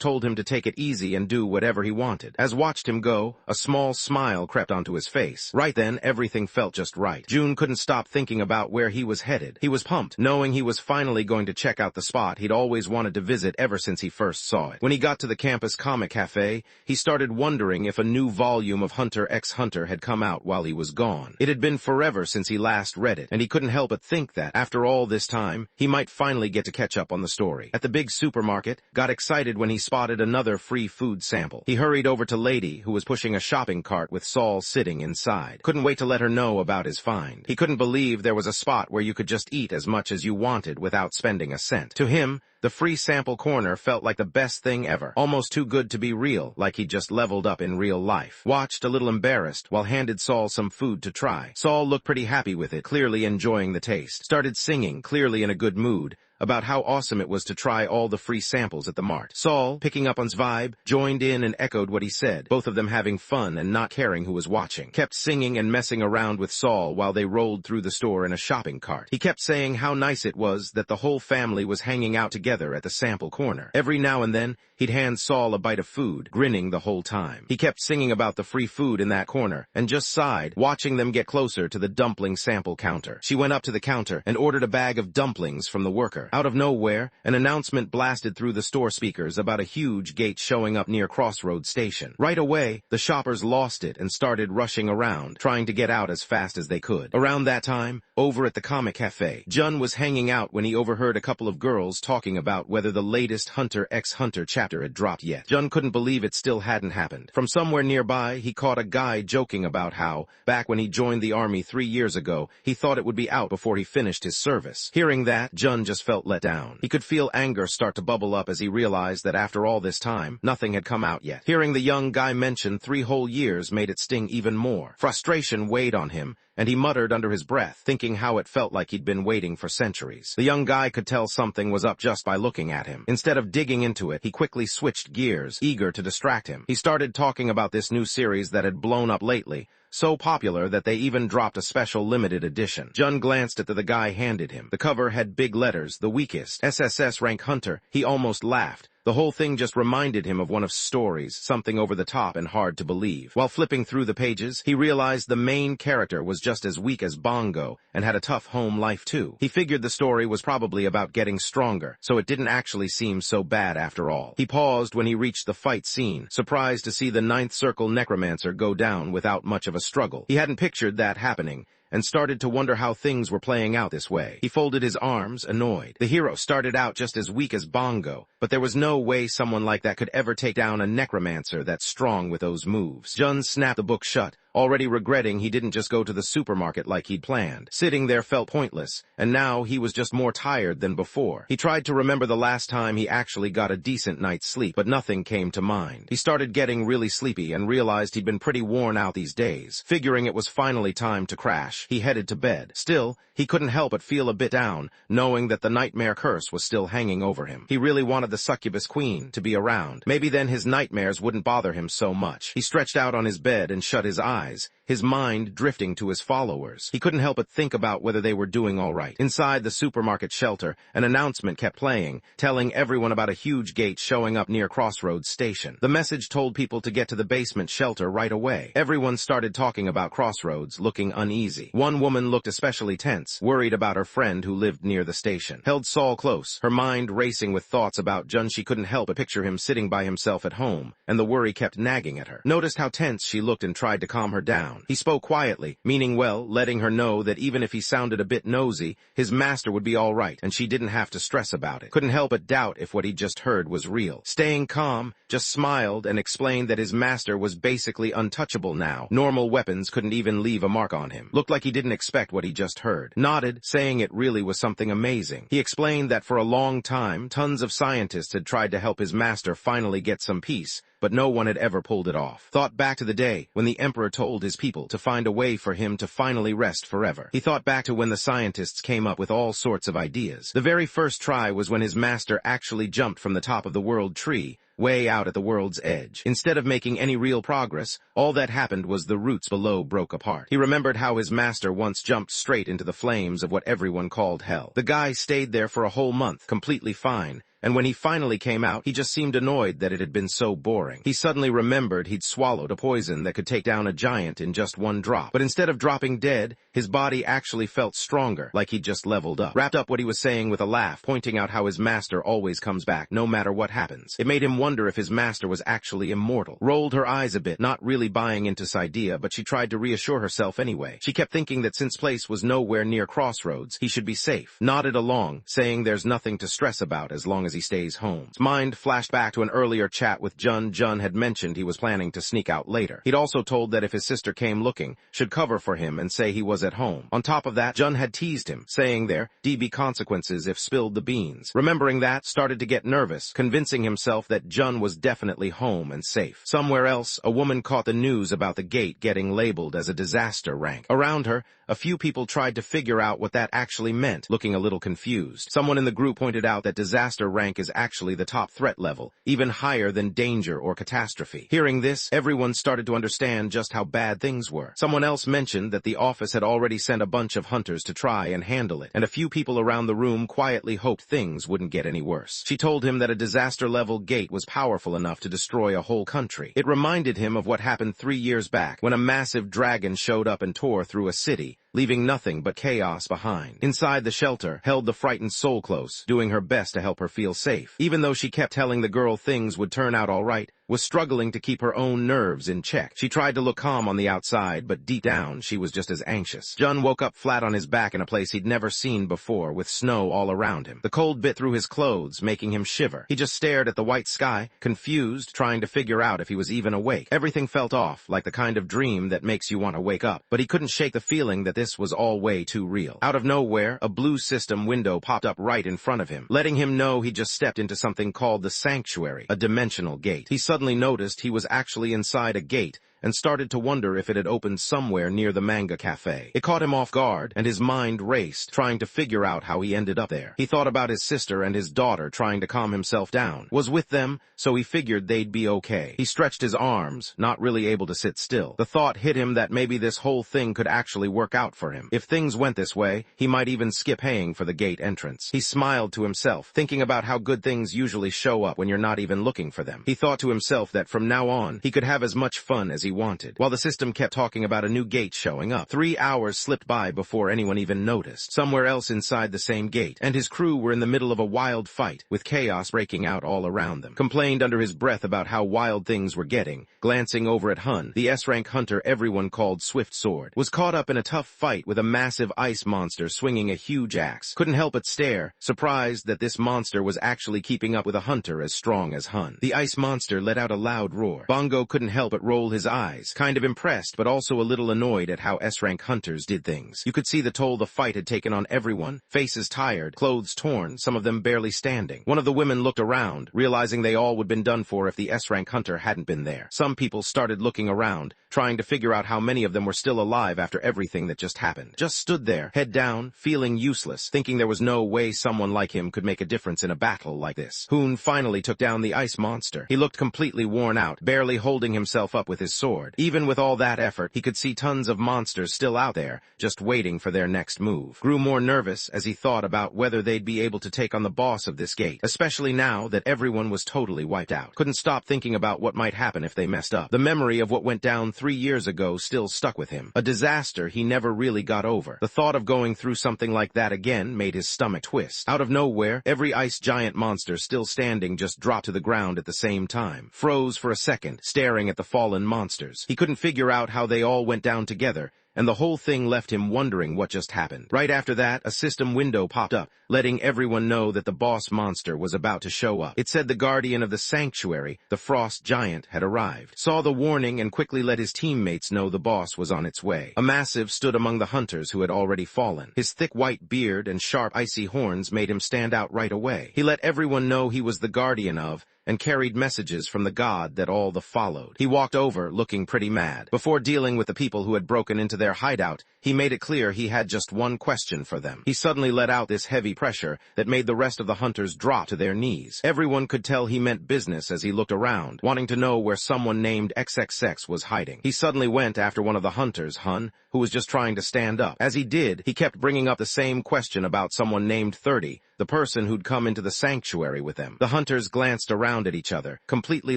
told him to take it easy and do whatever he wanted. As watched him go, a small smile crept onto his face. Right then, everything felt just right. June couldn't stop thinking about where he was headed. He was pumped, knowing he was finally going to check out the spot he'd always wanted to visit ever since he first saw it. When he got to the campus comic cafe, he started wondering if a new volume of Hunter x Hunter had come out while he was gone. It had been forever since he last read it, and he couldn't help but think that, after all this time, he might finally get to catch up on the story. At the big supermarket, got excited when he spotted another free food sample. He hurried over to Lady, who was pushing a shopping cart with Saul sitting inside. Couldn't wait to let her know about his find. He couldn't believe there was a spot where you could just eat as much as you wanted without spending a cent. To him, the free sample corner felt like the best thing ever. Almost too good to be real, like he'd just leveled up in real life. Watched a little embarrassed while handed Saul some food to try. Saul looked pretty happy with it, clearly enjoying the taste. Started singing, clearly in a good mood, about how awesome it was to try all the free samples at the mart. Saul, picking up on's vibe, joined in and echoed what he said, both of them having fun and not caring who was watching. Kept singing and messing around with Saul while they rolled through the store in a shopping cart. He kept saying how nice it was that the whole family was hanging out together at the sample corner. Every now and then, he'd hand Saul a bite of food, grinning the whole time. He kept singing about the free food in that corner, and just sighed, watching them get closer to the dumpling sample counter. She went up to the counter and ordered a bag of dumplings from the worker. Out of nowhere, an announcement blasted through the store speakers about a huge gate showing up near Crossroads Station. Right away, the shoppers lost it and started rushing around, trying to get out as fast as they could. Around that time, over at the comic cafe, Jun was hanging out when he overheard a couple of girls talking about whether the latest Hunter x Hunter chapter had dropped yet. Jun couldn't believe it still hadn't happened. From somewhere nearby, he caught a guy joking about how, back when he joined the army 3 years ago, he thought it would be out before he finished his service. Hearing that, Jun just felt let down. He could feel anger start to bubble up as he realized that after all this time, nothing had come out yet. Hearing the young guy mention 3 whole years made it sting even more. Frustration weighed on him, and he muttered under his breath, thinking how it felt like he'd been waiting for centuries. The young guy could tell something was up just by looking at him. Instead of digging into it, he quickly switched gears, eager to distract him. He started talking about this new series that had blown up lately, so popular that they even dropped a special limited edition. Jun glanced at the guy handed him. The cover had big letters, the weakest, SSS rank Hunter. He almost laughed. The whole thing just reminded him of one of stories, something over the top and hard to believe. While flipping through the pages, he realized the main character was just as weak as Bongo and had a tough home life too. He figured the story was probably about getting stronger, so it didn't actually seem so bad after all. He paused when he reached the fight scene, surprised to see the Ninth Circle Necromancer go down without much of a struggle. He hadn't pictured that happening, and started to wonder how things were playing out this way. He folded his arms, annoyed. The hero started out just as weak as Bongo, but there was no way someone like that could ever take down a necromancer that's strong with those moves. Jun snapped the book shut, already regretting he didn't just go to the supermarket like he'd planned. Sitting there felt pointless, and now he was just more tired than before. He tried to remember the last time he actually got a decent night's sleep, but nothing came to mind. He started getting really sleepy and realized he'd been pretty worn out these days. Figuring it was finally time to crash, he headed to bed. Still, he couldn't help but feel a bit down, knowing that the nightmare curse was still hanging over him. He really wanted the succubus queen to be around. Maybe then his nightmares wouldn't bother him so much. He stretched out on his bed and shut his eyes, his mind drifting to his followers. He couldn't help but think about whether they were doing all right. Inside the supermarket shelter, an announcement kept playing, telling everyone about a huge gate showing up near Crossroads Station. The message told people to get to the basement shelter right away. Everyone started talking about Crossroads, looking uneasy. One woman looked especially tense, worried about her friend who lived near the station. Held Saul close, her mind racing with thoughts about Jun. She couldn't help but picture him sitting by himself at home, and the worry kept nagging at her. Noticed how tense she looked and tried to calm her down. He spoke quietly, meaning well, letting her know that even if he sounded a bit nosy, his master would be all right, and she didn't have to stress about it. Couldn't help but doubt if what he just heard was real. Staying calm, just smiled and explained that his master was basically untouchable now. Normal weapons couldn't even leave a mark on him. Looked like he didn't expect what he just heard. Nodded, saying it really was something amazing. He explained that for a long time, tons of scientists had tried to help his master finally get some peace, but no one had ever pulled it off. Thought back to the day when the emperor told his people to find a way for him to finally rest forever. He thought back to when the scientists came up with all sorts of ideas. The very first try was when his master actually jumped from the top of the world tree, way out at the world's edge. Instead of making any real progress, all that happened was the roots below broke apart. He remembered how his master once jumped straight into the flames of what everyone called hell. The guy stayed there for a whole month, completely fine, and when he finally came out, he just seemed annoyed that it had been so boring. He suddenly remembered he'd swallowed a poison that could take down a giant in just one drop. But instead of dropping dead, his body actually felt stronger, like he'd just leveled up. Wrapped up what he was saying with a laugh, pointing out how his master always comes back, no matter what happens. It made him wonder if his master was actually immortal. Rolled her eyes a bit, not really buying into this idea, but she tried to reassure herself anyway. She kept thinking that since place was nowhere near Crossroads, he should be safe. Nodded along, saying there's nothing to stress about as long as he stays home. His mind flashed back to an earlier chat with Jun. Jun had mentioned he was planning to sneak out later. He'd also told that if his sister came looking, should cover for him and say he was at home. On top of that, Jun had teased him, saying there'd be consequences if spilled the beans. Remembering that, started to get nervous, convincing himself that Jun was definitely home and safe. Somewhere else, a woman caught the news about the gate getting labeled as a disaster rank. Around her, a few people tried to figure out what that actually meant, looking a little confused. Someone in the group pointed out that disaster rank is actually the top threat level, even higher than danger or catastrophe. Hearing this, everyone started to understand just how bad things were. Someone else mentioned that the office had already sent a bunch of hunters to try and handle it, and a few people around the room quietly hoped things wouldn't get any worse. She told him that a disaster-level gate was powerful enough to destroy a whole country. It reminded him of what happened 3 years back, when a massive dragon showed up and tore through a city, leaving nothing but chaos behind. Inside the shelter, held the frightened Soul close, doing her best to help her feel safe. Even though she kept telling the girl things would turn out all right, was struggling to keep her own nerves in check. She tried to look calm on the outside, but deep down, she was just as anxious. Jun woke up flat on his back in a place he'd never seen before, with snow all around him. The cold bit through his clothes, making him shiver. He just stared at the white sky, confused, trying to figure out if he was even awake. Everything felt off, like the kind of dream that makes you want to wake up, but he couldn't shake the feeling that this was all way too real. Out of nowhere, a blue system window popped up right in front of him, letting him know he just stepped into something called the Sanctuary, a dimensional gate. He suddenly noticed he was actually inside a gate, and started to wonder if it had opened somewhere near the manga cafe. It caught him off guard, and his mind raced, trying to figure out how he ended up there. He thought about his sister and his daughter, trying to calm himself down. Was with them, so he figured they'd be okay. He stretched his arms, not really able to sit still. The thought hit him that maybe this whole thing could actually work out for him. If things went this way, he might even skip paying for the gate entrance. He smiled to himself, thinking about how good things usually show up when you're not even looking for them. He thought to himself that from now on, he could have as much fun as he wanted. While the system kept talking about a new gate showing up, 3 hours slipped by before anyone even noticed. Somewhere else inside the same gate, and his crew were in the middle of a wild fight, with chaos breaking out all around them. Complained under his breath about how wild things were getting, glancing over at Hun, the S-rank hunter everyone called Swift Sword. Was caught up in a tough fight with a massive ice monster swinging a huge axe. Couldn't help but stare, surprised that this monster was actually keeping up with a hunter as strong as Hun. The ice monster let out a loud roar. Bongo couldn't help but roll his eyes, kind of impressed but also a little annoyed at how S-rank hunters did things. You could see the toll the fight had taken on everyone, faces tired, clothes torn, some of them barely standing. One of the women looked around, realizing they all would have been done for if the S-rank hunter hadn't been there. Some people started looking around, trying to figure out how many of them were still alive after everything that just happened. Just stood there, head down, feeling useless, thinking there was no way someone like him could make a difference in a battle like this. Hoon finally took down the ice monster. He looked completely worn out, barely holding himself up with his sword. Even with all that effort, he could see tons of monsters still out there, just waiting for their next move. Grew more nervous as he thought about whether they'd be able to take on the boss of this gate, especially now that everyone was totally wiped out. Couldn't stop thinking about what might happen if they messed up. The memory of what went down 3 years ago still stuck with him. A disaster he never really got over. The thought of going through something like that again made his stomach twist. Out of nowhere, every ice giant monster still standing just dropped to the ground at the same time. Froze for a second, staring at the fallen monsters. He couldn't figure out how they all went down together, and the whole thing left him wondering what just happened. Right after that, a system window popped up, letting everyone know that the boss monster was about to show up. It said the guardian of the sanctuary, the frost giant, had arrived. Saw the warning and quickly let his teammates know the boss was on its way. A massive stood among the hunters who had already fallen. His thick white beard and sharp icy horns made him stand out right away. He let everyone know he was the guardian of, and carried messages from the god that all the followed. He walked over, looking pretty mad. Before dealing with the people who had broken into their hideout, he made it clear he had just one question for them. He suddenly let out this heavy pressure that made the rest of the hunters drop to their knees. Everyone could tell he meant business as he looked around, wanting to know where someone named XXX was hiding. He suddenly went after one of the hunters, Hun, who was just trying to stand up. As he did, he kept bringing up the same question about someone named 30, the person who'd come into the sanctuary with them. The hunters glanced around at each other, completely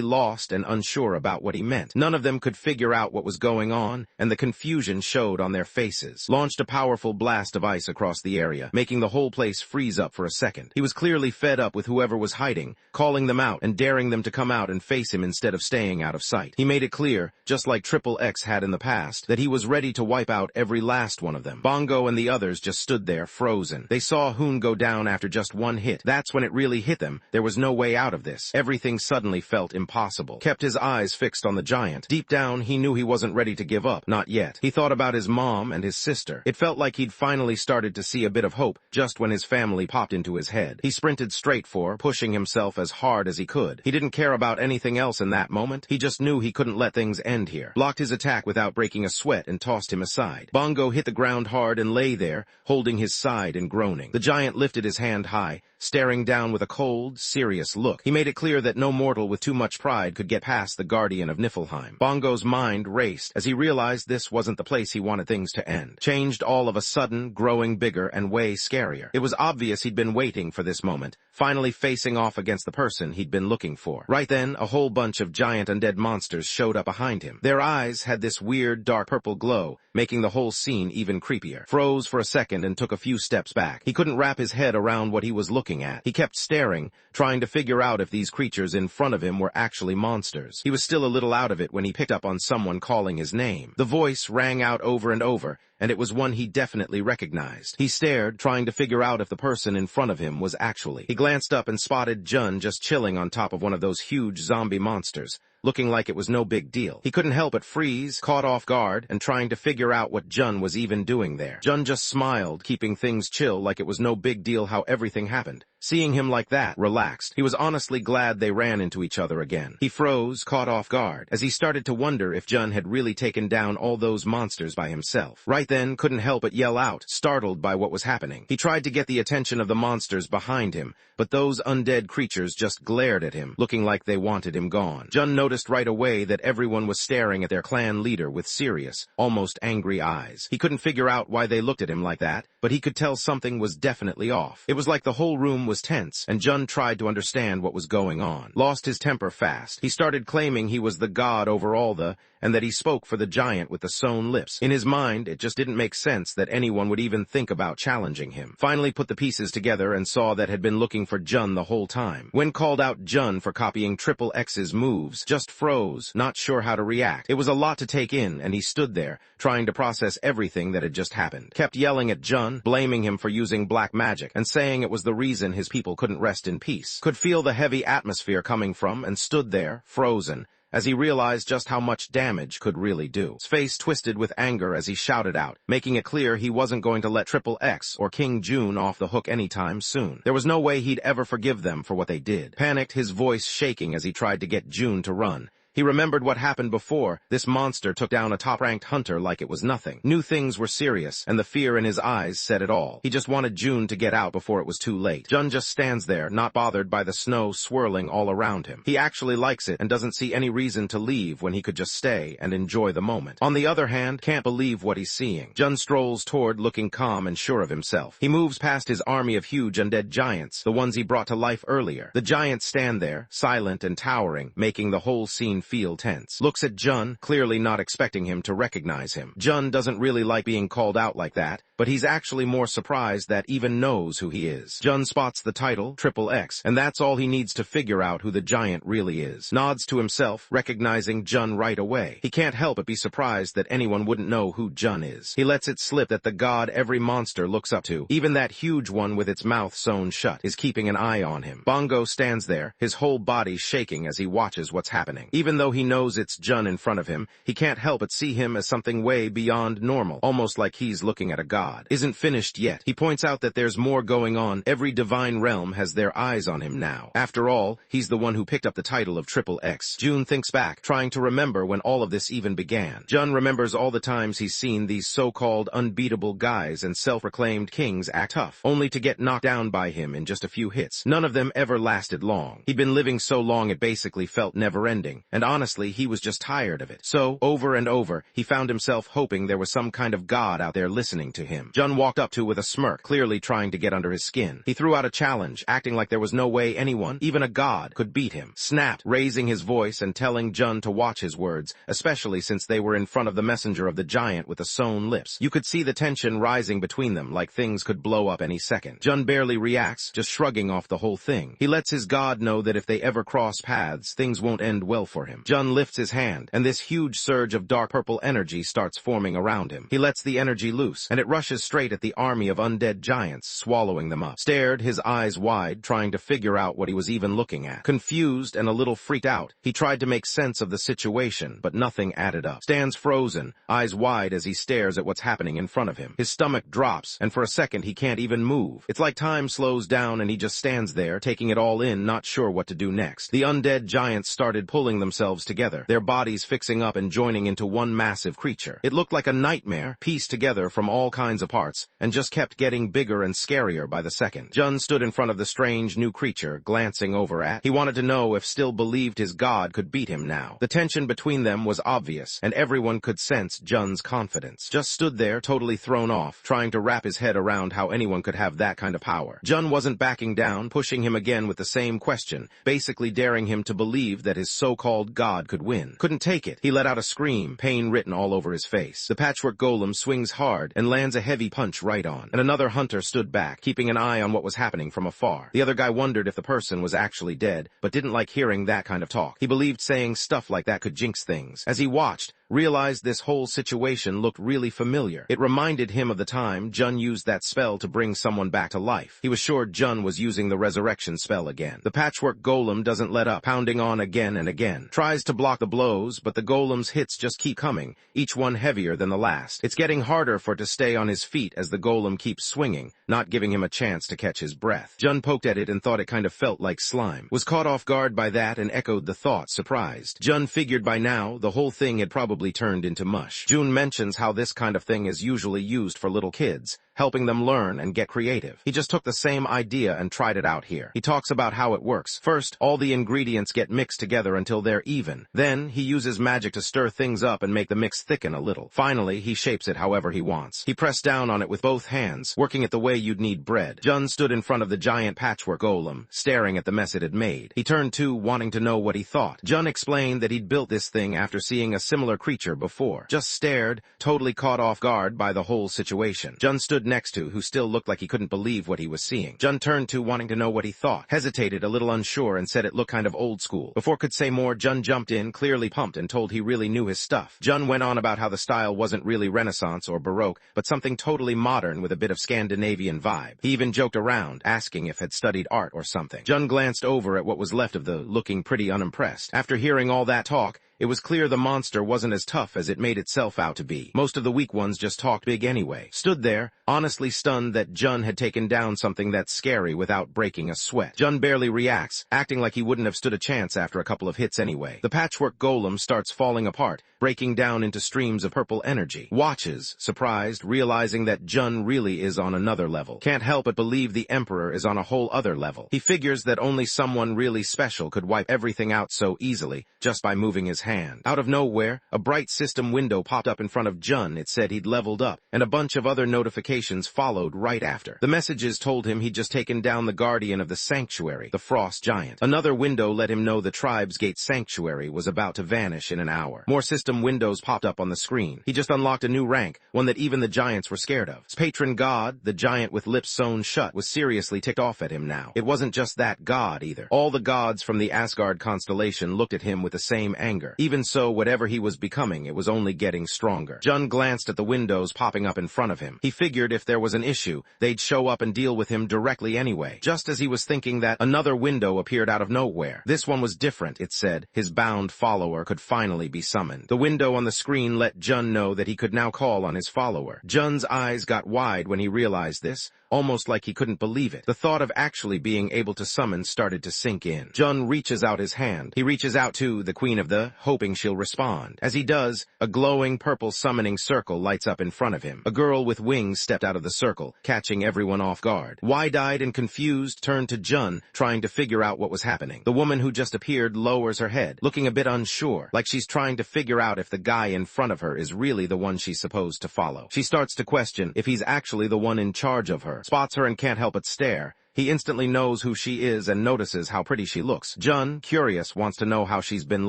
lost and unsure about what he meant. None of them could figure out what was going on, and the confusion showed on their faces. Launched a powerful blast of ice across the area, making the whole place freeze up for a second. He was clearly fed up with whoever was hiding, calling them out and daring them to come out and face him instead of staying out of sight. He made it clear, just like Triple X had in the past, that he was ready to wipe out every last one of them. Bongo and the others just stood there, frozen. They saw Hoon go down after just one hit. That's when it really hit them. There was no way out of this. Everything suddenly felt impossible. Kept his eyes fixed on the giant. Deep down, he knew he wasn't ready to give up. Not yet. He thought about his mom and his sister. It felt like he'd finally started to see a bit of hope just when his family popped into his head. He sprinted straight for, pushing himself as hard as he could. He didn't care about anything else in that moment. He just knew he couldn't let things end here. Blocked his attack without breaking a sweat and tossed him aside. Bongo hit the ground hard and lay there, holding his side and groaning. The giant lifted his hand high, staring down with a cold, serious look. He made it clear that no mortal with too much pride could get past the guardian of Niflheim. Bongo's mind raced as he realized this wasn't the place he wanted things to end. Changed all of a sudden, growing bigger and way scarier. It was obvious he'd been waiting for this moment, finally facing off against the person he'd been looking for. Right then, a whole bunch of giant undead monsters showed up behind him. Their eyes had this weird dark purple glow, making the whole scene even creepier. Froze for a second and took a few steps back. He couldn't wrap his head around what he was looking at. He kept staring, trying to figure out if these creatures in front of him were actually monsters. He was still a little out of it when he picked up on someone calling his name. The voice rang out over and over, and it was one he definitely recognized. He stared, trying to figure out if the person in front of him was actually. He glanced up and spotted Jun just chilling on top of one of those huge zombie monsters, looking like it was no big deal. He couldn't help but freeze, caught off guard, and trying to figure out what Jun was even doing there. Jun just smiled, keeping things chill like it was no big deal how everything happened. Seeing him like that, relaxed. He was honestly glad they ran into each other again. He froze, caught off guard, as he started to wonder if Jun had really taken down all those monsters by himself. Right then, couldn't help but yell out, startled by what was happening. He tried to get the attention of the monsters behind him, but those undead creatures just glared at him, looking like they wanted him gone. Jun noticed right away that everyone was staring at their clan leader with serious, almost angry eyes. He couldn't figure out why they looked at him like that, but he could tell something was definitely off. It was like the whole room was tense, and Jun tried to understand what was going on. Lost his temper fast. He started claiming he was the god over all and that he spoke for the giant with the sewn lips. In his mind, it just didn't make sense that anyone would even think about challenging him. Finally put the pieces together and saw that had been looking for Jun the whole time. When called out Jun for copying Triple X's moves, just froze, not sure how to react. It was a lot to take in, and he stood there, trying to process everything that had just happened. Kept yelling at Jun, blaming him for using black magic, and saying it was the reason his people couldn't rest in peace. Could feel the heavy atmosphere coming from, and stood there, frozen, as he realized just how much damage could really do. His face twisted with anger as he shouted out, making it clear he wasn't going to let Triple X or King June off the hook anytime soon. There was no way he'd ever forgive them for what they did. Panicked, his voice shaking as he tried to get June to run. He remembered what happened before. This monster took down a top-ranked hunter like it was nothing. Knew things were serious, and the fear in his eyes said it all. He just wanted June to get out before it was too late. Jun just stands there, not bothered by the snow swirling all around him. He actually likes it and doesn't see any reason to leave when he could just stay and enjoy the moment. On the other hand, can't believe what he's seeing. Jun strolls toward, looking calm and sure of himself. He moves past his army of huge undead giants, the ones he brought to life earlier. The giants stand there, silent and towering, making the whole scene feel tense. Looks at Jun, clearly not expecting him to recognize him. Jun doesn't really like being called out like that, but he's actually more surprised that even knows who he is. Jun spots the title, XXX, and that's all he needs to figure out who the giant really is. Nods to himself, recognizing Jun right away. He can't help but be surprised that anyone wouldn't know who Jun is. He lets it slip that the god every monster looks up to, even that huge one with its mouth sewn shut, is keeping an eye on him. Bongo stands there, his whole body shaking as he watches what's happening. Even though he knows it's Jun in front of him, he can't help but see him as something way beyond normal, almost like he's looking at a god. Isn't finished yet. He points out that there's more going on. Every divine realm has their eyes on him now. After all, he's the one who picked up the title of XXX. June thinks back, trying to remember when all of this even began. Jun remembers all the times he's seen these so-called unbeatable guys and self-proclaimed kings act tough, only to get knocked down by him in just a few hits. None of them ever lasted long. He'd been living so long it basically felt never-ending, and honestly, he was just tired of it. So, over and over, he found himself hoping there was some kind of god out there listening to him. Jun walked up to with a smirk, clearly trying to get under his skin. He threw out a challenge, acting like there was no way anyone, even a god, could beat him. Snapped, raising his voice and telling Jun to watch his words, especially since they were in front of the messenger of the giant with the sewn lips. You could see the tension rising between them, like things could blow up any second. Jun barely reacts, just shrugging off the whole thing. He lets his god know that if they ever cross paths, things won't end well for him. Jun lifts his hand, and this huge surge of dark purple energy starts forming around him. He lets the energy loose, and it rushes straight at the army of undead giants, swallowing them up. Stared, his eyes wide, trying to figure out what he was even looking at. Confused and a little freaked out, he tried to make sense of the situation, but nothing added up. Stands frozen, eyes wide as he stares at what's happening in front of him. His stomach drops, and for a second he can't even move. It's like time slows down and he just stands there, taking it all in, not sure what to do next. The undead giants started pulling themselves together, their bodies fixing up and joining into one massive creature. It looked like a nightmare, pieced together from all kinds of parts, and just kept getting bigger and scarier by the second. Jun stood in front of the strange new creature, glancing over at. He wanted to know if still believed his god could beat him now. The tension between them was obvious, and everyone could sense Jun's confidence. Just stood there, totally thrown off, trying to wrap his head around how anyone could have that kind of power. Jun wasn't backing down, pushing him again with the same question, basically daring him to believe that his so-called god could win. Couldn't take it. He let out a scream, pain written all over his face. The patchwork golem swings hard and lands a heavy punch right on, and another hunter stood back, keeping an eye on what was happening from afar. The other guy wondered if the person was actually dead, but didn't like hearing that kind of talk. He believed saying stuff like that could jinx things. As he watched, realized this whole situation looked really familiar. It reminded him of the time Jun used that spell to bring someone back to life. He was sure Jun was using the resurrection spell again. The patchwork golem doesn't let up, pounding on again and again. Tries to block the blows, but the golem's hits just keep coming, each one heavier than the last. It's getting harder for it to stay on his feet as the golem keeps swinging, not giving him a chance to catch his breath. Jun poked at it and thought it kind of felt like slime. Was caught off guard by that and echoed the thought, surprised. Jun figured by now the whole thing had probably turned into mush. June mentions how this kind of thing is usually used for little kids, helping them learn and get creative. He just took the same idea and tried it out here. He talks about how it works. First, all the ingredients get mixed together until they're even. Then, he uses magic to stir things up and make the mix thicken a little. Finally, he shapes it however he wants. He pressed down on it with both hands, working it the way you'd need bread. Jun stood in front of the giant patchwork golem, staring at the mess it had made. He turned to, wanting to know what he thought. Jun explained that he'd built this thing after seeing a similar creature before. Just stared, totally caught off guard by the whole situation. Jun stood next to, who still looked like he couldn't believe what he was seeing. Jun turned to, wanting to know what he thought, hesitated a little unsure and said it looked kind of old school. Before could say more, Jun jumped in, clearly pumped, and told he really knew his stuff. Jun went on about how the style wasn't really Renaissance or Baroque, but something totally modern with a bit of Scandinavian vibe. He even joked around, asking if had studied art or something. Jun glanced over at what was left of the looking pretty unimpressed. After hearing all that talk, It was clear the monster wasn't as tough as it made itself out to be. Most of the weak ones just talked big anyway. Stood there, honestly stunned that Jun had taken down something that scary without breaking a sweat. Jun barely reacts, acting like he wouldn't have stood a chance after a couple of hits anyway. The patchwork golem starts falling apart, breaking down into streams of purple energy. Watches, surprised, realizing that Jun really is on another level. Can't help but believe the Emperor is on a whole other level. He figures that only someone really special could wipe everything out so easily, just by moving his hand. Out of nowhere, a bright system window popped up in front of Jun. It said he'd leveled up, and a bunch of other notifications followed right after. The messages told him he'd just taken down the guardian of the sanctuary, the Frost Giant. Another window let him know the Tribe's Gate Sanctuary was about to vanish in an hour. More system windows popped up on the screen. He just unlocked a new rank, one that even the giants were scared of. His patron god, the giant with lips sewn shut, was seriously ticked off at him now. It wasn't just that god either. All the gods from the Asgard constellation looked at him with the same anger. Even so, whatever he was becoming, it was only getting stronger. Jun glanced at the windows popping up in front of him. He figured if there was an issue, they'd show up and deal with him directly anyway. Just as he was thinking that, another window appeared out of nowhere. This one was different, it said. His bound follower could finally be summoned. The window on the screen let Jun know that he could now call on his follower. Jun's eyes got wide when he realized this, almost like he couldn't believe it. The thought of actually being able to summon started to sink in. Jun reaches out his hand. He reaches out to the Queen of the, hoping she'll respond. As he does, a glowing purple summoning circle lights up in front of him. A girl with wings stepped out of the circle, catching everyone off guard. Wide-eyed and confused, turned to Jun, trying to figure out what was happening. The woman who just appeared lowers her head, looking a bit unsure, like she's trying to figure out if the guy in front of her is really the one she's supposed to follow. She starts to question if he's actually the one in charge of her. Spots her and can't help but stare. He instantly knows who she is and notices how pretty she looks. Jun, curious, wants to know how she's been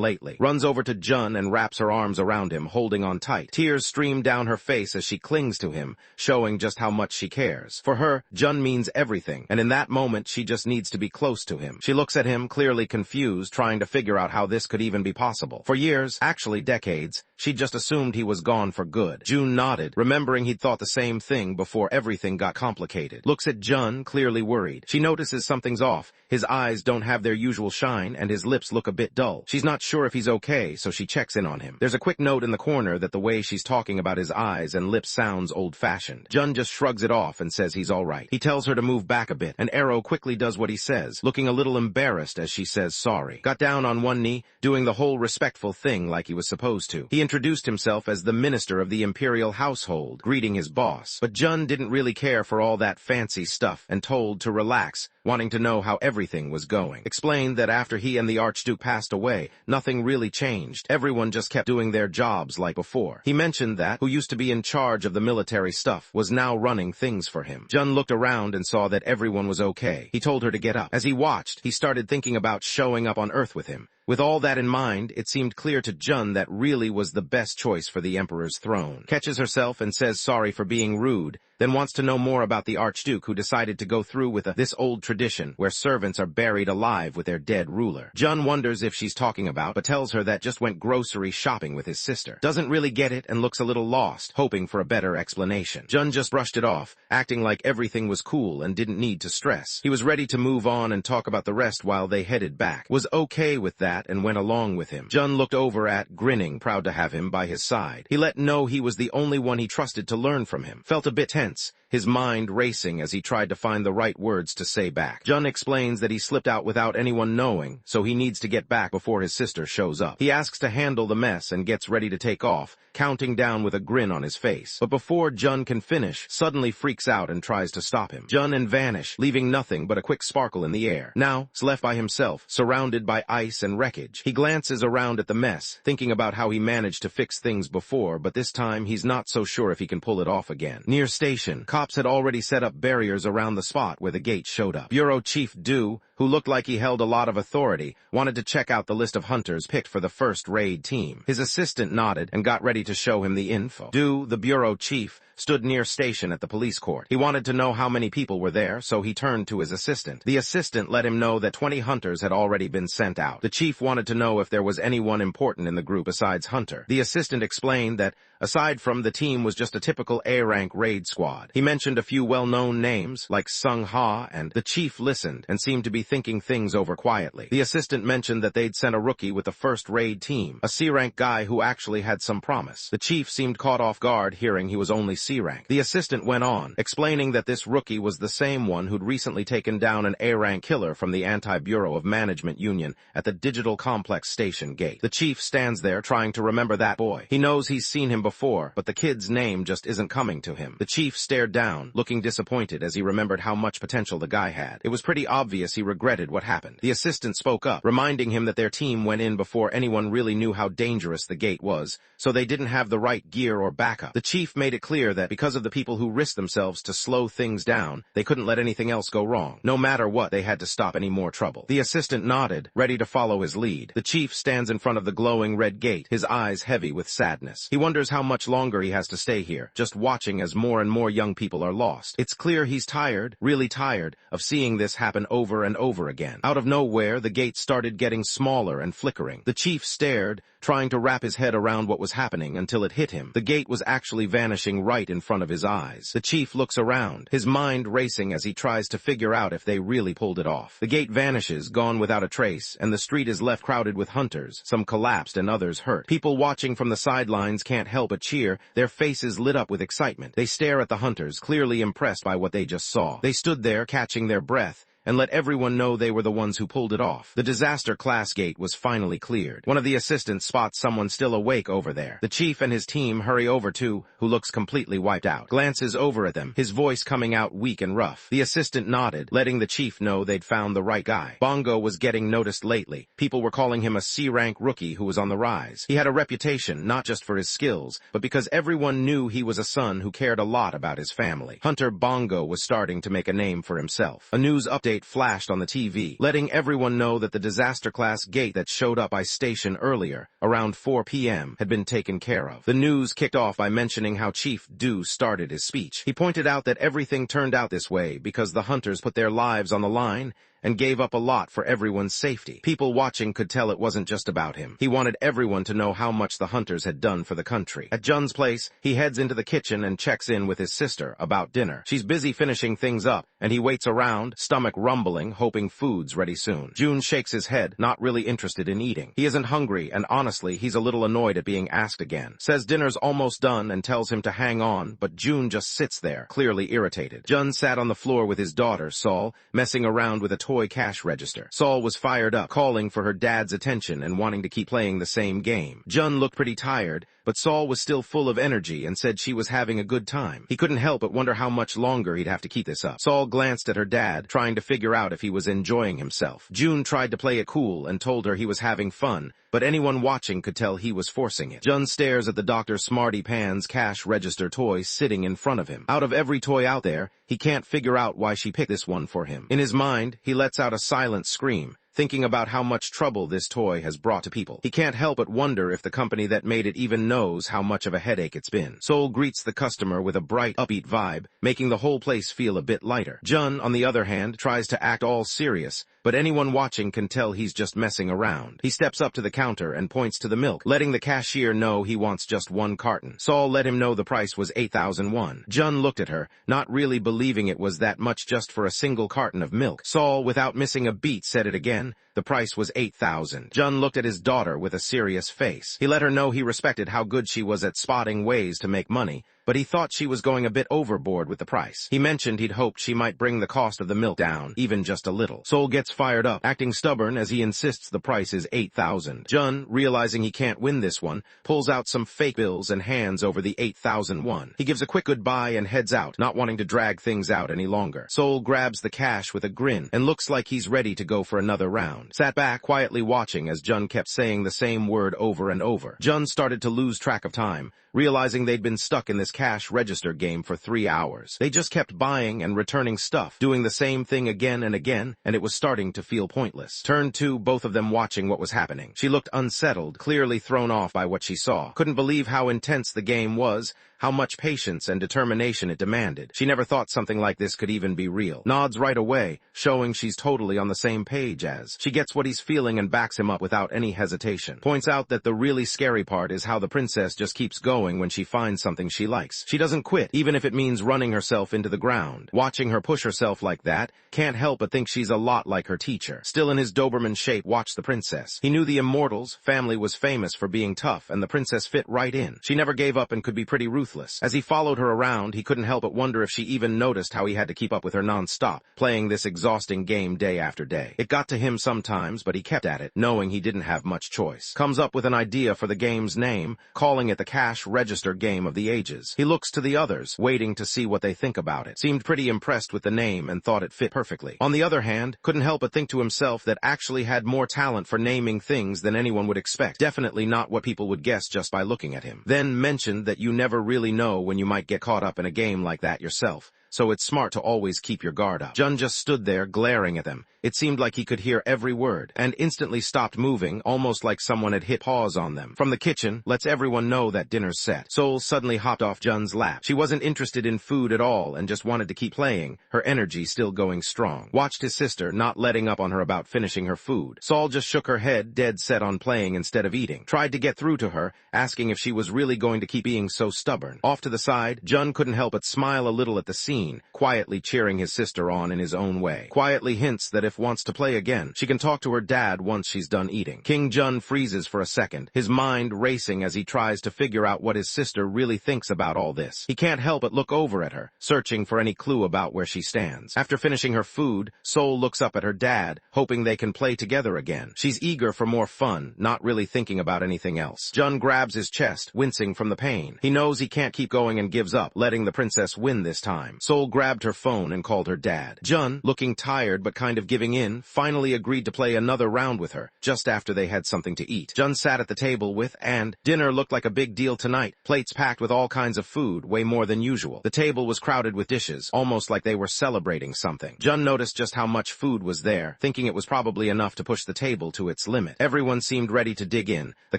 lately. Runs over to Jun and wraps her arms around him, holding on tight. Tears stream down her face as she clings to him, showing just how much she cares. For her, Jun means everything, and in that moment she just needs to be close to him. She looks at him, clearly confused, trying to figure out how this could even be possible. For years, actually decades, she'd just assumed he was gone for good. Jun nodded, remembering he'd thought the same thing before everything got complicated. Looks at Jun, clearly worried. She notices something's off. His eyes don't have their usual shine, and his lips look a bit dull. She's not sure if he's okay, so she checks in on him. There's a quick note in the corner that the way she's talking about his eyes and lips sounds old-fashioned. Jun just shrugs it off and says he's all right. He tells her to move back a bit, and Arrow quickly does what he says, looking a little embarrassed as she says sorry. Got down on one knee, doing the whole respectful thing like he was supposed to. He introduced himself as the minister of the Imperial household, greeting his boss. But Jun didn't really care for all that fancy stuff and told to relax, wanting to know how everything was going. Explained that after he and the Archduke passed away, nothing really changed. Everyone just kept doing their jobs like before. He mentioned that who used to be in charge of the military stuff was now running things for him. Jun looked around and saw that everyone was okay. He told her to get up. As he watched, he started thinking about showing up on Earth with him. With all that in mind, it seemed clear to Jun that really was the best choice for the Emperor's throne. Catches herself and says sorry for being rude, then wants to know more about the Archduke who decided to go through with this old tradition where servants are buried alive with their dead ruler. Jun wonders if she's talking about, but tells her that just went grocery shopping with his sister. Doesn't really get it and looks a little lost, hoping for a better explanation. Jun just brushed it off, acting like everything was cool and didn't need to stress. He was ready to move on and talk about the rest while they headed back. Was okay with that and went along with him. Jun looked over at, grinning, proud to have him by his side. He let know he was the only one he trusted to learn from him. Felt a bit tense, his mind racing as he tried to find the right words to say back. Jun explains that he slipped out without anyone knowing, so he needs to get back before his sister shows up. He asks to handle the mess and gets ready to take off, counting down with a grin on his face. But before Jun can finish, suddenly freaks out and tries to stop him. Jun and vanish, leaving nothing but a quick sparkle in the air. Now, he's left by himself, surrounded by ice and wreckage. He glances around at the mess, thinking about how he managed to fix things before, but this time he's not so sure if he can pull it off again. Near station, cops had already set up barriers around the spot where the gate showed up. Bureau Chief Du, who looked like he held a lot of authority, wanted to check out the list of hunters picked for the first raid team. His assistant nodded and got ready to show him the info. Du, the bureau chief, stood near station at the police court. He wanted to know how many people were there, so he turned to his assistant. The assistant let him know that 20 hunters had already been sent out. The chief wanted to know if there was anyone important in the group besides Hunter. The assistant explained that, aside from the team was just a typical A-rank raid squad. He mentioned a few well-known names, like Sung Ha, and the chief listened and seemed to be thinking things over quietly. The assistant mentioned that they'd sent a rookie with the first raid team, a C-rank guy who actually had some promise. The chief seemed caught off guard hearing he was only C-rank. The assistant went on, explaining that this rookie was the same one who'd recently taken down an A-rank killer from the Anti-Bureau of Management Union at the Digital Complex Station Gate. The chief stands there trying to remember that boy. He knows he's seen him before, but the kid's name just isn't coming to him. The chief stared down, looking disappointed as he remembered how much potential the guy had. It was pretty obvious he regretted what happened. The assistant spoke up, reminding him that their team went in before anyone really knew how dangerous the gate was, so they didn't have the right gear or backup. The chief made it clear that because of the people who risked themselves to slow things down, they couldn't let anything else go wrong. No matter what, they had to stop any more trouble. The assistant nodded, ready to follow his lead. The chief stands in front of the glowing red gate, his eyes heavy with sadness. He wonders how much longer he has to stay here, just watching as more and more young people are lost. It's clear he's tired, really tired, of seeing this happen over and over again. Out of nowhere, the gate started getting smaller and flickering. The chief stared, trying to wrap his head around what was happening until it hit him. The gate was actually vanishing right in front of his eyes. The chief looks around, his mind racing as he tries to figure out if they really pulled it off. The gate vanishes, gone without a trace, and the street is left crowded with hunters, some collapsed and others hurt. People watching from the sidelines can't help but cheer, their faces lit up with excitement. They stare at the hunters, clearly impressed by what they just saw. They stood there, catching their breath, and let everyone know they were the ones who pulled it off. The disaster class gate was finally cleared. One of the assistants spots someone still awake over there. The chief and his team hurry over to, who looks completely wiped out. Glances over at them, his voice coming out weak and rough. The assistant nodded, letting the chief know they'd found the right guy. Bongo was getting noticed lately. People were calling him a C-rank rookie who was on the rise. He had a reputation, not just for his skills, but because everyone knew he was a son who cared a lot about his family. Hunter Bongo was starting to make a name for himself. A news update flashed on the TV, letting everyone know that the disaster class gate that showed up by station earlier, around 4 p.m., had been taken care of. The news kicked off by mentioning how Chief Du started his speech. He pointed out that everything turned out this way because the hunters put their lives on the line and gave up a lot for everyone's safety. People watching could tell it wasn't just about him. He wanted everyone to know how much the hunters had done for the country. At Jun's place, he heads into the kitchen and checks in with his sister about dinner. She's busy finishing things up, and he waits around, stomach rumbling, hoping food's ready soon. Jun shakes his head, not really interested in eating. He isn't hungry, and honestly, he's a little annoyed at being asked again. Says dinner's almost done and tells him to hang on, but Jun just sits there, clearly irritated. Jun sat on the floor with his daughter, Seoul, messing around with a toy cash register. Seoul was fired up, calling for her dad's attention and wanting to keep playing the same game. Jun looked pretty tired, but Seoul was still full of energy and said she was having a good time. He couldn't help but wonder how much longer he'd have to keep this up. Seoul glanced at her dad, trying to figure out if he was enjoying himself. Jun tried to play it cool and told her he was having fun, but anyone watching could tell he was forcing it. Jun stares at the Dr. Smarty Pants cash register toy sitting in front of him. Out of every toy out there, he can't figure out why she picked this one for him. In his mind, he lets out a silent scream, thinking about how much trouble this toy has brought to people. He can't help but wonder if the company that made it even knows how much of a headache it's been. Seoul greets the customer with a bright, upbeat vibe, making the whole place feel a bit lighter. Jun, on the other hand, tries to act all serious, but anyone watching can tell he's just messing around. He steps up to the counter and points to the milk, letting the cashier know he wants just one carton. Seoul let him know the price was 8,000 won. Jun looked at her, not really believing it was that much just for a single carton of milk. Seoul, without missing a beat, said it again. The price was 8,000. Jun looked at his daughter with a serious face. He let her know he respected how good she was at spotting ways to make money, but he thought she was going a bit overboard with the price. He mentioned he'd hoped she might bring the cost of the milk down, even just a little. Seoul gets fired up, acting stubborn as he insists the price is 8,000. Jun, realizing he can't win this one, pulls out some fake bills and hands over the 8,000 won. He gives a quick goodbye and heads out, not wanting to drag things out any longer. Seoul grabs the cash with a grin and looks like he's ready to go for another round. Sat back, quietly watching as Jun kept saying the same word over and over. Jun started to lose track of time, realizing they'd been stuck in this cash register game for 3 hours. They just kept buying and returning stuff, doing the same thing again and again, and it was starting to feel pointless. Turn to, both of them watching what was happening. She looked unsettled, clearly thrown off by what she saw. Couldn't believe how intense the game was, how much patience and determination it demanded. She never thought something like this could even be real. Nods right away, showing she's totally on the same page as. She gets what he's feeling and backs him up without any hesitation. Points out that the really scary part is how the princess just keeps going when she finds something she likes. likes. She doesn't quit, even if it means running herself into the ground. Watching her push herself like that, can't help but think she's a lot like her teacher. Still in his Doberman shape, watched the princess. He knew the Immortals' family was famous for being tough, and the princess fit right in. She never gave up and could be pretty ruthless. As he followed her around, he couldn't help but wonder if she even noticed how he had to keep up with her non-stop, playing this exhausting game day after day. It got to him sometimes, but he kept at it, knowing he didn't have much choice. Comes up with an idea for the game's name, calling it the Cash Register Game of the Ages. He looks to the others, waiting to see what they think about it. Seemed pretty impressed with the name and thought it fit perfectly. On the other hand, couldn't help but think to himself that actually had more talent for naming things than anyone would expect. Definitely not what people would guess just by looking at him. Then mentioned that you never really know when you might get caught up in a game like that yourself, so it's smart to always keep your guard up. Jun just stood there glaring at them. It seemed like he could hear every word, and instantly stopped moving, almost like someone had hit pause on them. From the kitchen, lets everyone know that dinner's set. Seoul suddenly hopped off Jun's lap. She wasn't interested in food at all and just wanted to keep playing, her energy still going strong. Watched his sister, not letting up on her about finishing her food. Seoul just shook her head, dead set on playing instead of eating. Tried to get through to her, asking if she was really going to keep being so stubborn. Off to the side, Jun couldn't help but smile a little at the scene, quietly cheering his sister on in his own way. Quietly hints that if wants to play again, she can talk to her dad once she's done eating. King Jun freezes for a second, his mind racing as he tries to figure out what his sister really thinks about all this. He can't help but look over at her, searching for any clue about where she stands. After finishing her food, Seoul looks up at her dad, hoping they can play together again. She's eager for more fun, not really thinking about anything else. Jun grabs his chest, wincing from the pain. He knows he can't keep going and gives up, letting the princess win this time. Seoul grabbed her phone and called her dad. Jun, looking tired but kind of giving in, finally agreed to play another round with her, just after they had something to eat. Jun sat at the table with, and dinner looked like a big deal tonight. Plates packed with all kinds of food, way more than usual. The table was crowded with dishes, almost like they were celebrating something. Jun noticed just how much food was there, thinking it was probably enough to push the table to its limit. Everyone seemed ready to dig in, the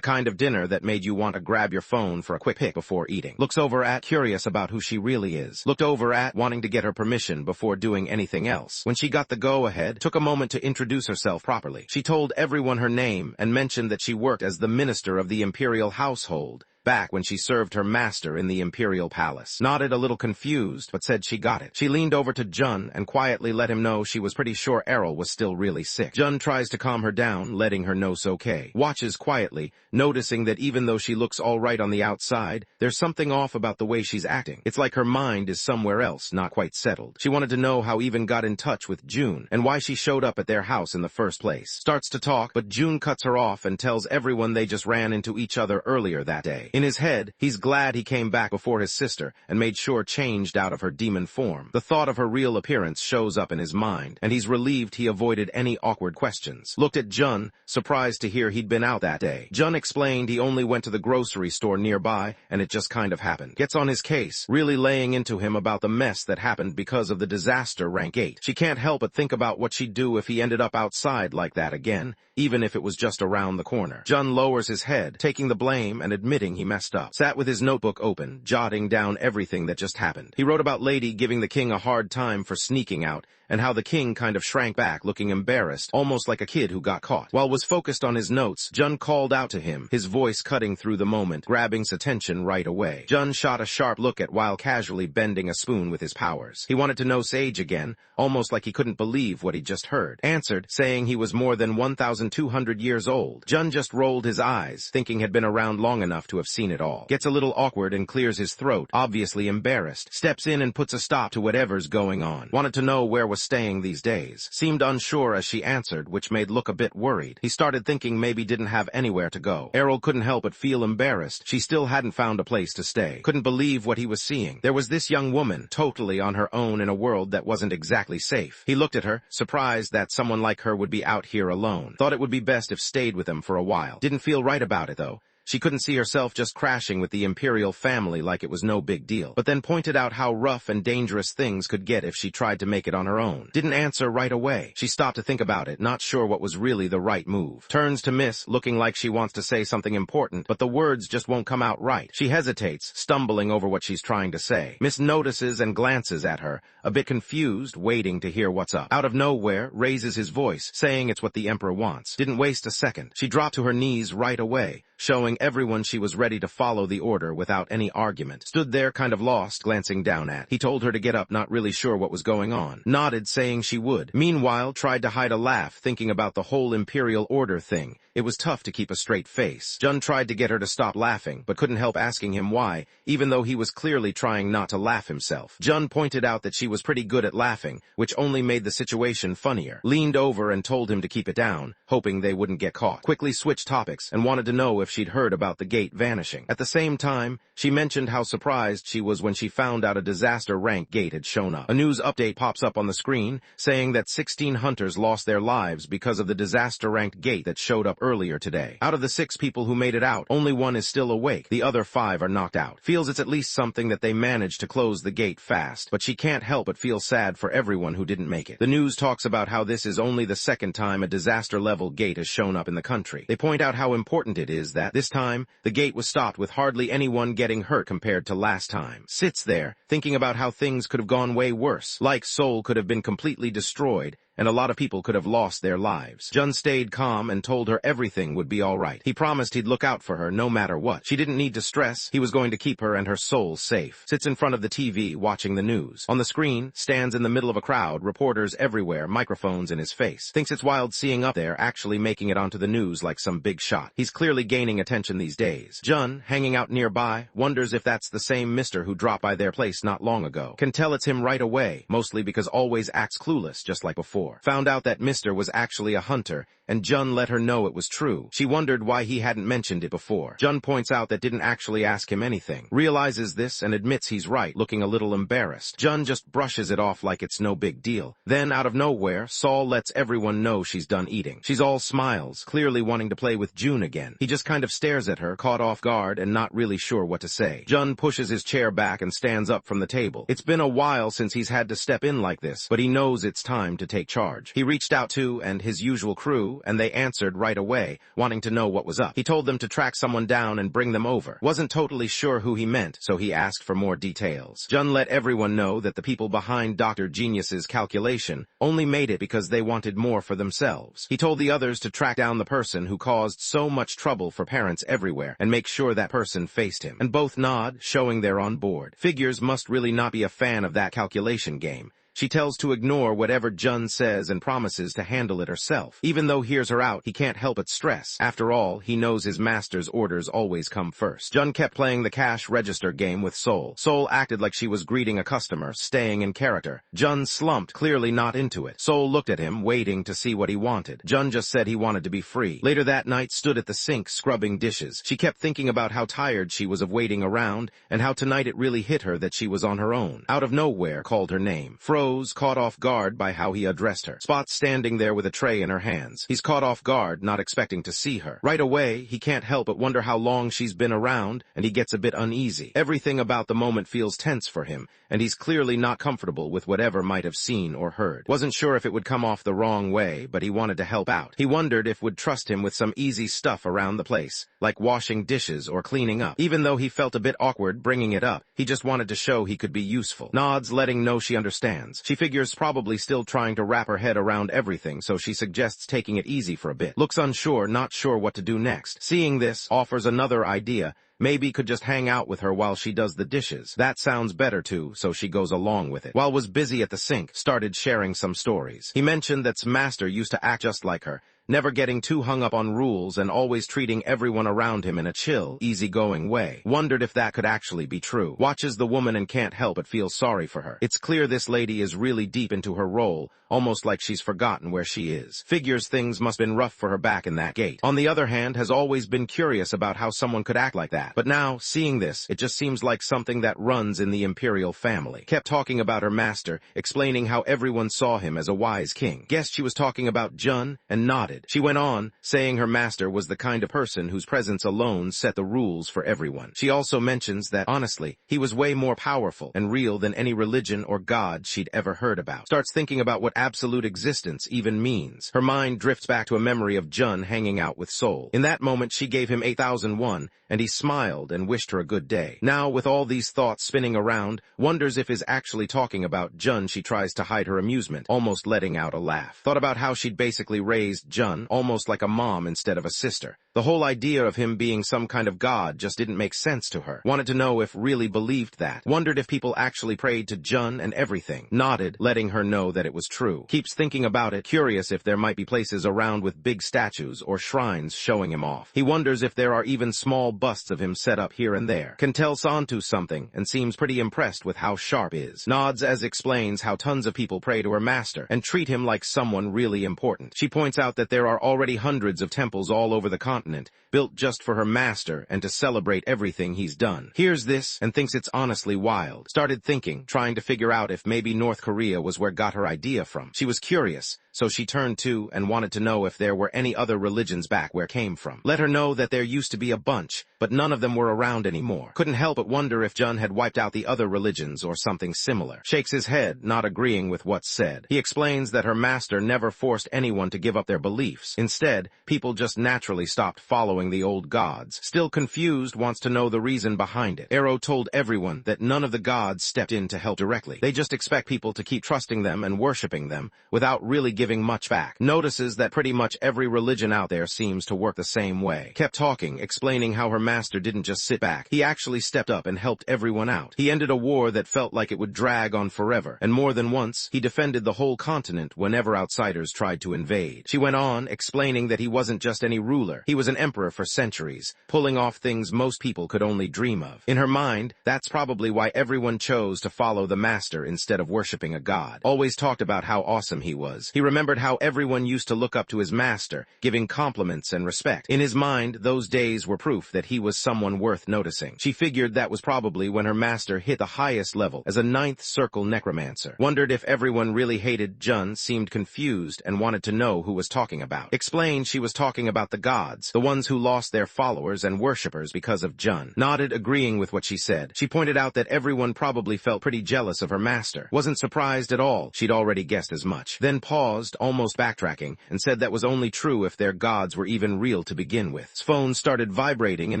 kind of dinner that made you want to grab your phone for a quick pic before eating. Looks over at, curious about who she really is. Looked over at, wanting to get her permission before doing anything else. When she got the go-ahead, took a moment to introduce herself properly. She told everyone her name and mentioned that she worked as the minister of the Imperial household, back when she served her master in the Imperial palace. Nodded a little confused, but said she got it. She leaned over to Jun and quietly let him know she was pretty sure Errol was still really sick. Jun tries to calm her down, letting her know it's okay. Watches quietly, noticing that even though she looks all right on the outside, there's something off about the way she's acting. It's like her mind is somewhere else, not quite settled. She wanted to know how Even got in touch with June, and why she showed up at their house in the first place. Starts to talk, but June cuts her off and tells everyone they just ran into each other earlier that day. In his head, he's glad he came back before his sister and made sure changed out of her demon form. The thought of her real appearance shows up in his mind, and he's relieved he avoided any awkward questions. Looked at Jun, surprised to hear he'd been out that day. Jun explained he only went to the grocery store nearby, and it just kind of happened. Gets on his case, really laying into him about the mess that happened because of the disaster rank 8. She can't help but think about what she'd do if he ended up outside like that again, even if it was just around the corner. Jun lowers his head, taking the blame and admitting he messed up. Sat with his notebook open, jotting down everything that just happened. He wrote about Lady giving the king a hard time for sneaking out, and how the king kind of shrank back, looking embarrassed, almost like a kid who got caught. While was focused on his notes, Jun called out to him, his voice cutting through the moment, grabbing his attention right away. Jun shot a sharp look at while casually bending a spoon with his powers. He wanted to know Sage again, almost like he couldn't believe what he'd just heard. Answered, saying he was more than 1,200 years old. Jun just rolled his eyes, thinking had been around long enough to have seen it all. Gets a little awkward and clears his throat, obviously embarrassed. Steps in and puts a stop to whatever's going on. Wanted to know where was staying these days. Seemed unsure as she answered, which made look a bit worried. He started thinking maybe didn't have anywhere to go. Errol couldn't help but feel embarrassed. She still hadn't found a place to stay. Couldn't believe what he was seeing. There was this young woman, totally on her own in a world that wasn't exactly safe. He looked at her, surprised that someone like her would be out here alone. Thought it would be best if stayed with him for a while. Didn't feel right about it though. She couldn't see herself just crashing with the Imperial family like it was no big deal, but then pointed out how rough and dangerous things could get if she tried to make it on her own. Didn't answer right away. She stopped to think about it, not sure what was really the right move. Turns to Miss, looking like she wants to say something important, but the words just won't come out right. She hesitates, stumbling over what she's trying to say. Miss notices and glances at her, a bit confused, waiting to hear what's up. Out of nowhere, raises his voice, saying it's what the Emperor wants. Didn't waste a second. She dropped to her knees right away, showing everyone she was ready to follow the order without any argument. Stood there kind of lost, glancing down at. He told her to get up, not really sure what was going on. Nodded, saying she would. Meanwhile, tried to hide a laugh, thinking about the whole Imperial order thing. It was tough to keep a straight face. Jun tried to get her to stop laughing, but couldn't help asking him why, even though he was clearly trying not to laugh himself. Jun pointed out that she was pretty good at laughing, which only made the situation funnier. Leaned over and told him to keep it down, hoping they wouldn't get caught. Quickly switched topics and wanted to know if she'd heard about the gate vanishing. At the same time, she mentioned how surprised she was when she found out a disaster rank gate had shown up. A news update pops up on the screen, saying that 16 hunters lost their lives because of the disaster ranked gate that showed up earlier today. Out of the 6 people who made it out, only 1 is still awake. The other 5 are knocked out. Feels it's at least something that they managed to close the gate fast, but she can't help but feel sad for everyone who didn't make it. The news talks about how this is only the 2nd time a disaster-level gate has shown up in the country. They point out how important it is that, this time, the gate was stopped with hardly anyone getting hurt compared to last time. Sits there, thinking about how things could have gone way worse. Like Seoul could have been completely destroyed, and a lot of people could have lost their lives. Jun stayed calm and told her everything would be all right. He promised he'd look out for her no matter what. She didn't need to stress. He was going to keep her and her soul safe. Sits in front of the TV watching the news. On the screen, stands in the middle of a crowd, reporters everywhere, microphones in his face. Thinks it's wild seeing up there actually making it onto the news like some big shot. He's clearly gaining attention these days. Jun, hanging out nearby, wonders if that's the same mister who dropped by their place not long ago. Can tell it's him right away, mostly because always acts clueless just like before. Found out that Mr. was actually a hunter, and Jun let her know it was true. She wondered why he hadn't mentioned it before. Jun points out that didn't actually ask him anything. Realizes this and admits he's right, looking a little embarrassed. Jun just brushes it off like it's no big deal. Then, out of nowhere, Seoul lets everyone know she's done eating. She's all smiles, clearly wanting to play with June again. He just kind of stares at her, caught off guard and not really sure what to say. Jun pushes his chair back and stands up from the table. It's been a while since he's had to step in like this, but he knows it's time to take charge. He reached out to and his usual crew, and they answered right away, wanting to know what was up. He told them to track someone down and bring them over. Wasn't totally sure who he meant, so he asked for more details. Jun let everyone know that the people behind Dr. Genius's calculation only made it because they wanted more for themselves. He told the others to track down the person who caused so much trouble for parents everywhere and make sure that person faced him. And both nod, showing they're on board. Figures must really not be a fan of that calculation game. She tells to ignore whatever Jun says and promises to handle it herself. Even though hears her out, he can't help but stress. After all, he knows his master's orders always come first. Jun kept playing the cash register game with Seoul. Seoul acted like she was greeting a customer, staying in character. Jun slumped, clearly not into it. Seoul looked at him, waiting to see what he wanted. Jun just said he wanted to be free. Later that night, stood at the sink scrubbing dishes. She kept thinking about how tired she was of waiting around, and how tonight it really hit her that she was on her own. Out of nowhere, called her name. Caught off guard by how he addressed her. Spot standing there with a tray in her hands. He's caught off guard, not expecting to see her. Right away, he can't help but wonder how long she's been around, and he gets a bit uneasy. Everything about the moment feels tense for him, and he's clearly not comfortable with whatever might have seen or heard. Wasn't sure if it would come off the wrong way, but he wanted to help out. He wondered if would trust him with some easy stuff around the place, like washing dishes or cleaning up. Even though he felt a bit awkward bringing it up, he just wanted to show he could be useful. Nods, letting know she understands. She figures probably still trying to wrap her head around everything, so she suggests taking it easy for a bit. Looks unsure, not sure what to do next. Seeing this, offers another idea. Maybe could just hang out with her while she does the dishes. That sounds better too, so she goes along with it. While was busy at the sink, started sharing some stories. He mentioned that Master used to act just like her, never getting too hung up on rules and always treating everyone around him in a chill, easygoing way. Wondered if that could actually be true. Watches the woman and can't help but feel sorry for her. It's clear this lady is really deep into her role, almost like she's forgotten where she is. Figures things must have been rough for her back in that gate. On the other hand, has always been curious about how someone could act like that. But now, seeing this, it just seems like something that runs in the Imperial family. Kept talking about her master, explaining how everyone saw him as a wise king. Guessed she was talking about Jun, and nodded. She went on, saying her master was the kind of person whose presence alone set the rules for everyone. She also mentions that, honestly, he was way more powerful and real than any religion or god she'd ever heard about. Starts thinking about what absolute existence even means. Her mind drifts back to a memory of Jun hanging out with Seoul. In that moment, she gave him 8,001, and he smiled and wished her a good day. Now, with all these thoughts spinning around, wonders if is actually talking about Jun. She tries to hide her amusement, almost letting out a laugh. Thought about how she'd basically raised Jun Jun, almost like a mom instead of a sister. The whole idea of him being some kind of god just didn't make sense to her. Wanted to know if really believed that. Wondered if people actually prayed to Jun and everything. Nodded, letting her know that it was true. Keeps thinking about it, curious if there might be places around with big statues or shrines showing him off. He wonders if there are even small busts of him set up here and there. Can tell Santu something and seems pretty impressed with how sharp is. Nods as explains how tons of people pray to her master and treat him like someone really important. She points out that there are already hundreds of temples all over the continent, built just for her master and to celebrate everything he's done. Hears this and thinks it's honestly wild. Started thinking, trying to figure out if maybe North Korea was where got her idea from. She was curious, so she turned to and wanted to know if there were any other religions back where came from. Let her know that there used to be a bunch, but none of them were around anymore. Couldn't help but wonder if Jun had wiped out the other religions or something similar. Shakes his head, not agreeing with what's said. He explains that her master never forced anyone to give up their beliefs. Instead, people just naturally stopped following the old gods. Still confused, wants to know the reason behind it. Arrow told everyone that none of the gods stepped in to help directly. They just expect people to keep trusting them and worshipping them without really giving much back. Notices that pretty much every religion out there seems to work the same way. Kept talking, explaining how her master didn't just sit back. He actually stepped up and helped everyone out. He ended a war that felt like it would drag on forever, and more than once, he defended the whole continent whenever outsiders tried to invade. She went on, explaining that he wasn't just any ruler. He was an emperor for centuries, pulling off things most people could only dream of. In her mind, that's probably why everyone chose to follow the master instead of worshipping a god. Always talked about how awesome he was. He remembered how everyone used to look up to his master, giving compliments and respect. In his mind, those days were proof that he was someone worth noticing. She figured that was probably when her master hit the highest level as a ninth circle necromancer. Wondered if everyone really hated Jun, seemed confused, and wanted to know who was talking about. Explained she was talking about the gods, the ones who lost their followers and worshippers because of Jun. Nodded, agreeing with what she said. She pointed out that everyone probably felt pretty jealous of her master. Wasn't surprised at all. She'd already guessed as much. Then paused, almost backtracking, and said that was only true if their gods were even real to begin with. His phone started vibrating in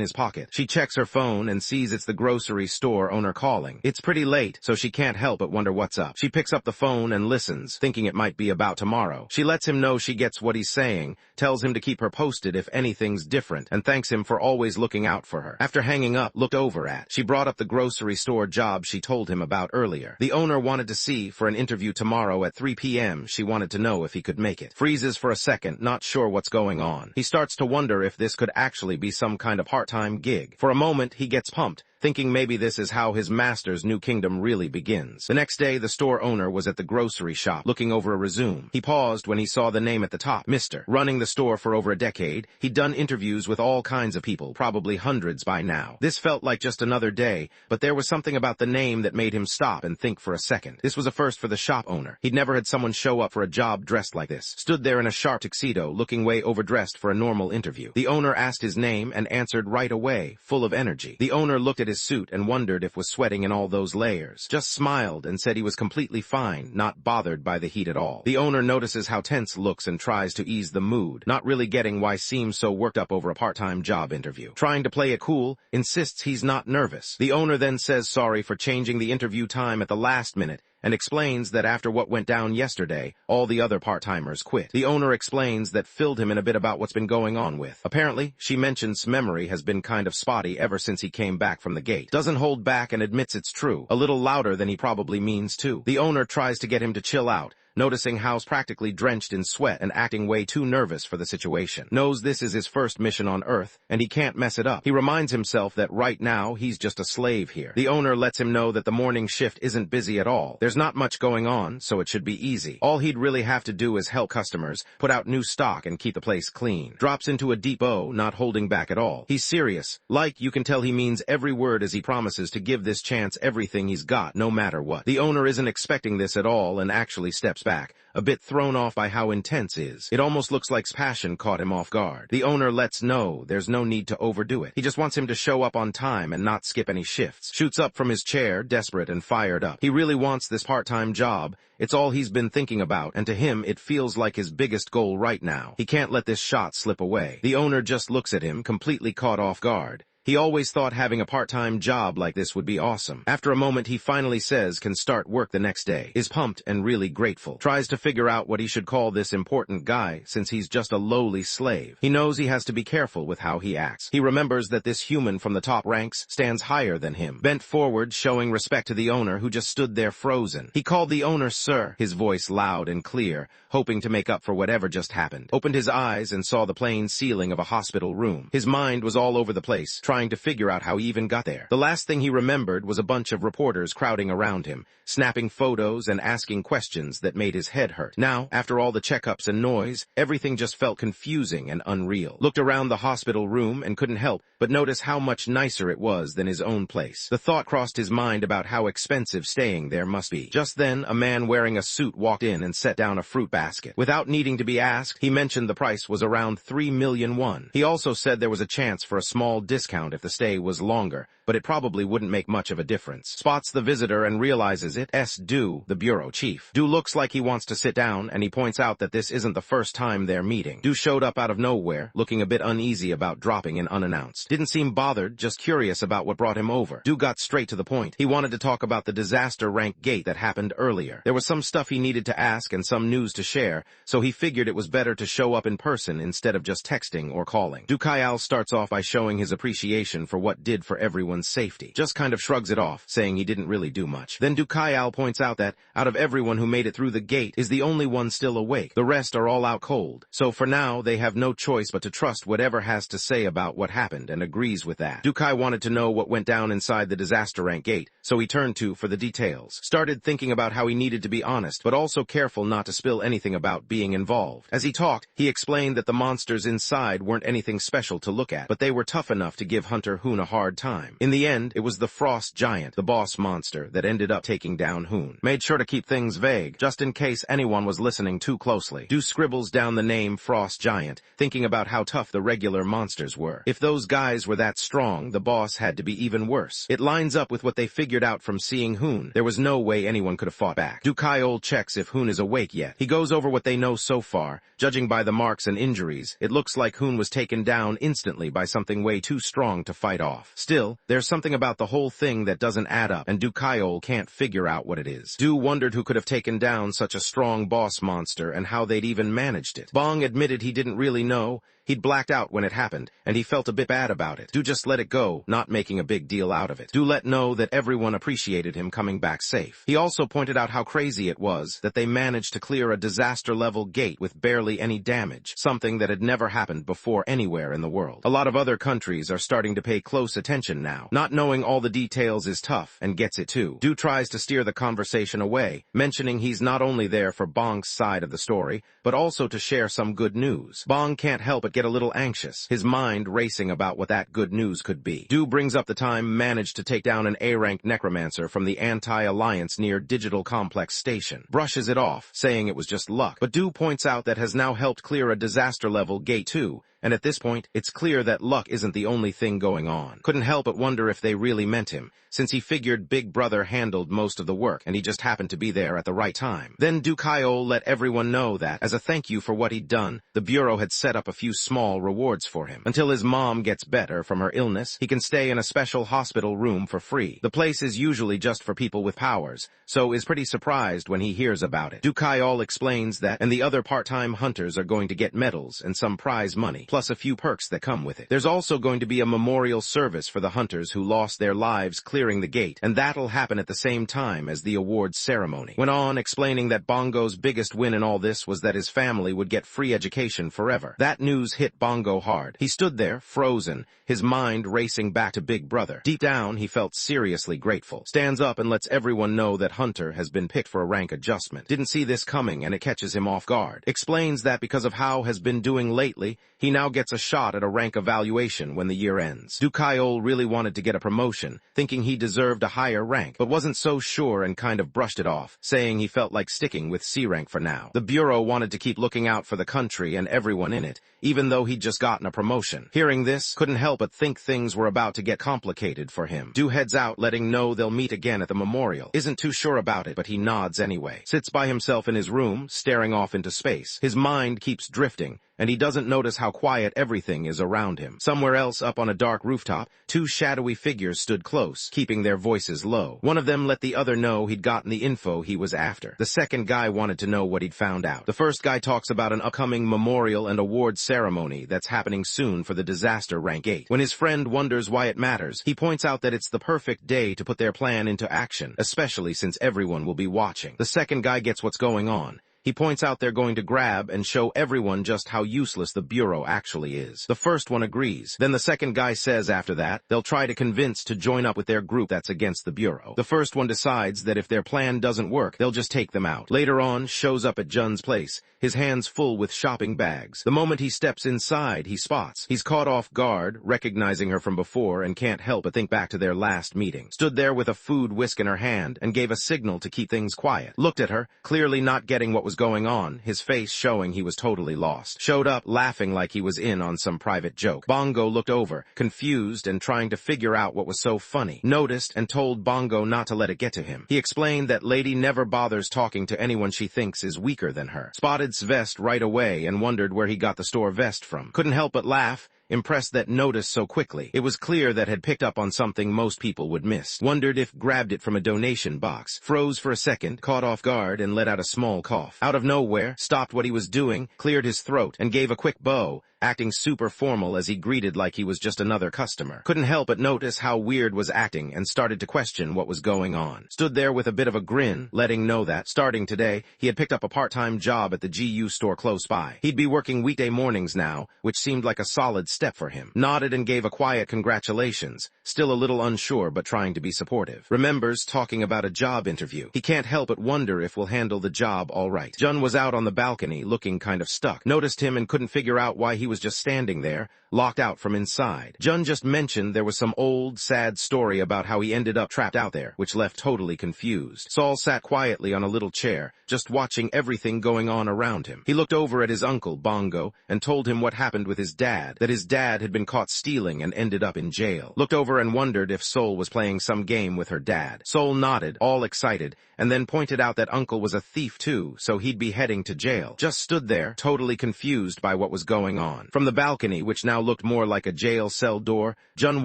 his pocket. She checks her phone and sees it's the grocery store owner calling. It's pretty late, so she can't help but wonder what's up. She picks up the phone and listens, thinking it might be about tomorrow. She lets him know she gets what he's saying, tells him to keep her posted if anything's different, and thanks him for always looking out for her. After hanging up, looked over at. She brought up the grocery store job she told him about earlier. The owner wanted to see for an interview tomorrow at 3 p.m. She wanted to know if he could make it. Freezes for a second, not sure what's going on. He starts to wonder if this could actually be some kind of part-time gig. For a moment, he gets pumped, thinking maybe this is how his master's new kingdom really begins. The next day, the store owner was at the grocery shop, looking over a resume. He paused when he saw the name at the top, Mr. Running the store for over a decade, he'd done interviews with all kinds of people, probably hundreds by now. This felt like just another day, but there was something about the name that made him stop and think for a second. This was a first for the shop owner. He'd never had someone show up for a job dressed like this. Stood there in a sharp tuxedo, looking way overdressed for a normal interview. The owner asked his name and answered right away, full of energy. The owner looked at his suit and wondered if was sweating in all those layers. Just smiled and said he was completely fine, not bothered by the heat at all. The owner notices how tense looks and tries to ease the mood, not really getting why seems so worked up over a part-time job interview. Trying to play it cool, insists he's not nervous. The owner then says sorry for changing the interview time at the last minute, and explains that after what went down yesterday, all the other part-timers quit. The owner explains that filled him in a bit about what's been going on with. Apparently, she mentions memory has been kind of spotty ever since he came back from the gate. Doesn't hold back and admits it's true, a little louder than he probably means to. The owner tries to get him to chill out, noticing House practically drenched in sweat and acting way too nervous for the situation. Knows this is his first mission on Earth, and he can't mess it up. He reminds himself that right now, he's just a slave here. The owner lets him know that the morning shift isn't busy at all. There's not much going on, so it should be easy. All he'd really have to do is help customers, put out new stock, and keep the place clean. Drops into a deep O, not holding back at all. He's serious. You can tell he means every word as he promises to give this chance everything he's got, no matter what. The owner isn't expecting this at all and actually steps back, a bit thrown off by how intense is. It almost looks like passion caught him off guard. The owner lets know there's no need to overdo it. He just wants him to show up on time and not skip any shifts. Shoots up from his chair, desperate and fired up. He really wants this part-time job. It's all he's been thinking about, and to him, it feels like his biggest goal right now. He can't let this shot slip away. The owner just looks at him, completely caught off guard. He always thought having a part-time job like this would be awesome. After a moment, he finally says can start work the next day, is pumped and really grateful. Tries to figure out what he should call this important guy since he's just a lowly slave. He knows he has to be careful with how he acts. He remembers that this human from the top ranks stands higher than him. Bent forward, showing respect to the owner who just stood there frozen. He called the owner sir, his voice loud and clear, hoping to make up for whatever just happened. Opened his eyes and saw the plain ceiling of a hospital room. His mind was all over the place, trying to figure out how he even got there. The last thing he remembered was a bunch of reporters crowding around him, snapping photos and asking questions that made his head hurt. Now, after all the checkups and noise, everything just felt confusing and unreal. Looked around the hospital room and couldn't help but notice how much nicer it was than his own place. The thought crossed his mind about how expensive staying there must be. Just then, a man wearing a suit walked in and set down a fruit basket. Without needing to be asked, he mentioned the price was around 3 million won. He also said there was a chance for a small discount if the stay was longer, but it probably wouldn't make much of a difference. Spots the visitor and realizes it's Du, the bureau chief. Du looks like he wants to sit down, and he points out that this isn't the first time they're meeting. Du showed up out of nowhere, looking a bit uneasy about dropping in unannounced. Didn't seem bothered, just curious about what brought him over. Du got straight to the point. He wanted to talk about the disaster rank gate that happened earlier. There was some stuff he needed to ask and some news to share, so he figured it was better to show up in person instead of just texting or calling. Du Kaial starts off by showing his appreciation for what did for everyone's safety. Just kind of shrugs it off, saying he didn't really do much. Then Du Kaial points out that, out of everyone who made it through the gate, is the only one still awake. The rest are all out cold. So for now, they have no choice but to trust whatever has to say about what happened, and agrees with that. Du Kai wanted to know what went down inside the disaster rank gate, so he turned to for the details. Started thinking about how he needed to be honest, but also careful not to spill anything about being involved. As he talked, he explained that the monsters inside weren't anything special to look at, but they were tough enough to give Hunter Hoon a hard time. In the end, it was the Frost Giant, the boss monster, that ended up taking down Hoon. Made sure to keep things vague, just in case anyone was listening too closely. Du scribbles down the name Frost Giant, thinking about how tough the regular monsters were. If those guys were that strong, the boss had to be even worse. It lines up with what they figured out from seeing Hoon. There was no way anyone could have fought back. Du Kaiol checks if Hoon is awake yet. He goes over what they know so far. Judging by the marks and injuries, it looks like Hoon was taken down instantly by something way too strong to fight off. Still, there's something about the whole thing that doesn't add up, and Du Kaiol can't figure out what it is. Du wondered who could have taken down such a strong boss monster and how they'd even managed it. Bong admitted he didn't really know. He'd blacked out when it happened, and he felt a bit bad about it. Du just let it go, not making a big deal out of it. Du let know that everyone appreciated him coming back safe. He also pointed out how crazy it was that they managed to clear a disaster-level gate with barely any damage, something that had never happened before anywhere in the world. A lot of other countries are starting to pay close attention now. Not knowing all the details is tough, and gets it too. Du tries to steer the conversation away, mentioning he's not only there for Bong's side of the story, but also to share some good news. Bong can't help but get a little anxious, his mind racing about what that good news could be. Du brings up the time managed to take down an A-rank necromancer from the Anti-Alliance near Digital Complex Station. Brushes it off, saying it was just luck. But Du points out that has now helped clear a disaster-level gate too, and at this point, it's clear that luck isn't the only thing going on. Couldn't help but wonder if they really meant him, since he figured Big Brother handled most of the work, and he just happened to be there at the right time. Then Du Kaiol let everyone know that, as a thank you for what he'd done, the Bureau had set up a few small rewards for him. Until his mom gets better from her illness, he can stay in a special hospital room for free. The place is usually just for people with powers, so is pretty surprised when he hears about it. Du Kaiol explains that, and the other part-time hunters are going to get medals and some prize money, plus a few perks that come with it. There's also going to be a memorial service for the hunters who lost their lives clearing the gate, and that'll happen at the same time as the awards ceremony. Went on explaining that Bongo's biggest win in all this was that his family would get free education forever. That news hit Bongo hard. He stood there, frozen, his mind racing back to Big Brother. Deep down, he felt seriously grateful. Stands up and lets everyone know that Hunter has been picked for a rank adjustment. Didn't see this coming, and it catches him off guard. Explains that because of how has been doing lately, he now gets a shot at a rank evaluation when the year ends. Du Kaiol really wanted to get a promotion, thinking he deserved a higher rank, but wasn't so sure and kind of brushed it off, saying he felt like sticking with C rank for now. The Bureau wanted to keep looking out for the country and everyone in it, even though he'd just gotten a promotion. Hearing this, couldn't help but think things were about to get complicated for him. Du heads out, letting know they'll meet again at the memorial. Isn't too sure about it, but he nods anyway. Sits by himself in his room, staring off into space. His mind keeps drifting, and he doesn't notice how quiet everything is around him. Somewhere else up on a dark rooftop, two shadowy figures stood close, keeping their voices low. One of them let the other know he'd gotten the info he was after. The second guy wanted to know what he'd found out. The first guy talks about an upcoming memorial and award ceremony that's happening soon for the disaster rank 8. When his friend wonders why it matters, he points out that it's the perfect day to put their plan into action, especially since everyone will be watching. The second guy gets what's going on. He points out they're going to grab and show everyone just how useless the Bureau actually is. The first one agrees. Then the second guy says after that, they'll try to convince to join up with their group that's against the Bureau. The first one decides that if their plan doesn't work, they'll just take them out. Later on, shows up at Jun's place, his hands full with shopping bags. The moment he steps inside, he spots. He's caught off guard, recognizing her from before, and can't help but think back to their last meeting. Stood there with a food whisk in her hand and gave a signal to keep things quiet. Looked at her, clearly not getting what was going on, his face showing he was totally lost. Showed up laughing like he was in on some private joke. Bongo looked over, confused and trying to figure out what was so funny. Noticed and told Bongo not to let it get to him. He explained that lady never bothers talking to anyone she thinks is weaker than her. Spotted vest right away and wondered where he got the store vest from. Couldn't help but laugh, impressed that noticed so quickly. It was clear that had picked up on something most people would miss. Wondered if grabbed it from a donation box. Froze for a second, caught off guard, and let out a small cough. Out of nowhere, stopped what he was doing, cleared his throat, and gave a quick bow, acting super formal as he greeted like he was just another customer. Couldn't help but notice how weird was acting and started to question what was going on. Stood there with a bit of a grin, letting know that, starting today, he had picked up a part-time job at the GU store close by. He'd be working weekday mornings now, which seemed like a solid step for him. Nodded and gave a quiet congratulations, still a little unsure but trying to be supportive. Remembers talking about a job interview. He can't help but wonder if we'll handle the job all right. Jun was out on the balcony, looking kind of stuck. Noticed him and couldn't figure out why he was just standing there, locked out from inside. Jun just mentioned there was some old, sad story about how he ended up trapped out there, which left totally confused. Saul sat quietly on a little chair, just watching everything going on around him. He looked over at his uncle, Bongo, and told him what happened with his dad, that his dad had been caught stealing and ended up in jail. Looked over and wondered if Seoul was playing some game with her dad. Seoul nodded, all excited, and then pointed out that uncle was a thief too, so he'd be heading to jail. Just stood there, totally confused by what was going on. From the balcony, which now looked more like a jail cell door, Jun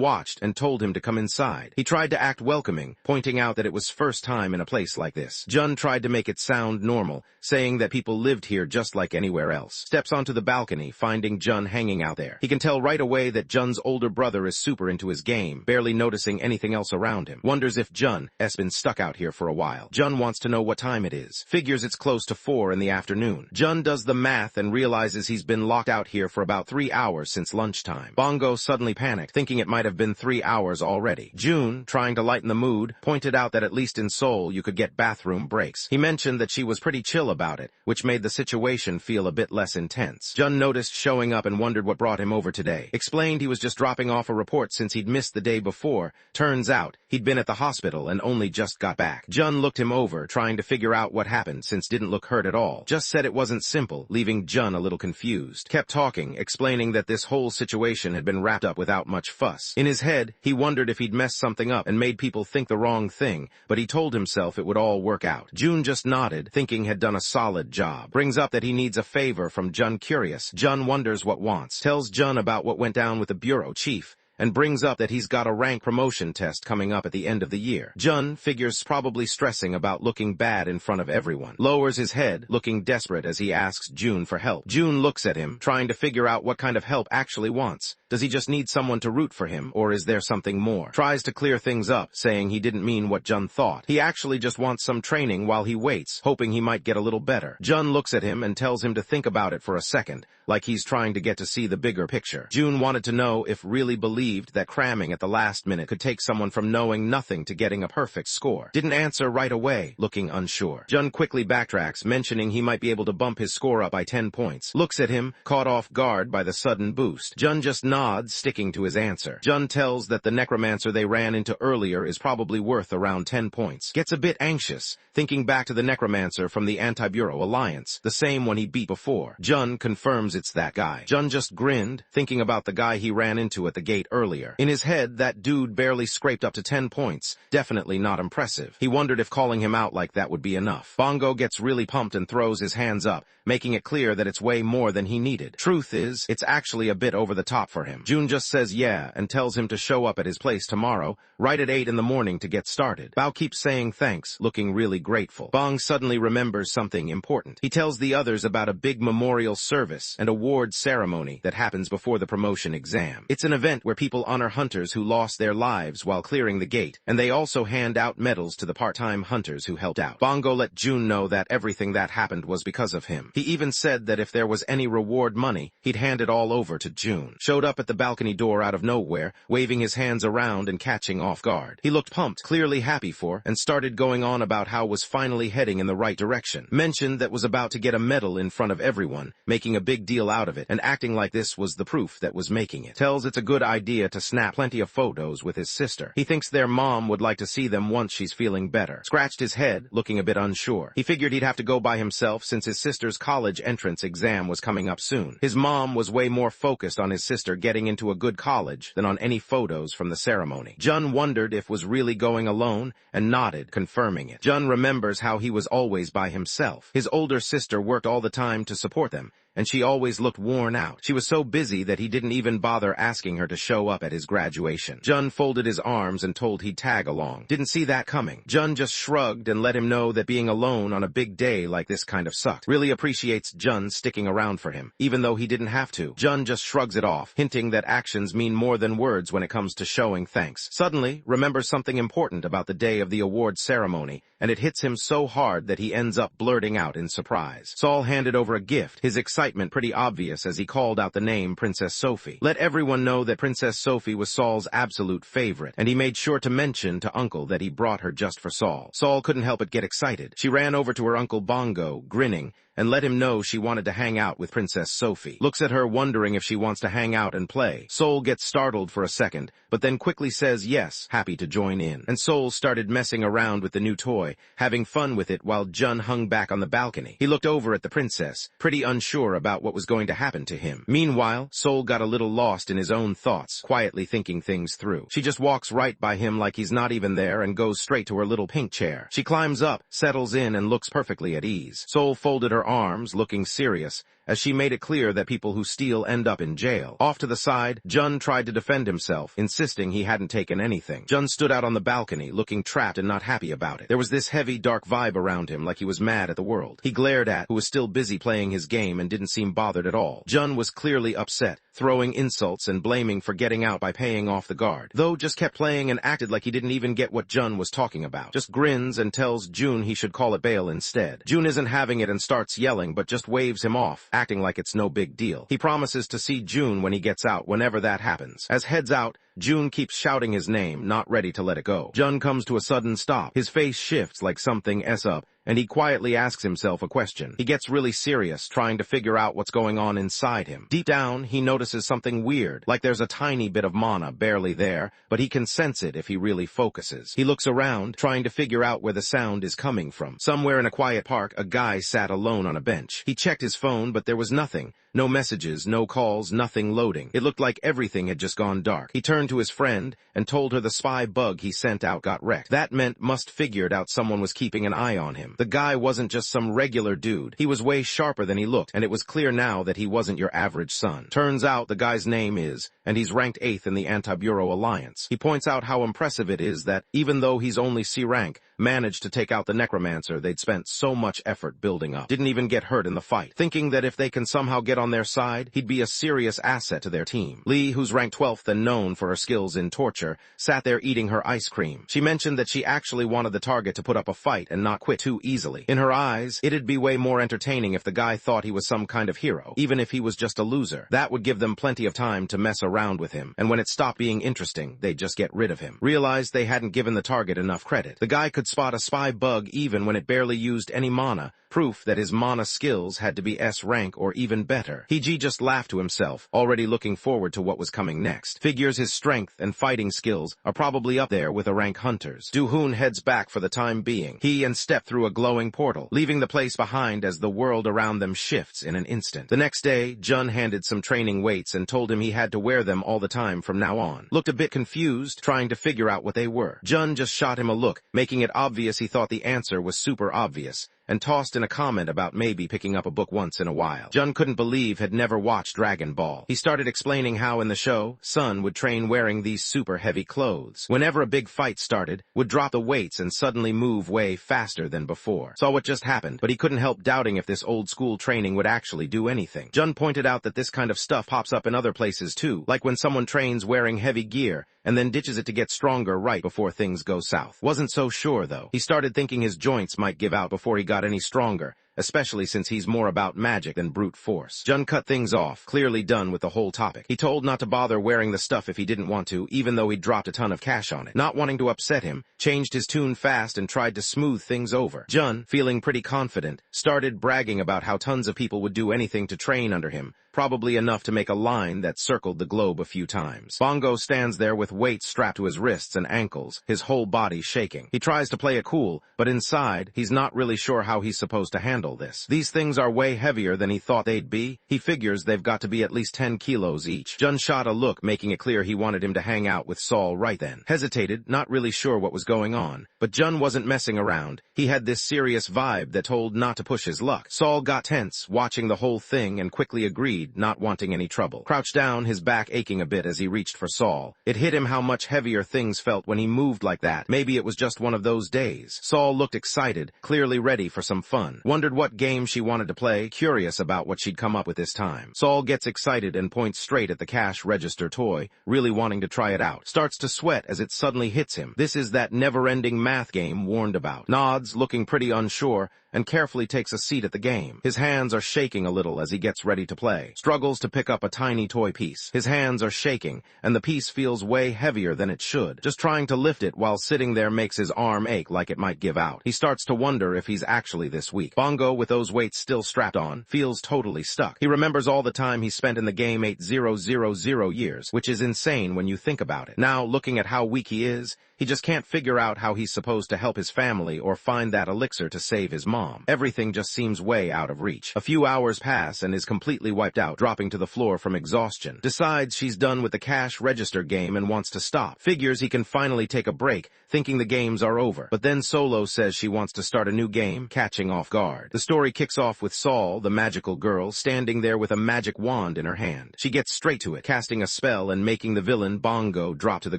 watched and told him to come inside. He tried to act welcoming, pointing out that it was first time in a place like this. Jun tried to make it sound normal, saying that people lived here just like anywhere else. Steps onto the balcony, finding Jun hanging out there. He can tell right away that Jun's older brother is super into his game, barely noticing anything else around him. Wonders if Jun has been stuck out here for a while. Jun wants to know what time it is. Figures it's close to 4 in the afternoon. Jun does the math and realizes he's been locked out here for about 3 hours since lunchtime. Bongo suddenly panicked, thinking it might have been 3 hours already. June, trying to lighten the mood, pointed out that at least in Seoul you could get bathroom breaks. He mentioned that she was pretty chill about it, which made the situation feel a bit less intense. Jun noticed showing up and wondered what brought him over today. Explained he was just dropping off a report since he'd missed the day before. Turns out, he'd been at the hospital and only just got back. Jun looked him over, trying to figure out what happened since didn't look hurt at all. Just said it wasn't simple, leaving Jun a little confused. Kept talking, explaining that this whole situation had been wrapped up without much fuss. In his head, he wondered if he'd messed something up and made people think the wrong thing, but he told himself it would all work out. June just nodded, thinking had done a solid job. Brings up that he needs a favor from Jun curious. Jun wonders what wants. Tells Jun about what went down with the bureau chief, and brings up that he's got a rank promotion test coming up at the end of the year. Jun figures probably stressing about looking bad in front of everyone. Lowers his head, looking desperate as he asks June for help. June looks at him, trying to figure out what kind of help actually wants. Does he just need someone to root for him, or is there something more? Tries to clear things up, saying he didn't mean what Jun thought. He actually just wants some training while he waits, hoping he might get a little better. Jun looks at him and tells him to think about it for a second, like he's trying to get to see the bigger picture. June wanted to know if really believed that cramming at the last minute could take someone from knowing nothing to getting a perfect score. Didn't answer right away, looking unsure. Jun quickly backtracks, mentioning he might be able to bump his score up by 10 points. Looks at him, caught off guard by the sudden boost. Jun just nods, sticking to his answer. Jun tells that the necromancer they ran into earlier is probably worth around 10 points. Gets a bit anxious, thinking back to the necromancer from the Anti-Bureau Alliance, the same one he beat before. Jun confirms it's that guy. Jun just grinned, thinking about the guy he ran into at the gate earlier. In his head, that dude barely scraped up to 10 points. Definitely not impressive. He wondered if calling him out like that would be enough. Bongo gets really pumped and throws his hands up, making it clear that it's way more than he needed. Truth is, it's actually a bit over the top for him. Jun just says yeah and tells him to show up at his place tomorrow, right at 8 in the morning to get started. Bao keeps saying thanks, looking really grateful. Bong suddenly remembers something important. He tells the others about a big memorial service and award ceremony that happens before the promotion exam. It's an event where people honor hunters who lost their lives while clearing the gate, and they also hand out medals to the part-time hunters who helped out. Bongo let Jun know that everything that happened was because of him. He even said that if there was any reward money, he'd hand it all over to Jun. Showed up at the balcony door out of nowhere, waving his hands around and catching off guard. He looked pumped, clearly happy for, and started going on about how was finally heading in the right direction. Mentioned that was about to get a medal in front of everyone, making a big deal out of it, and acting like this was the proof that was making it. Tells it's a good idea to snap plenty of photos with his sister. He thinks their mom would like to see them once she's feeling better. Scratched his head, looking a bit unsure. He figured he'd have to go by himself since his sister's college entrance exam was coming up soon. His mom was way more focused on his sister getting into a good college than on any photos from the ceremony. Jun wondered if was really going alone and nodded, confirming it. Jun remembers how he was always by himself. His older sister worked all the time to support them, and she always looked worn out. She was so busy that he didn't even bother asking her to show up at his graduation. Jun folded his arms and told he'd tag along. Didn't see that coming. Jun just shrugged and let him know that being alone on a big day like this kind of sucked. Really appreciates Jun sticking around for him, even though he didn't have to. Jun just shrugs it off, hinting that actions mean more than words when it comes to showing thanks. Suddenly, remembers something important about the day of the award ceremony, and it hits him so hard that he ends up blurting out in surprise. Saul handed over a gift, his excitement pretty obvious as he called out the name Princess Sophie. Let everyone know that Princess Sophie was Saul's absolute favorite, and he made sure to mention to Uncle that he brought her just for Saul. Saul couldn't help but get excited. She ran over to her Uncle Bongo, grinning, and let him know she wanted to hang out with Princess Sophie. Looks at her wondering if she wants to hang out and play. Seoul gets startled for a second, but then quickly says yes, happy to join in. And Seoul started messing around with the new toy, having fun with it while Jun hung back on the balcony. He looked over at the princess, pretty unsure about what was going to happen to him. Meanwhile, Seoul got a little lost in his own thoughts, quietly thinking things through. She just walks right by him like he's not even there and goes straight to her little pink chair. She climbs up, settles in, and looks perfectly at ease. Seoul folded her arms, looking serious, as she made it clear that people who steal end up in jail. Off to the side, Jun tried to defend himself, insisting he hadn't taken anything. Jun stood out on the balcony, looking trapped and not happy about it. There was this heavy, dark vibe around him, like he was mad at the world. He glared at who was still busy playing his game and didn't seem bothered at all. Jun was clearly upset, throwing insults and blaming for getting out by paying off the guard. Though just kept playing and acted like he didn't even get what Jun was talking about. Just grins and tells Jun he should call it bail instead. Jun isn't having it and starts yelling, but just waves him off, acting like it's no big deal. He promises to see Jun when he gets out, whenever that happens. As heads out, Jun keeps shouting his name, not ready to let it go. Jun comes to a sudden stop. His face shifts like something's up, and he quietly asks himself a question. He gets really serious, trying to figure out what's going on inside him. Deep down, he notices something weird, like there's a tiny bit of mana barely there, but he can sense it if he really focuses. He looks around, trying to figure out where the sound is coming from. Somewhere in a quiet park, a guy sat alone on a bench. He checked his phone, but there was nothing. No messages, no calls, nothing loading. It looked like everything had just gone dark. He turned to his friend and told her the spy bug he sent out got wrecked. That meant must figured out someone was keeping an eye on him. The guy wasn't just some regular dude. He was way sharper than he looked, and it was clear now that he wasn't your average son. Turns out the guy's name is, and he's ranked 8th in the Anti-Bureau Alliance. He points out how impressive it is that, even though he's only C rank, managed to take out the necromancer they'd spent so much effort building up. Didn't even get hurt in the fight. Thinking that if they can somehow get on their side, he'd be a serious asset to their team. Lee, who's ranked 12th and known for her skills in torture, sat there eating her ice cream. She mentioned that she actually wanted the target to put up a fight and not quit too easily. In her eyes, it'd be way more entertaining if the guy thought he was some kind of hero, even if he was just a loser. That would give them plenty of time to mess around with him, and when it stopped being interesting, they'd just get rid of him. Realized they hadn't given the target enough credit. The guy could spot a spy bug even when it barely used any mana, proof that his mana skills had to be S rank or even better. Hiji just laughed to himself, already looking forward to what was coming next. Figures his strength and fighting skills are probably up there with a rank hunters. Do-hoon heads back for the time being. He and step through a glowing portal, leaving the place behind as the world around them shifts in an instant. The next day, Jun handed some training weights and told him he had to wear them all the time from now on. Looked a bit confused, trying to figure out what they were. Jun just shot him a look, making it obvious he thought the answer was super obvious, and tossed in a comment about maybe picking up a book once in a while. Jun couldn't believe had never watched Dragon Ball. He started explaining how in the show, Sun would train wearing these super heavy clothes. Whenever a big fight started, would drop the weights and suddenly move way faster than before. Saw what just happened, but he couldn't help doubting if this old school training would actually do anything. Jun pointed out that this kind of stuff pops up in other places too, like when someone trains wearing heavy gear, and then ditches it to get stronger right before things go south. Wasn't so sure though. He started thinking his joints might give out before he got any stronger, especially since he's more about magic than brute force. Jun cut things off, clearly done with the whole topic. He told not to bother wearing the stuff if he didn't want to, even though he'd dropped a ton of cash on it. Not wanting to upset him, changed his tune fast and tried to smooth things over. Jun, feeling pretty confident, started bragging about how tons of people would do anything to train under him, probably enough to make a line that circled the globe a few times. Bongo stands there with weights strapped to his wrists and ankles, his whole body shaking. He tries to play it cool, but inside, he's not really sure how he's supposed to handle this. These things are way heavier than he thought they'd be. He figures they've got to be at least 10 kilos each. Jun shot a look, making it clear he wanted him to hang out with Seoul right then. Hesitated, not really sure what was going on, but Jun wasn't messing around. He had this serious vibe that told not to push his luck. Seoul got tense, watching the whole thing, and quickly agreed, not wanting any trouble. Crouched down, his back aching a bit as he reached for Seoul. It hit him how much heavier things felt when he moved like that. Maybe it was just one of those days. Seoul looked excited, clearly ready for some fun. Wondered what game she wanted to play, curious about what she'd come up with this time. Seoul gets excited and points straight at the cash register toy, really wanting to try it out. Starts to sweat as it suddenly hits him. This is that never-ending math game warned about. Nods, looking pretty unsure, and carefully takes a seat at the game. His hands are shaking a little as he gets ready to play. Struggles to pick up a tiny toy piece. His hands are shaking, and the piece feels way heavier than it should. Just trying to lift it while sitting there makes his arm ache like it might give out. He starts to wonder if he's actually this weak. Bongo, with those weights still strapped on, feels totally stuck. He remembers all the time he spent in the game 8000 years, which is insane when you think about it. Now, looking at how weak he is, he just can't figure out how he's supposed to help his family or find that elixir to save his mom. Everything just seems way out of reach. A few hours pass and is completely wiped out, dropping to the floor from exhaustion. Decides she's done with the cash register game and wants to stop. Figures he can finally take a break, thinking the games are over. But then Solo says she wants to start a new game, catching off guard. The story kicks off with Saul, the magical girl, standing there with a magic wand in her hand. She gets straight to it, casting a spell and making the villain Bongo drop to the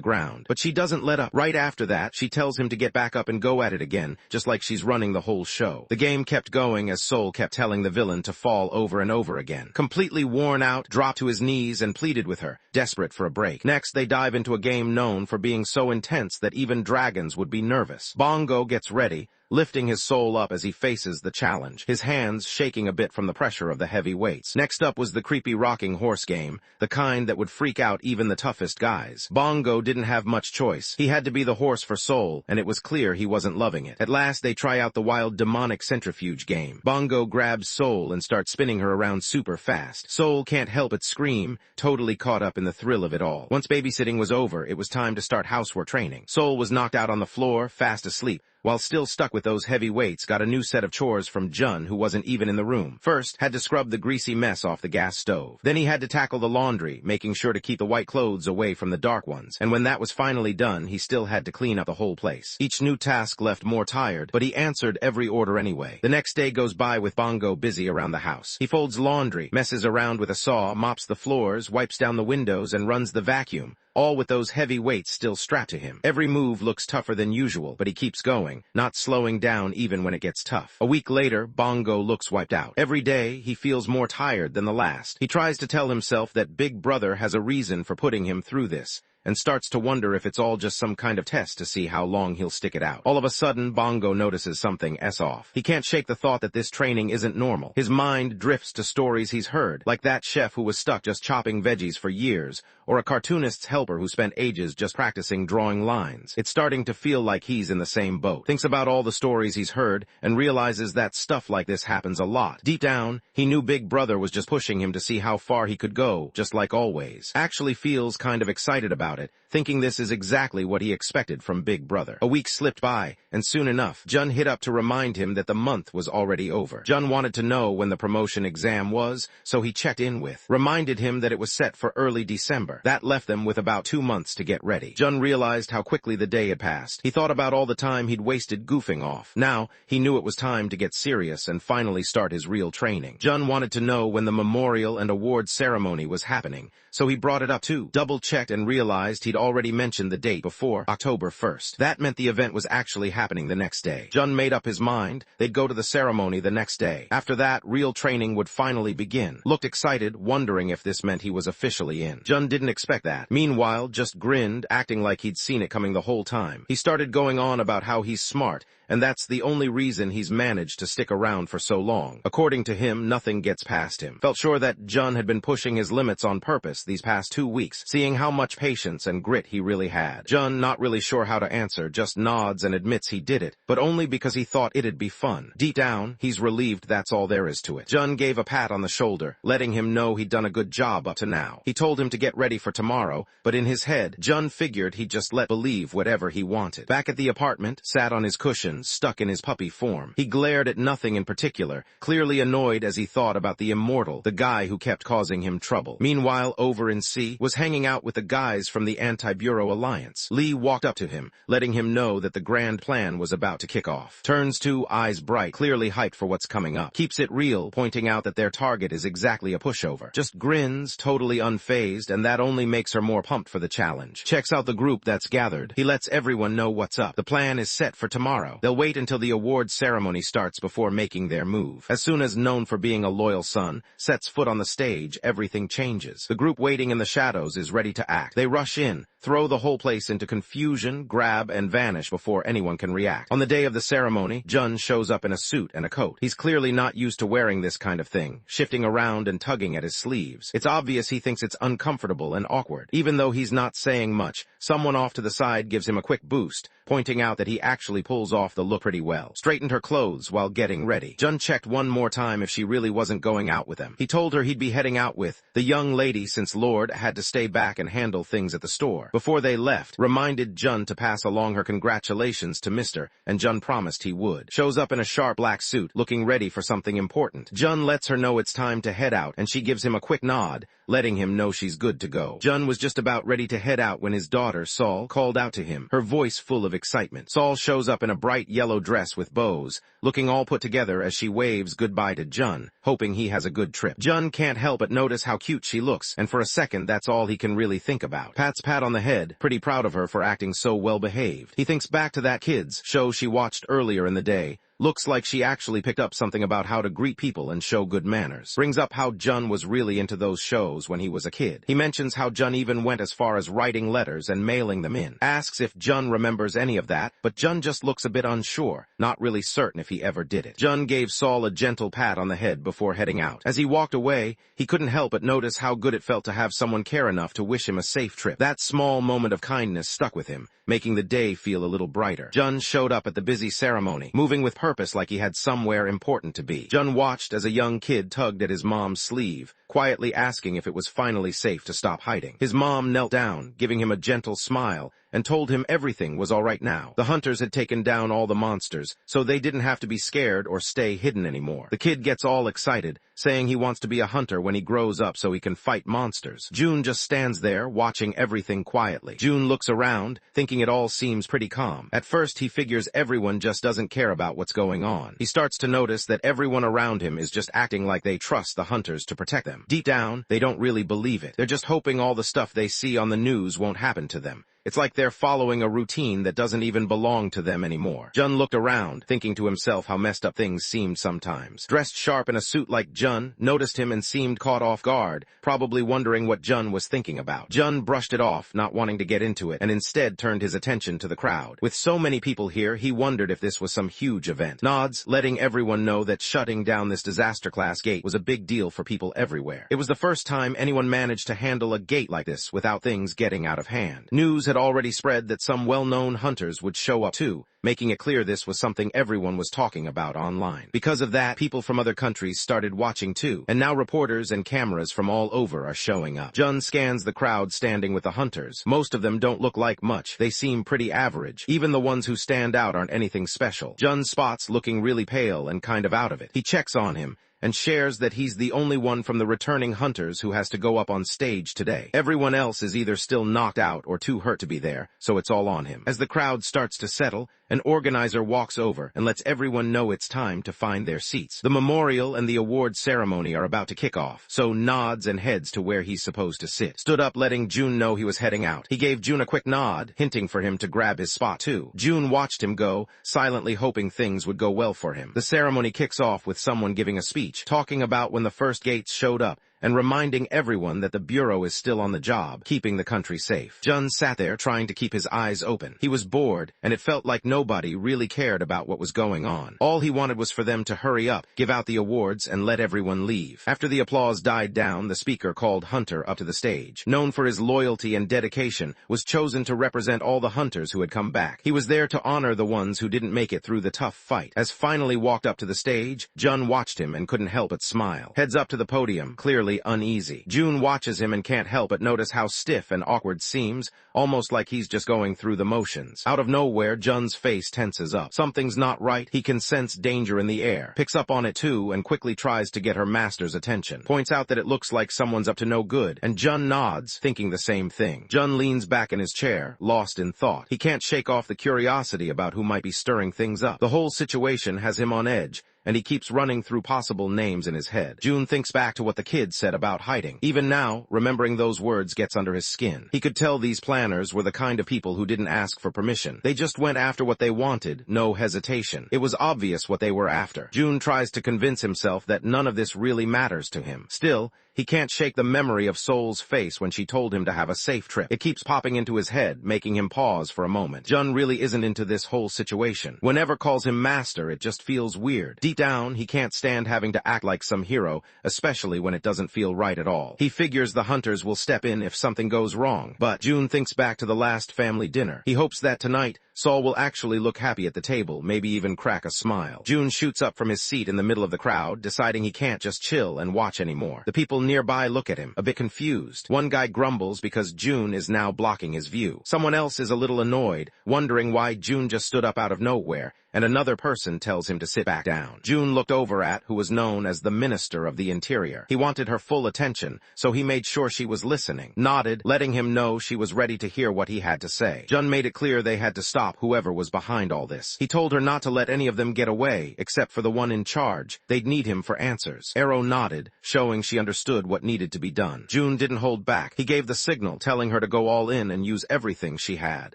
ground. But she doesn't let up. Right after that, she tells him to get back up and go at it again, just like she's running the whole show. The game kept going as Soul kept telling the villain to fall over and over again. Completely worn out, dropped to his knees and pleaded with her, desperate for a break. Next, they dive into a game known for being so intense that even dragons would be nervous. Bongo gets ready, lifting his soul up as he faces the challenge, his hands shaking a bit from the pressure of the heavy weights. Next up was the creepy rocking horse game, the kind that would freak out even the toughest guys. Bongo didn't have much choice. He had to be the horse for Soul, and it was clear he wasn't loving it. At last, they try out the wild demonic centrifuge game. Bongo grabs Soul and starts spinning her around super fast. Soul can't help but scream, totally caught up in the thrill of it all. Once babysitting was over, it was time to start housework training. Soul was knocked out on the floor, fast asleep. While still stuck with those heavy weights, got a new set of chores from Jun, who wasn't even in the room. First, had to scrub the greasy mess off the gas stove. Then he had to tackle the laundry, making sure to keep the white clothes away from the dark ones. And when that was finally done, he still had to clean up the whole place. Each new task left more tired, but he answered every order anyway. The next day goes by with Bongo busy around the house. He folds laundry, messes around with a saw, mops the floors, wipes down the windows, and runs the vacuum, all with those heavy weights still strapped to him. Every move looks tougher than usual, but he keeps going, not slowing down even when it gets tough. A week later, Bongo looks wiped out. Every day, he feels more tired than the last. He tries to tell himself that Big Brother has a reason for putting him through this, and starts to wonder if it's all just some kind of test to see how long he'll stick it out. All of a sudden, Bongo notices something off. He can't shake the thought that this training isn't normal. His mind drifts to stories he's heard, like that chef who was stuck just chopping veggies for years, or a cartoonist's helper who spent ages just practicing drawing lines. It's starting to feel like he's in the same boat. Thinks about all the stories he's heard and realizes that stuff like this happens a lot. Deep down, he knew Big Brother was just pushing him to see how far he could go, just like always. Actually feels kind of excited about it, thinking this is exactly what he expected from Big Brother. A week slipped by, and soon enough, Jun hit up to remind him that the month was already over. Jun wanted to know when the promotion exam was, so he checked in with, reminded him that it was set for early December. That left them with about 2 months to get ready. Jun realized how quickly the day had passed. He thought about all the time he'd wasted goofing off. Now, he knew it was time to get serious and finally start his real training. Jun wanted to know when the memorial and awards ceremony was happening, so he brought it up too. Double-checked and realized he'd already mentioned the date before, October 1st. That meant the event was actually happening the next day. Jun made up his mind they'd go to the ceremony the next day. After that, real training would finally begin. Looked excited, wondering if this meant he was officially in. Jun didn't expect that. Meanwhile, just grinned, acting like he'd seen it coming the whole time. He started going on about how he's smart, and that's the only reason he's managed to stick around for so long. According to him, nothing gets past him. Felt sure that Jun had been pushing his limits on purpose these past 2 weeks, seeing how much patience and grit he really had. Jun, not really sure how to answer, just nods and admits he did it, but only because he thought it'd be fun. Deep down, he's relieved that's all there is to it. Jun gave a pat on the shoulder, letting him know he'd done a good job up to now. He told him to get ready for tomorrow, but in his head, Jun figured he'd just let believe whatever he wanted. Back at the apartment, sat on his cushion, stuck in his puppy form. He glared at nothing in particular, clearly annoyed as he thought about the immortal, the guy who kept causing him trouble. Meanwhile, over in C, was hanging out with the guys from the Anti-Bureau Alliance. Lee walked up to him, letting him know that the grand plan was about to kick off. Turns to, eyes bright, clearly hyped for what's coming up. Keeps it real, pointing out that their target is exactly a pushover. Just grins, totally unfazed, and that only makes her more pumped for the challenge. Checks out the group that's gathered. He lets everyone know what's up. The plan is set for tomorrow. They'll wait until the awards ceremony starts before making their move. As soon as known for being a loyal son sets foot on the stage, everything changes. The group waiting in the shadows is ready to act. They rush in, throw the whole place into confusion, grab, and vanish before anyone can react. On the day of the ceremony, Jun shows up in a suit and a coat. He's clearly not used to wearing this kind of thing, shifting around and tugging at his sleeves. It's obvious he thinks it's uncomfortable and awkward. Even though he's not saying much, someone off to the side gives him a quick boost, pointing out that he actually pulls off the look pretty well. Straightened her clothes while getting ready. Jun checked one more time if she really wasn't going out with them. He told her he'd be heading out with the young lady since Lord had to stay back and handle things at the store. Before they left, reminded Jun to pass along her congratulations to Mr., and Jun promised he would. Shows up in a sharp black suit, looking ready for something important. Jun lets her know it's time to head out, and she gives him a quick nod, letting him know she's good to go. Jun was just about ready to head out when his daughter, Saul, called out to him, her voice full of excitement. Saul shows up in a bright yellow dress with bows, looking all put together as she waves goodbye to Jun, hoping he has a good trip. Jun can't help but notice how cute she looks, and for a second that's all he can really think about. Pats pat on the head, pretty proud of her for acting so well-behaved. He thinks back to that kids' show she watched earlier in the day. Looks like she actually picked up something about how to greet people and show good manners. Brings up how Jun was really into those shows when he was a kid. He mentions how Jun even went as far as writing letters and mailing them in. Asks if Jun remembers any of that, but Jun just looks a bit unsure, not really certain if he ever did it. Jun gave Saul a gentle pat on the head before heading out. As he walked away, he couldn't help but notice how good it felt to have someone care enough to wish him a safe trip. That small moment of kindness stuck with him, making the day feel a little brighter. Jun showed up at the busy ceremony, moving with purpose like he had somewhere important to be. Jun watched as a young kid tugged at his mom's sleeve, quietly asking if it was finally safe to stop hiding. His mom knelt down, giving him a gentle smile, and told him everything was all right now. The hunters had taken down all the monsters, so they didn't have to be scared or stay hidden anymore. The kid gets all excited, saying he wants to be a hunter when he grows up so he can fight monsters. June just stands there, watching everything quietly. June looks around, thinking it all seems pretty calm. At first, he figures everyone just doesn't care about what's going on. He starts to notice that everyone around him is just acting like they trust the hunters to protect them. Deep down, they don't really believe it. They're just hoping all the stuff they see on the news won't happen to them. It's like they're following a routine that doesn't even belong to them anymore. Jun looked around, thinking to himself how messed up things seemed sometimes. Dressed sharp in a suit like Jun, noticed him and seemed caught off guard, probably wondering what Jun was thinking about. Jun brushed it off, not wanting to get into it, and instead turned his attention to the crowd. With so many people here, he wondered if this was some huge event. Nods, letting everyone know that shutting down this disaster class gate was a big deal for people everywhere. It was the first time anyone managed to handle a gate like this without things getting out of hand. News had already spread that some well-known hunters would show up too, making it clear this was something everyone was talking about online. Because of that, people from other countries started watching too, and now reporters and cameras from all over are showing up. Jun scans the crowd standing with the hunters. Most of them don't look like much. They seem pretty average. Even the ones who stand out aren't anything special. Jun spots looking really pale and kind of out of it. He checks on him and shares that he's the only one from the returning hunters who has to go up on stage today. Everyone else is either still knocked out or too hurt to be there, so it's all on him. As the crowd starts to settle, an organizer walks over and lets everyone know it's time to find their seats. The memorial and the award ceremony are about to kick off, so nods and heads to where he's supposed to sit. Stood up, letting Jun know he was heading out. He gave Jun a quick nod, hinting for him to grab his spot too. Jun watched him go, silently hoping things would go well for him. The ceremony kicks off with someone giving a speech, talking about when the first gates showed up, and reminding everyone that the Bureau is still on the job, keeping the country safe. Jun sat there trying to keep his eyes open. He was bored, and it felt like nobody really cared about what was going on. All he wanted was for them to hurry up, give out the awards, and let everyone leave. After the applause died down, the speaker called Hunter up to the stage. Known for his loyalty and dedication, was chosen to represent all the hunters who had come back. He was there to honor the ones who didn't make it through the tough fight. As finally walked up to the stage, Jun watched him and couldn't help but smile. Heads up to the podium, clearly uneasy. Jun watches him and can't help but notice how stiff and awkward seems, almost like he's just going through the motions. Out of nowhere, Jun's face tenses up. Something's not right. He can sense danger in the air. Picks up on it too and quickly tries to get her master's attention. Points out that it looks like someone's up to no good, and Jun nods, thinking the same thing. Jun leans back in his chair, lost in thought. He can't shake off the curiosity about who might be stirring things up. The whole situation has him on edge, and he keeps running through possible names in his head. Jun thinks back to what the kid said about hiding. Even now, remembering those words gets under his skin. He could tell these planners were the kind of people who didn't ask for permission. They just went after what they wanted, no hesitation. It was obvious what they were after. Jun tries to convince himself that none of this really matters to him. Still, he can't shake the memory of Seoul's face when she told him to have a safe trip. It keeps popping into his head, making him pause for a moment. Jun really isn't into this whole situation. Whenever calls him master, it just feels weird. Deep down, he can't stand having to act like some hero, especially when it doesn't feel right at all. He figures the hunters will step in if something goes wrong, but Jun thinks back to the last family dinner. He hopes that tonight, Seoul will actually look happy at the table, maybe even crack a smile. Jun shoots up from his seat in the middle of the crowd, deciding he can't just chill and watch anymore. The people nearby look at him, a bit confused. One guy grumbles because Jun is now blocking his view. Someone else is a little annoyed, wondering why Jun just stood up out of nowhere, and another person tells him to sit back down. Jun looked over at who was known as the Minister of the Interior. He wanted her full attention, so he made sure she was listening. Nodded, letting him know she was ready to hear what he had to say. Jun made it clear they had to stop whoever was behind all this. He told her not to let any of them get away, except for the one in charge. They'd need him for answers. Arrow nodded, showing she understood what needed to be done. Jun didn't hold back. He gave the signal, telling her to go all in and use everything she had.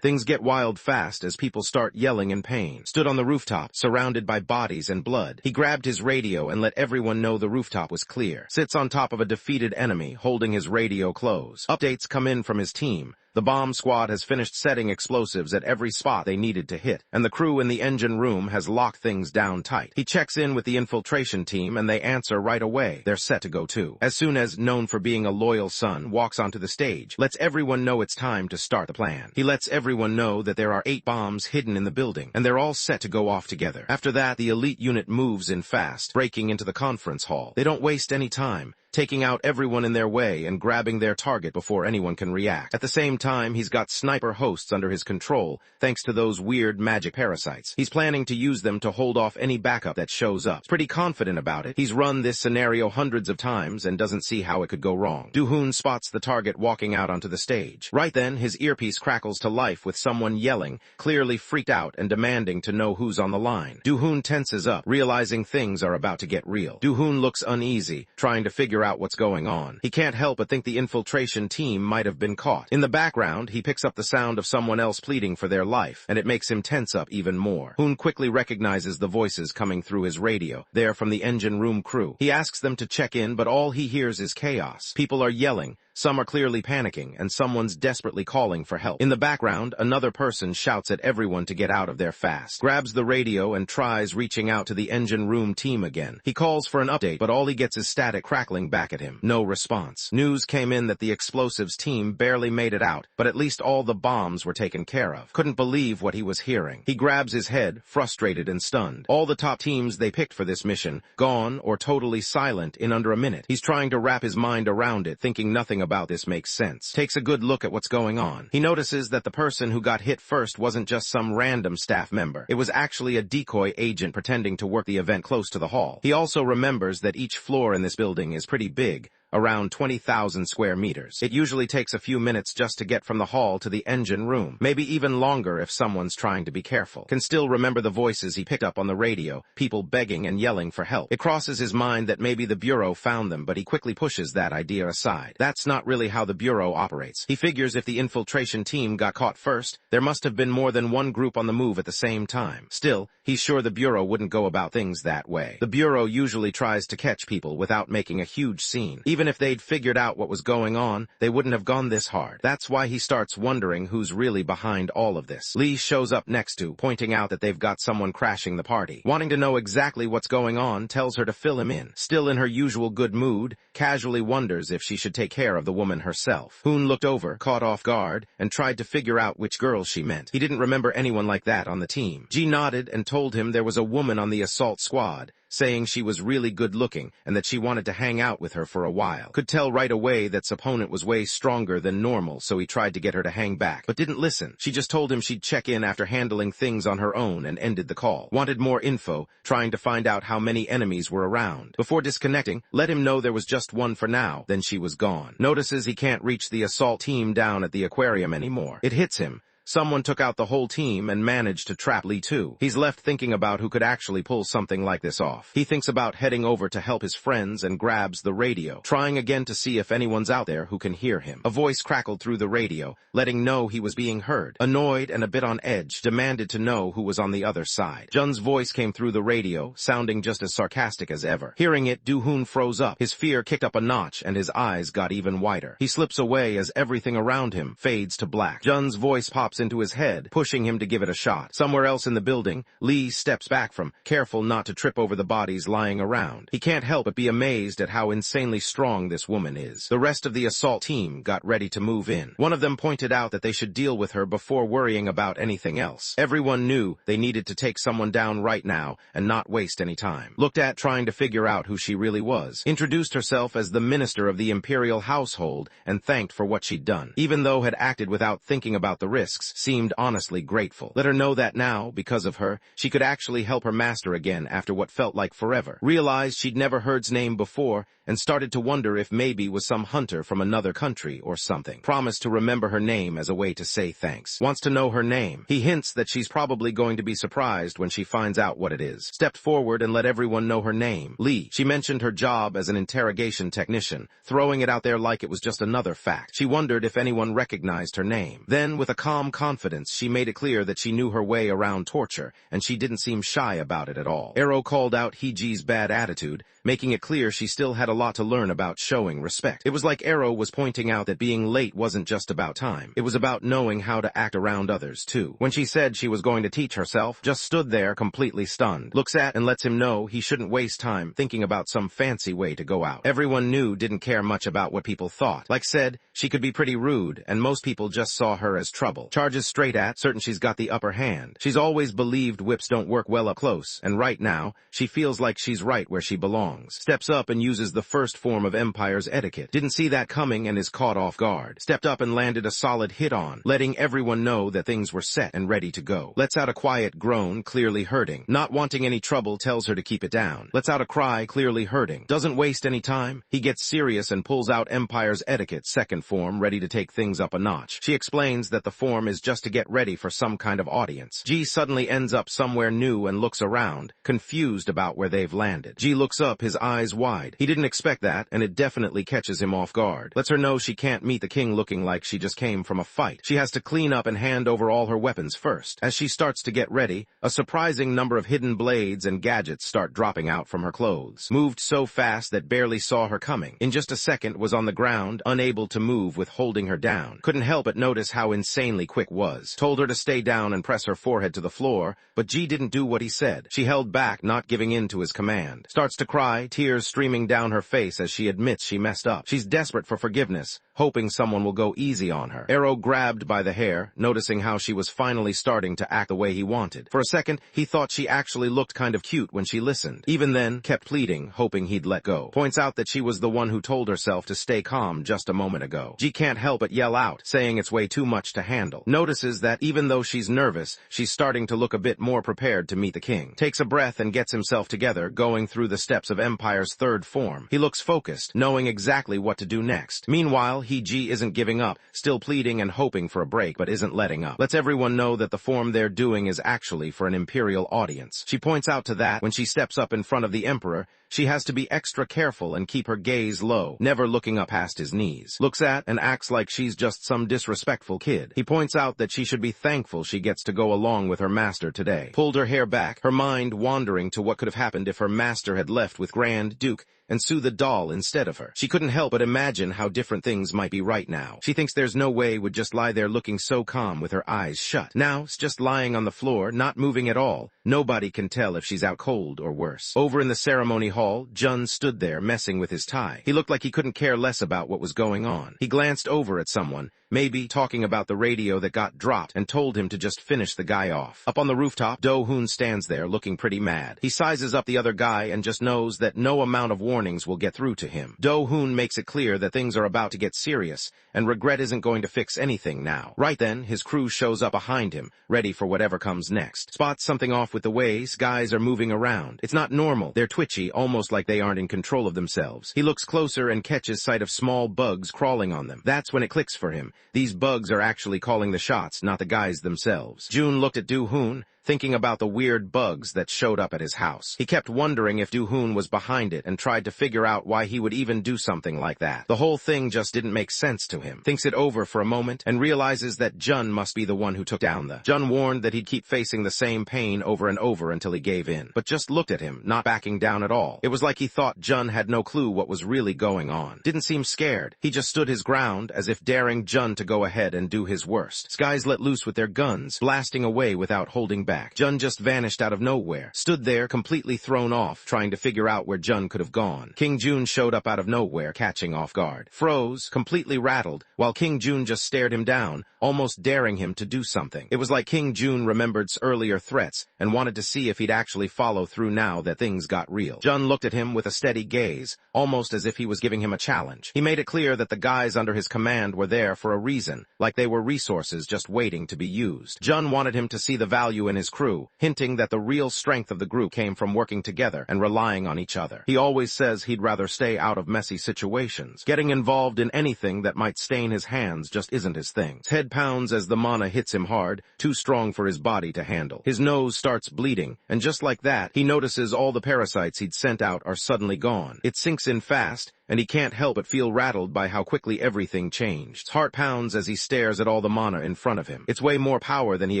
Things get wild fast as people start yelling in pain. Stood on the rooftop, surrounded by bodies and blood. He grabbed his radio and let everyone know the rooftop was clear. Sits on top of a defeated enemy, holding his radio close. Updates come in from his team. The bomb squad has finished setting explosives at every spot they needed to hit, and the crew in the engine room has locked things down tight. He checks in with the infiltration team, and they answer right away. They're set to go too. As soon as, known for being a loyal son, walks onto the stage, lets everyone know it's time to start the plan. He lets everyone know that there are 8 bombs hidden in the building, and they're all set to go off together. After that, the elite unit moves in fast, breaking into the conference hall. They don't waste any time, taking out everyone in their way and grabbing their target before anyone can react. At the same time, he's got sniper hosts under his control, thanks to those weird magic parasites. He's planning to use them to hold off any backup that shows up. He's pretty confident about it. He's run this scenario hundreds of times and doesn't see how it could go wrong. Do-hoon spots the target walking out onto the stage. Right then, his earpiece crackles to life with someone yelling, clearly freaked out and demanding to know who's on the line. Do-hoon tenses up, realizing things are about to get real. Do-hoon looks uneasy, trying to figure out what's going on. He can't help but think the infiltration team might have been caught. In the background, he picks up the sound of someone else pleading for their life, and it makes him tense up even more. Hoon quickly recognizes the voices coming through his radio. They're from the engine room crew. He asks them to check in, but all he hears is chaos. People are yelling. Some are clearly panicking, and someone's desperately calling for help. In the background, another person shouts at everyone to get out of there fast, grabs the radio and tries reaching out to the engine room team again. He calls for an update, but all he gets is static crackling back at him. No response. News came in that the explosives team barely made it out, but at least all the bombs were taken care of. Couldn't believe what he was hearing. He grabs his head, frustrated and stunned. All the top teams they picked for this mission, gone or totally silent in under a minute. He's trying to wrap his mind around it, thinking nothing about this makes sense. Takes a good look at what's going on. He notices that the person who got hit first wasn't just some random staff member. It was actually a decoy agent pretending to work the event close to the hall. He also remembers that each floor in this building is pretty big, around 20,000 square meters. It usually takes a few minutes just to get from the hall to the engine room, maybe even longer if someone's trying to be careful. Can still remember the voices he picked up on the radio, people begging and yelling for help. It crosses his mind that maybe the Bureau found them, but he quickly pushes that idea aside. That's not really how the Bureau operates. He figures if the infiltration team got caught first, there must have been more than one group on the move at the same time. Still, he's sure the Bureau wouldn't go about things that way. The Bureau usually tries to catch people without making a huge scene. Even if they'd figured out what was going on, they wouldn't have gone this hard. That's why he starts wondering who's really behind all of this. Lee shows up next to, pointing out that they've got someone crashing the party. Wanting to know exactly what's going on, tells her to fill him in. Still in her usual good mood, casually wonders if she should take care of the woman herself. Hoon looked over, caught off guard, and tried to figure out which girl she meant. He didn't remember anyone like that on the team. G nodded and told him there was a woman on the assault squad, saying she was really good-looking and that she wanted to hang out with her for a while. Could tell right away that opponent was way stronger than normal, so he tried to get her to hang back, but didn't listen. She just told him she'd check in after handling things on her own and ended the call. Wanted more info, trying to find out how many enemies were around. Before disconnecting, let him know there was just one for now, then she was gone. Notices he can't reach the assault team down at the aquarium anymore. It hits him. Someone took out the whole team and managed to trap Lee too. He's left thinking about who could actually pull something like this off. He thinks about heading over to help his friends and grabs the radio, trying again to see if anyone's out there who can hear him. A voice crackled through the radio, letting know he was being heard. Annoyed and a bit on edge, demanded to know who was on the other side. Jun's voice came through the radio, sounding just as sarcastic as ever. Hearing it, Do-hoon froze up. His fear kicked up a notch and his eyes got even wider. He slips away as everything around him fades to black. Jun's voice pops into his head, pushing him to give it a shot. Somewhere else in the building, Lee steps back from, careful not to trip over the bodies lying around. He can't help but be amazed at how insanely strong this woman is. The rest of the assault team got ready to move in. One of them pointed out that they should deal with her before worrying about anything else. Everyone knew they needed to take someone down right now and not waste any time. Looked at trying to figure out who she really was. Introduced herself as the minister of the Imperial household and thanked for what she'd done. Even though had acted without thinking about the risks, seemed honestly grateful. Let her know that now, because of her, she could actually help her master again after what felt like forever. Realized she'd never heard his name before and started to wonder if maybe was some hunter from another country or something. Promised to remember her name as a way to say thanks. Wants to know her name. He hints that she's probably going to be surprised when she finds out what it is. Stepped forward and let everyone know her name. Lee. She mentioned her job as an interrogation technician, throwing it out there like it was just another fact. She wondered if anyone recognized her name. Then, with a calm confidence, she made it clear that she knew her way around torture, and she didn't seem shy about it at all. Arrow called out Heeji's bad attitude, making it clear she still had a lot to learn about showing respect. It was like Arrow was pointing out that being late wasn't just about time. It was about knowing how to act around others, too. When she said she was going to teach herself, just stood there completely stunned. Looks at and lets him know he shouldn't waste time thinking about some fancy way to go out. Everyone knew didn't care much about what people thought. Like said, she could be pretty rude, and most people just saw her as trouble. Charges straight at, certain she's got the upper hand. She's always believed whips don't work well up close, and right now, she feels like she's right where she belongs. Steps up and uses the first form of Empire's etiquette. Didn't see that coming and is caught off guard. Stepped up and landed a solid hit on, letting everyone know that things were set and ready to go. Lets out a quiet groan, clearly hurting. Not wanting any trouble, tells her to keep it down. Lets out a cry, clearly hurting. Doesn't waste any time. He gets serious and pulls out Empire's etiquette second form, ready to take things up a notch. She explains that the form is just to get ready for some kind of audience. G suddenly ends up somewhere new and looks around, confused about where they've landed. G looks up, his eyes wide. He didn't expect that, and it definitely catches him off guard. Lets her know she can't meet the king looking like she just came from a fight. She has to clean up and hand over all her weapons first. As she starts to get ready, a surprising number of hidden blades and gadgets start dropping out from her clothes. Moved so fast that barely saw her coming. In just a second was on the ground, unable to move with holding her down. Couldn't help but notice how insanely quick was. Told her to stay down and press her forehead to the floor, but G didn't do what he said. She held back, not giving in to his command. Starts to cry, tears streaming down her face as she admits she messed up. She's desperate for forgiveness, hoping someone will go easy on her. Arrow grabbed by the hair, noticing how she was finally starting to act the way he wanted. For a second, he thought she actually looked kind of cute when she listened. Even then, kept pleading, hoping he'd let go. Points out that she was the one who told herself to stay calm just a moment ago. G can't help but yell out, saying it's way too much to handle. Notices that even though she's nervous, she's starting to look a bit more prepared to meet the king. Takes a breath and gets himself together, going through the steps of Empire's third form. He looks focused, knowing exactly what to do next. Meanwhile, G isn't giving up, still pleading and hoping for a break, but isn't letting up. Lets everyone know that the form they're doing is actually for an Imperial audience. She points out to that when she steps up in front of the Emperor, she has to be extra careful and keep her gaze low, never looking up past his knees. Looks at and acts like she's just some disrespectful kid. He points out that she should be thankful she gets to go along with her master today. Pulled her hair back, her mind wandering to what could have happened if her master had left with Grand Duke and Sue the doll instead of her. She couldn't help but imagine how different things might be right now. She thinks there's no way would just lie there looking so calm with her eyes shut. Now, it's just lying on the floor, not moving at all. Nobody can tell if she's out cold or worse. Over in the ceremony hall, Jun stood there messing with his tie. He looked like he couldn't care less about what was going on. He glanced over at someone, maybe talking about the radio that got dropped, and told him to just finish the guy off. Up on the rooftop, Do-hoon stands there looking pretty mad. He sizes up the other guy and just knows that no amount of warnings will get through to him. Do-hoon makes it clear that things are about to get serious, and regret isn't going to fix anything now. Right then, his crew shows up behind him, ready for whatever comes next. Spots something off with the ways guys are moving around. It's not normal. They're twitchy, almost like they aren't in control of themselves. He looks closer and catches sight of small bugs crawling on them. That's when it clicks for him. These bugs are actually calling the shots, not the guys themselves. Jun looked at Do-hoon, thinking about the weird bugs that showed up at his house. He kept wondering if Do-hoon was behind it and tried to figure out why he would even do something like that. The whole thing just didn't make sense to him. Thinks it over for a moment and realizes that Jun must be the one who took down the... Jun warned that he'd keep facing the same pain over and over until he gave in, but just looked at him, not backing down at all. It was like he thought Jun had no clue what was really going on. Didn't seem scared. He just stood his ground as if daring Jun to go ahead and do his worst. Skies let loose with their guns, blasting away without holding back. Jun just vanished out of nowhere, stood there completely thrown off, trying to figure out where Jun could have gone. King Jun showed up out of nowhere, catching off guard. Froze, completely rattled, while King Jun just stared him down, almost daring him to do something. It was like King Jun remembered earlier threats and wanted to see if he'd actually follow through now that things got real. Jun looked at him with a steady gaze, almost as if he was giving him a challenge. He made it clear that the guys under his command were there for a reason, like they were resources just waiting to be used. Jun wanted him to see the value in his crew, hinting that the real strength of the group came from working together and relying on each other. He always says he'd rather stay out of messy situations. Getting involved in anything that might stain his hands just isn't his thing. His head pounds as the mana hits him hard, too strong for his body to handle. His nose starts bleeding, and just like that, he notices all the parasites he'd sent out are suddenly gone. It sinks in fast, and he can't help but feel rattled by how quickly everything changed. His heart pounds as he stares at all the mana in front of him. It's way more power than he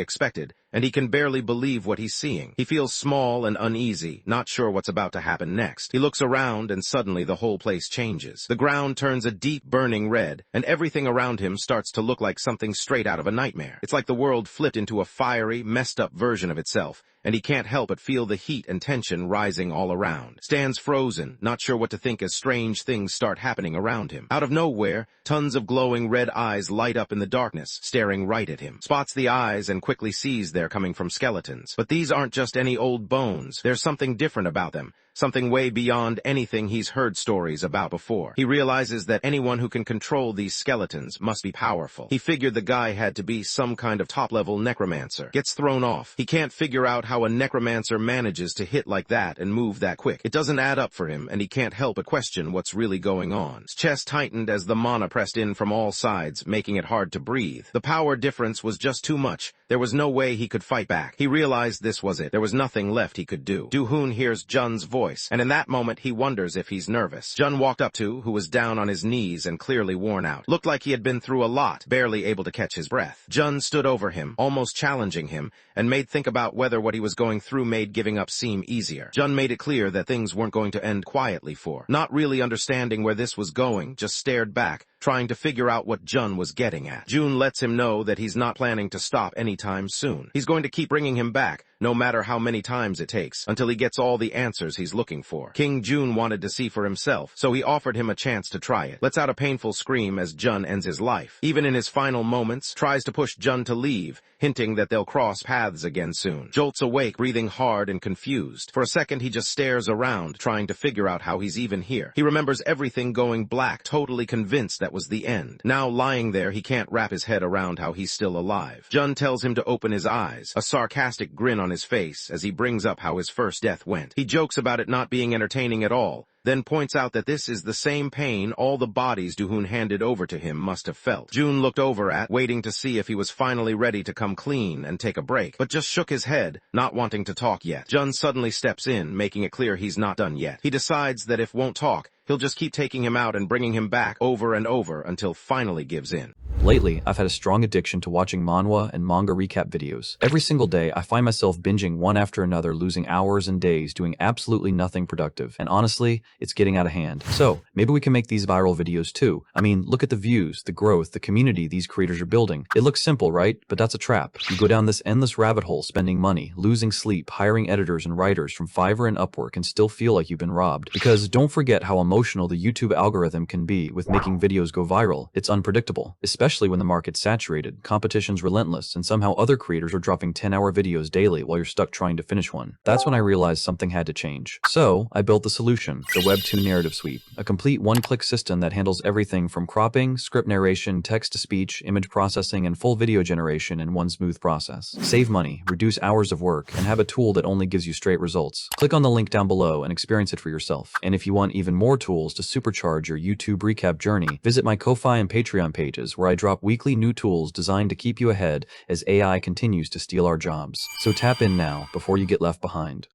expected, and he can barely believe what he's seeing. He feels small and uneasy, not sure what's about to happen next. He looks around, and suddenly the whole place changes. The ground turns a deep burning red, and everything around him starts to look like something straight out of a nightmare. It's like the world flipped into a fiery, messed up version of itself, and he can't help but feel the heat and tension rising all around. Stands frozen, not sure what to think as strange things start happening around him. Out of nowhere, tons of glowing red eyes light up in the darkness, staring right at him. Spots the eyes and quickly sees they're coming from skeletons. But these aren't just any old bones. There's something different about them. Something way beyond anything he's heard stories about before. He realizes that anyone who can control these skeletons must be powerful. He figured the guy had to be some kind of top-level necromancer. Gets thrown off. He can't figure out how a necromancer manages to hit like that and move that quick. It doesn't add up for him, and he can't help but question what's really going on. His chest tightened as the mana pressed in from all sides, making it hard to breathe. The power difference was just too much. There was no way he could fight back. He realized this was it. There was nothing left he could do. Do-hoon hears Jun's voice voice, and in that moment he wonders if he's nervous. Jun walked up to, who was down on his knees and clearly worn out. Looked like he had been through a lot, barely able to catch his breath. Jun stood over him, almost challenging him, and made think about whether what he was going through made giving up seem easier. Jun made it clear that things weren't going to end quietly for. Not really understanding where this was going, just stared back, trying to figure out what Jun was getting at. Jun lets him know that he's not planning to stop anytime soon. He's going to keep bringing him back, no matter how many times it takes, until he gets all the answers he's looking for. King Jun wanted to see for himself, so he offered him a chance to try it. Lets out a painful scream as Jun ends his life. Even in his final moments, tries to push Jun to leave, hinting that they'll cross paths again soon. Jolt's awake, breathing hard and confused. For a second, he just stares around, trying to figure out how he's even here. He remembers everything going black, totally convinced that was the end. Now lying there, he can't wrap his head around how he's still alive. Jun tells him to open his eyes, a sarcastic grin on his face as he brings up how his first death went. He jokes about it not being entertaining at all, then points out that this is the same pain all the bodies Duhoon handed over to him must have felt. Jun looked over at, waiting to see if he was finally ready to come clean and take a break, but just shook his head, not wanting to talk yet. Jun suddenly steps in, making it clear he's not done yet. He decides that if won't talk, he'll just keep taking him out and bringing him back over and over until finally gives in. Lately, I've had a strong addiction to watching manhwa and manga recap videos. Every single day, I find myself binging one after another, losing hours and days doing absolutely nothing productive. And honestly, it's getting out of hand. So, maybe we can make these viral videos too. I mean, look at the views, the growth, the community these creators are building. It looks simple, right? But that's a trap. You go down this endless rabbit hole, spending money, losing sleep, hiring editors and writers from Fiverr and Upwork, and still feel like you've been robbed. Because don't forget how emotional the YouTube algorithm can be with making videos go viral. It's unpredictable, especially when the market's saturated, competition's relentless, and somehow other creators are dropping 10-hour videos daily while you're stuck trying to finish one. That's when I realized something had to change. So, I built the solution, the Webtoon Narrative Suite, a complete one-click system that handles everything from cropping, script narration, text-to-speech, image processing, and full video generation in one smooth process. Save money, reduce hours of work, and have a tool that only gives you straight results. Click on the link down below and experience it for yourself. And if you want even more tools to supercharge your YouTube recap journey, visit my Ko-Fi and Patreon pages where I drop weekly new tools designed to keep you ahead as AI continues to steal our jobs. So tap in now before you get left behind.